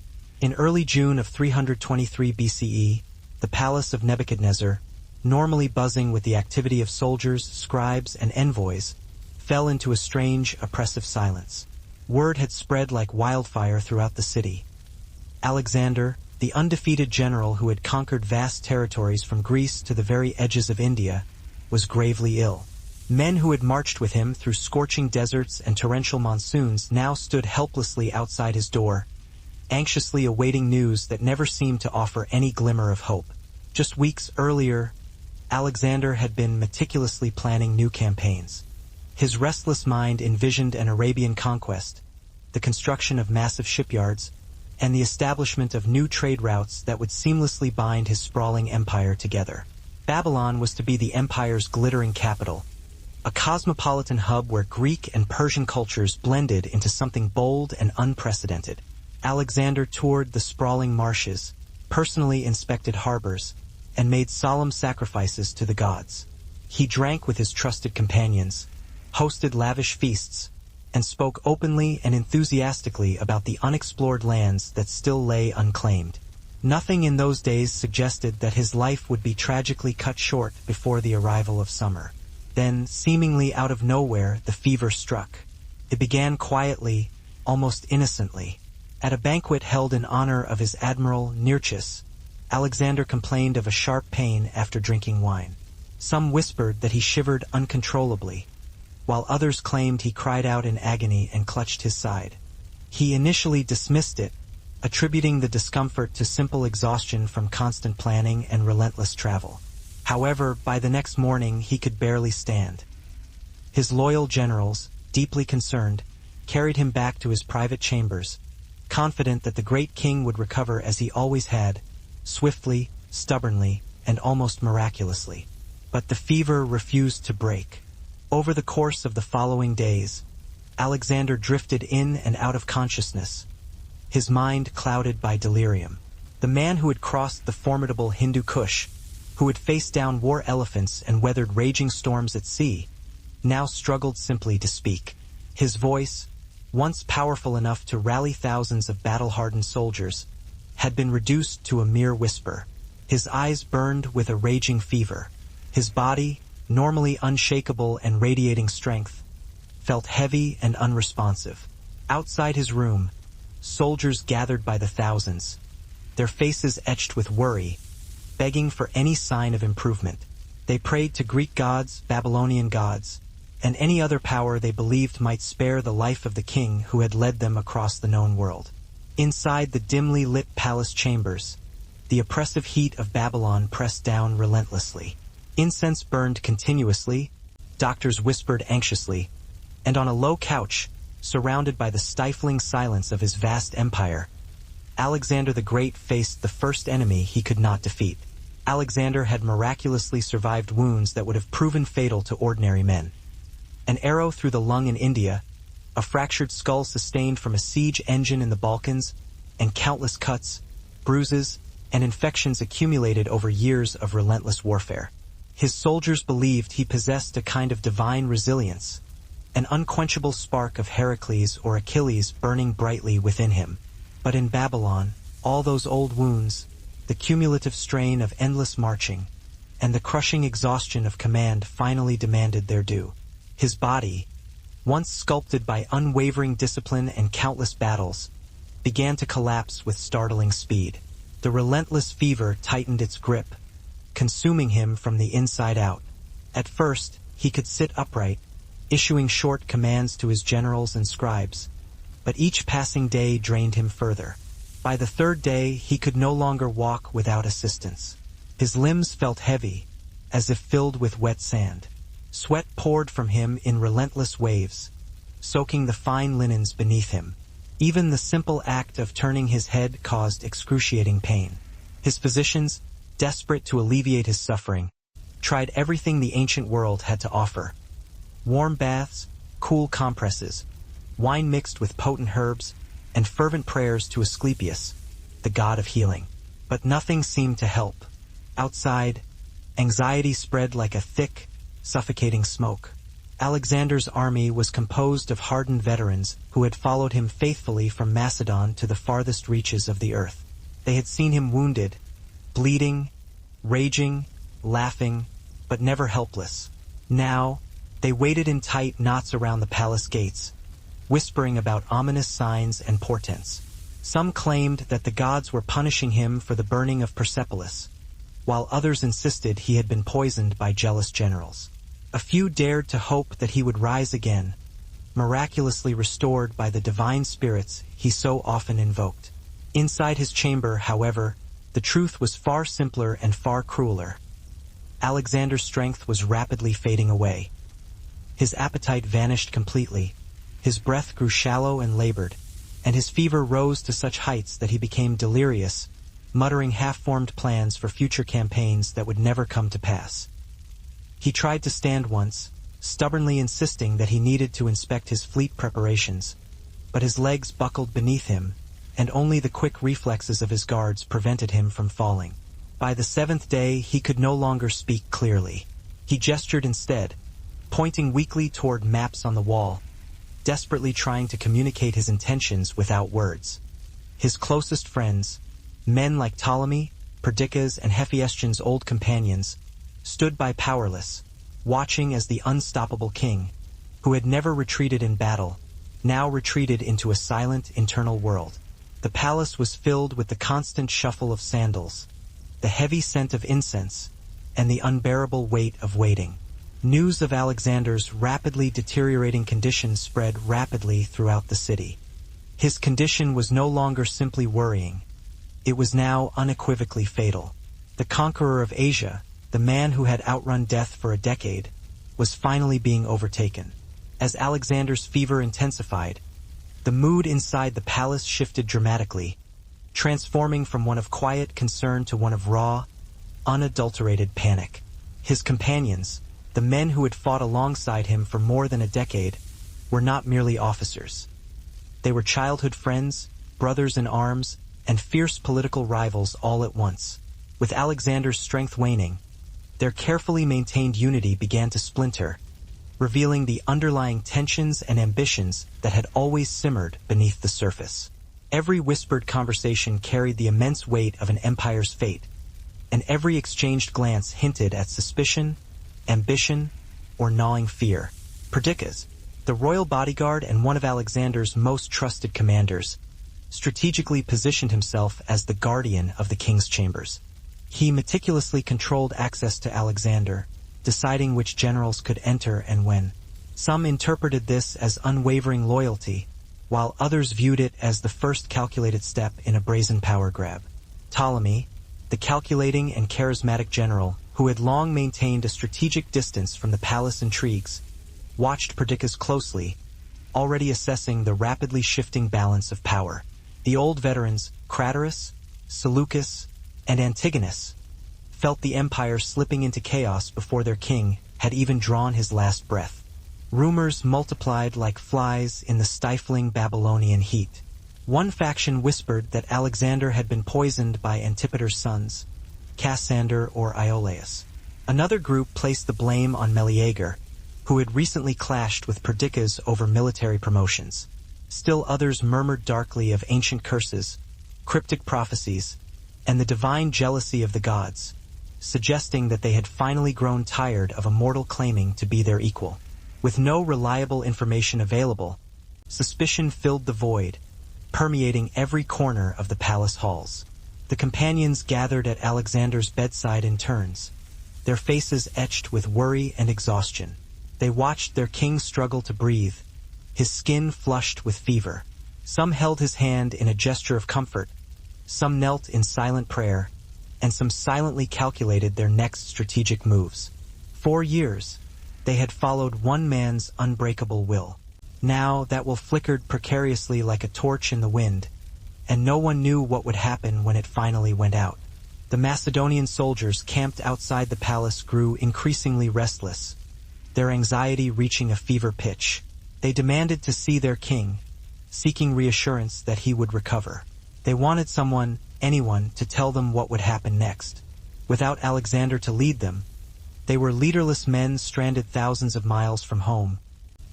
In early June of 323 BCE, the palace of Nebuchadnezzar, normally buzzing with the activity of soldiers, scribes, and envoys, fell into a strange, oppressive silence. Word had spread like wildfire throughout the city. Alexander, the undefeated general who had conquered vast territories from Greece to the very edges of India, was gravely ill. Men who had marched with him through scorching deserts and torrential monsoons now stood helplessly outside his door, anxiously awaiting news that never seemed to offer any glimmer of hope. Just weeks earlier, Alexander had been meticulously planning new campaigns. His restless mind envisioned an Arabian conquest, the construction of massive shipyards, and the establishment of new trade routes that would seamlessly bind his sprawling empire together. Babylon was to be the empire's glittering capital, a cosmopolitan hub where Greek and Persian cultures blended into something bold and unprecedented. Alexander toured the sprawling marshes, personally inspected harbors, and made solemn sacrifices to the gods. He drank with his trusted companions, hosted lavish feasts, and spoke openly and enthusiastically about the unexplored lands that still lay unclaimed. Nothing in those days suggested that his life would be tragically cut short before the arrival of summer. Then, seemingly out of nowhere, the fever struck. It began quietly, almost innocently. At a banquet held in honor of his admiral Nearchus, Alexander complained of a sharp pain after drinking wine. Some whispered that he shivered uncontrollably, while others claimed he cried out in agony and clutched his side. He initially dismissed it, attributing the discomfort to simple exhaustion from constant planning and relentless travel. However, by the next morning he could barely stand. His loyal generals, deeply concerned, carried him back to his private chambers, confident that the great king would recover as he always had, swiftly, stubbornly, and almost miraculously. But the fever refused to break. Over the course of the following days, Alexander drifted in and out of consciousness, his mind clouded by delirium. The man who had crossed the formidable Hindu Kush, who had faced down war elephants and weathered raging storms at sea, now struggled simply to speak. His voice, once powerful enough to rally thousands of battle-hardened soldiers, had been reduced to a mere whisper. His eyes burned with a raging fever. His body, normally unshakable and radiating strength, felt heavy and unresponsive. Outside his room, soldiers gathered by the thousands, their faces etched with worry, begging for any sign of improvement. They prayed to Greek gods, Babylonian gods, and any other power they believed might spare the life of the king who had led them across the known world. Inside the dimly lit palace chambers, the oppressive heat of Babylon pressed down relentlessly. Incense burned continuously, doctors whispered anxiously, and on a low couch, surrounded by the stifling silence of his vast empire, Alexander the Great faced the first enemy he could not defeat. Alexander had miraculously survived wounds that would have proven fatal to ordinary men. An arrow through the lung in India, a fractured skull sustained from a siege engine in the Balkans, and countless cuts, bruises, and infections accumulated over years of relentless warfare. His soldiers believed he possessed a kind of divine resilience, an unquenchable spark of Heracles or Achilles burning brightly within him. But in Babylon, all those old wounds, the cumulative strain of endless marching, and the crushing exhaustion of command finally demanded their due. His body, once sculpted by unwavering discipline and countless battles, began to collapse with startling speed. The relentless fever tightened its grip, consuming him from the inside out. At first, he could sit upright, issuing short commands to his generals and scribes, but each passing day drained him further. By the third day, he could no longer walk without assistance. His limbs felt heavy, as if filled with wet sand. Sweat poured from him in relentless waves, soaking the fine linens beneath him. Even the simple act of turning his head caused excruciating pain. His physicians, desperate to alleviate his suffering, tried everything the ancient world had to offer. Warm baths, cool compresses, wine mixed with potent herbs, and fervent prayers to Asclepius, the god of healing. But nothing seemed to help. Outside, anxiety spread like a thick, suffocating smoke. Alexander's army was composed of hardened veterans who had followed him faithfully from Macedon to the farthest reaches of the earth. They had seen him wounded, bleeding, raging, laughing, but never helpless. Now, they waited in tight knots around the palace gates, whispering about ominous signs and portents. Some claimed that the gods were punishing him for the burning of Persepolis, while others insisted he had been poisoned by jealous generals. A few dared to hope that he would rise again, miraculously restored by the divine spirits he so often invoked. Inside his chamber, however, the truth was far simpler and far crueler. Alexander's strength was rapidly fading away. His appetite vanished completely, his breath grew shallow and labored, and his fever rose to such heights that he became delirious, muttering half-formed plans for future campaigns that would never come to pass. He tried to stand once, stubbornly insisting that he needed to inspect his fleet preparations, but his legs buckled beneath him, and only the quick reflexes of his guards prevented him from falling. By the seventh day, he could no longer speak clearly. He gestured instead, pointing weakly toward maps on the wall, desperately trying to communicate his intentions without words. His closest friends, men like Ptolemy, Perdiccas, and Hephaestion's old companions, stood by powerless, watching as the unstoppable king, who had never retreated in battle, now retreated into a silent internal world. The palace was filled with the constant shuffle of sandals, the heavy scent of incense, and the unbearable weight of waiting. News of Alexander's rapidly deteriorating condition spread rapidly throughout the city. His condition was no longer simply worrying. It was now unequivocally fatal. The conqueror of Asia, the man who had outrun death for a decade, was finally being overtaken. As Alexander's fever intensified, the mood inside the palace shifted dramatically, transforming from one of quiet concern to one of raw, unadulterated panic. His companions, the men who had fought alongside him for more than a decade, were not merely officers. They were childhood friends, brothers in arms, and fierce political rivals all at once. With Alexander's strength waning, their carefully maintained unity began to splinter, revealing the underlying tensions and ambitions that had always simmered beneath the surface. Every whispered conversation carried the immense weight of an empire's fate, and every exchanged glance hinted at suspicion, ambition, or gnawing fear. Perdiccas, the royal bodyguard and one of Alexander's most trusted commanders, strategically positioned himself as the guardian of the king's chambers. He meticulously controlled access to Alexander, deciding which generals could enter and when. Some interpreted this as unwavering loyalty, while others viewed it as the first calculated step in a brazen power grab. Ptolemy, the calculating and charismatic general who had long maintained a strategic distance from the palace intrigues, watched Perdiccas closely, already assessing the rapidly shifting balance of power. The old veterans, Craterus, Seleucus, and Antigonus, felt the empire slipping into chaos before their king had even drawn his last breath. Rumors multiplied like flies in the stifling Babylonian heat. One faction whispered that Alexander had been poisoned by Antipater's sons, Cassander or Iolaus. Another group placed the blame on Meleager, who had recently clashed with Perdiccas over military promotions. Still others murmured darkly of ancient curses, cryptic prophecies, and the divine jealousy of the gods, suggesting that they had finally grown tired of a mortal claiming to be their equal. With no reliable information available, suspicion filled the void, permeating every corner of the palace halls. The companions gathered at Alexander's bedside in turns, their faces etched with worry and exhaustion. They watched their king struggle to breathe, his skin flushed with fever. Some held his hand in a gesture of comfort, some knelt in silent prayer, and some silently calculated their next strategic moves. 4 years, they had followed one man's unbreakable will. Now that will flickered precariously like a torch in the wind, and no one knew what would happen when it finally went out. The Macedonian soldiers camped outside the palace grew increasingly restless, their anxiety reaching a fever pitch. They demanded to see their king, seeking reassurance that he would recover. They wanted someone, anyone, to tell them what would happen next. Without Alexander to lead them, they were leaderless men stranded thousands of miles from home,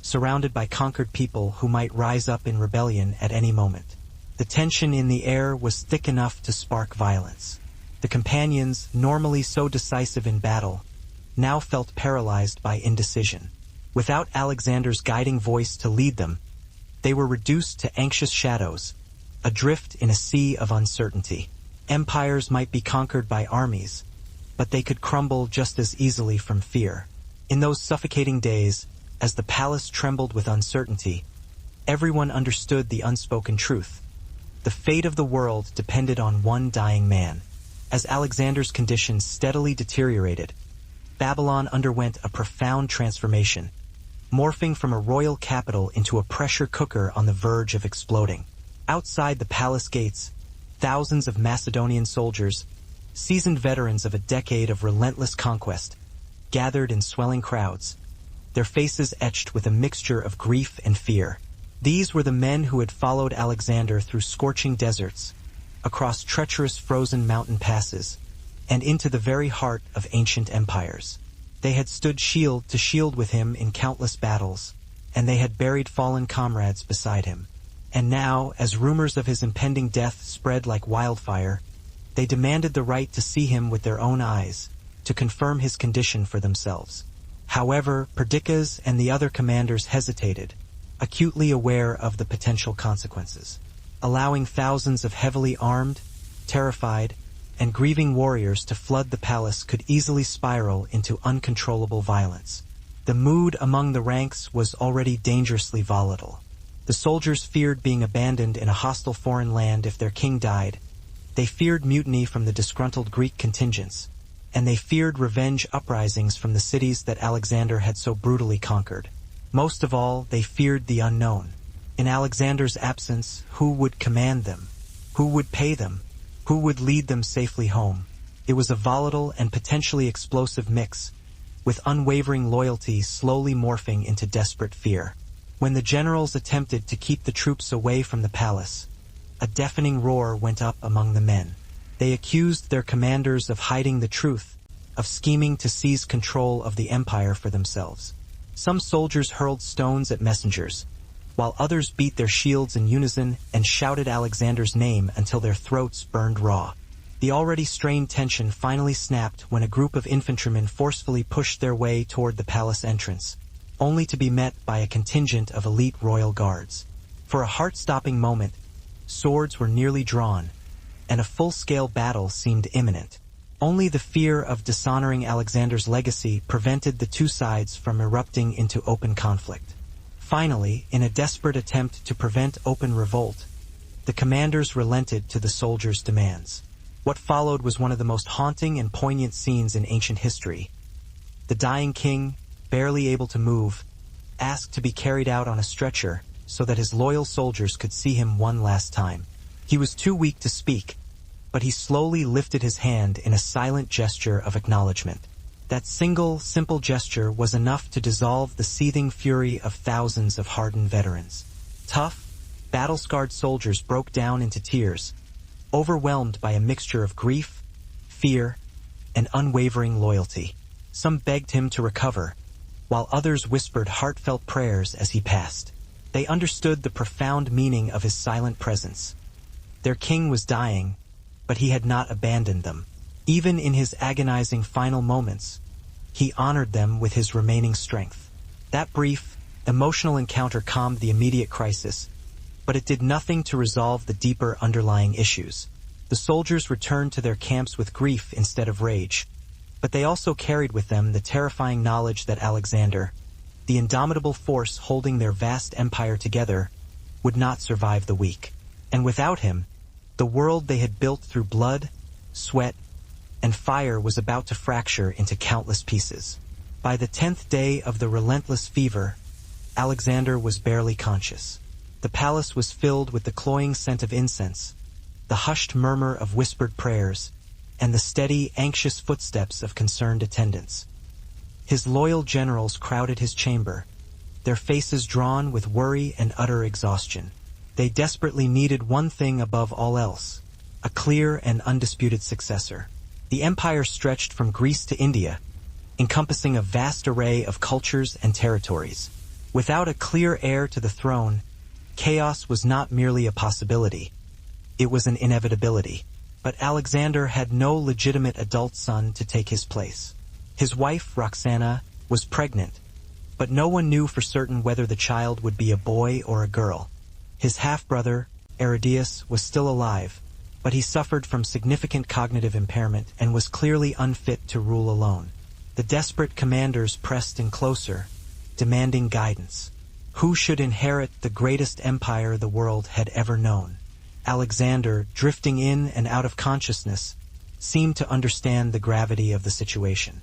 surrounded by conquered people who might rise up in rebellion at any moment. The tension in the air was thick enough to spark violence. The companions, normally so decisive in battle, now felt paralyzed by indecision. Without Alexander's guiding voice to lead them, they were reduced to anxious shadows, adrift in a sea of uncertainty. Empires might be conquered by armies, but they could crumble just as easily from fear. In those suffocating days, as the palace trembled with uncertainty, everyone understood the unspoken truth. The fate of the world depended on one dying man. As Alexander's conditions steadily deteriorated, Babylon underwent a profound transformation, morphing from a royal capital into a pressure cooker on the verge of exploding. Outside the palace gates, thousands of Macedonian soldiers, seasoned veterans of a decade of relentless conquest, gathered in swelling crowds, their faces etched with a mixture of grief and fear. These were the men who had followed Alexander through scorching deserts, across treacherous frozen mountain passes, and into the very heart of ancient empires. They had stood shield to shield with him in countless battles, and they had buried fallen comrades beside him. And now, as rumors of his impending death spread like wildfire, they demanded the right to see him with their own eyes, to confirm his condition for themselves. However, Perdiccas and the other commanders hesitated, acutely aware of the potential consequences. Allowing thousands of heavily armed, terrified, and grieving warriors to flood the palace could easily spiral into uncontrollable violence. The mood among the ranks was already dangerously volatile. The soldiers feared being abandoned in a hostile foreign land if their king died. They feared mutiny from the disgruntled Greek contingents, and they feared revenge uprisings from the cities that Alexander had so brutally conquered. Most of all, they feared the unknown. In Alexander's absence, who would command them? Who would pay them? Who would lead them safely home? It was a volatile and potentially explosive mix, with unwavering loyalty slowly morphing into desperate fear. When the generals attempted to keep the troops away from the palace, a deafening roar went up among the men. They accused their commanders of hiding the truth, of scheming to seize control of the empire for themselves. Some soldiers hurled stones at messengers, while others beat their shields in unison and shouted Alexander's name until their throats burned raw. The already strained tension finally snapped when a group of infantrymen forcefully pushed their way toward the palace entrance, only to be met by a contingent of elite royal guards. For a heart-stopping moment, swords were nearly drawn, and a full-scale battle seemed imminent. Only the fear of dishonoring Alexander's legacy prevented the two sides from erupting into open conflict. Finally, in a desperate attempt to prevent open revolt, the commanders relented to the soldiers' demands. What followed was one of the most haunting and poignant scenes in ancient history. The dying king, barely able to move, asked to be carried out on a stretcher so that his loyal soldiers could see him one last time. He was too weak to speak, but he slowly lifted his hand in a silent gesture of acknowledgement. That single, simple gesture was enough to dissolve the seething fury of thousands of hardened veterans. Tough, battle-scarred soldiers broke down into tears, overwhelmed by a mixture of grief, fear, and unwavering loyalty. Some begged him to recover, while others whispered heartfelt prayers as he passed. They understood the profound meaning of his silent presence. Their king was dying, but he had not abandoned them. Even in his agonizing final moments, he honored them with his remaining strength. That brief, emotional encounter calmed the immediate crisis, but it did nothing to resolve the deeper underlying issues. The soldiers returned to their camps with grief instead of rage, but they also carried with them the terrifying knowledge that Alexander, the indomitable force holding their vast empire together, would not survive the week. And without him, the world they had built through blood, sweat, and fire was about to fracture into countless pieces. By the 10th day of the relentless fever, Alexander was barely conscious. The palace was filled with the cloying scent of incense, the hushed murmur of whispered prayers, and the steady, anxious footsteps of concerned attendants. His loyal generals crowded his chamber, their faces drawn with worry and utter exhaustion. They desperately needed one thing above all else: a clear and undisputed successor. The empire stretched from Greece to India, encompassing a vast array of cultures and territories. Without a clear heir to the throne, chaos was not merely a possibility, it was an inevitability. But Alexander had no legitimate adult son to take his place. His wife, Roxana, was pregnant, but no one knew for certain whether the child would be a boy or a girl. His half-brother, Aridaeus, was still alive, but he suffered from significant cognitive impairment and was clearly unfit to rule alone. The desperate commanders pressed in closer, demanding guidance. Who should inherit the greatest empire the world had ever known? Alexander, drifting in and out of consciousness, seemed to understand the gravity of the situation.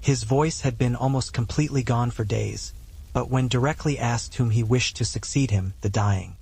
His voice had been almost completely gone for days, but when directly asked whom he wished to succeed him, the dying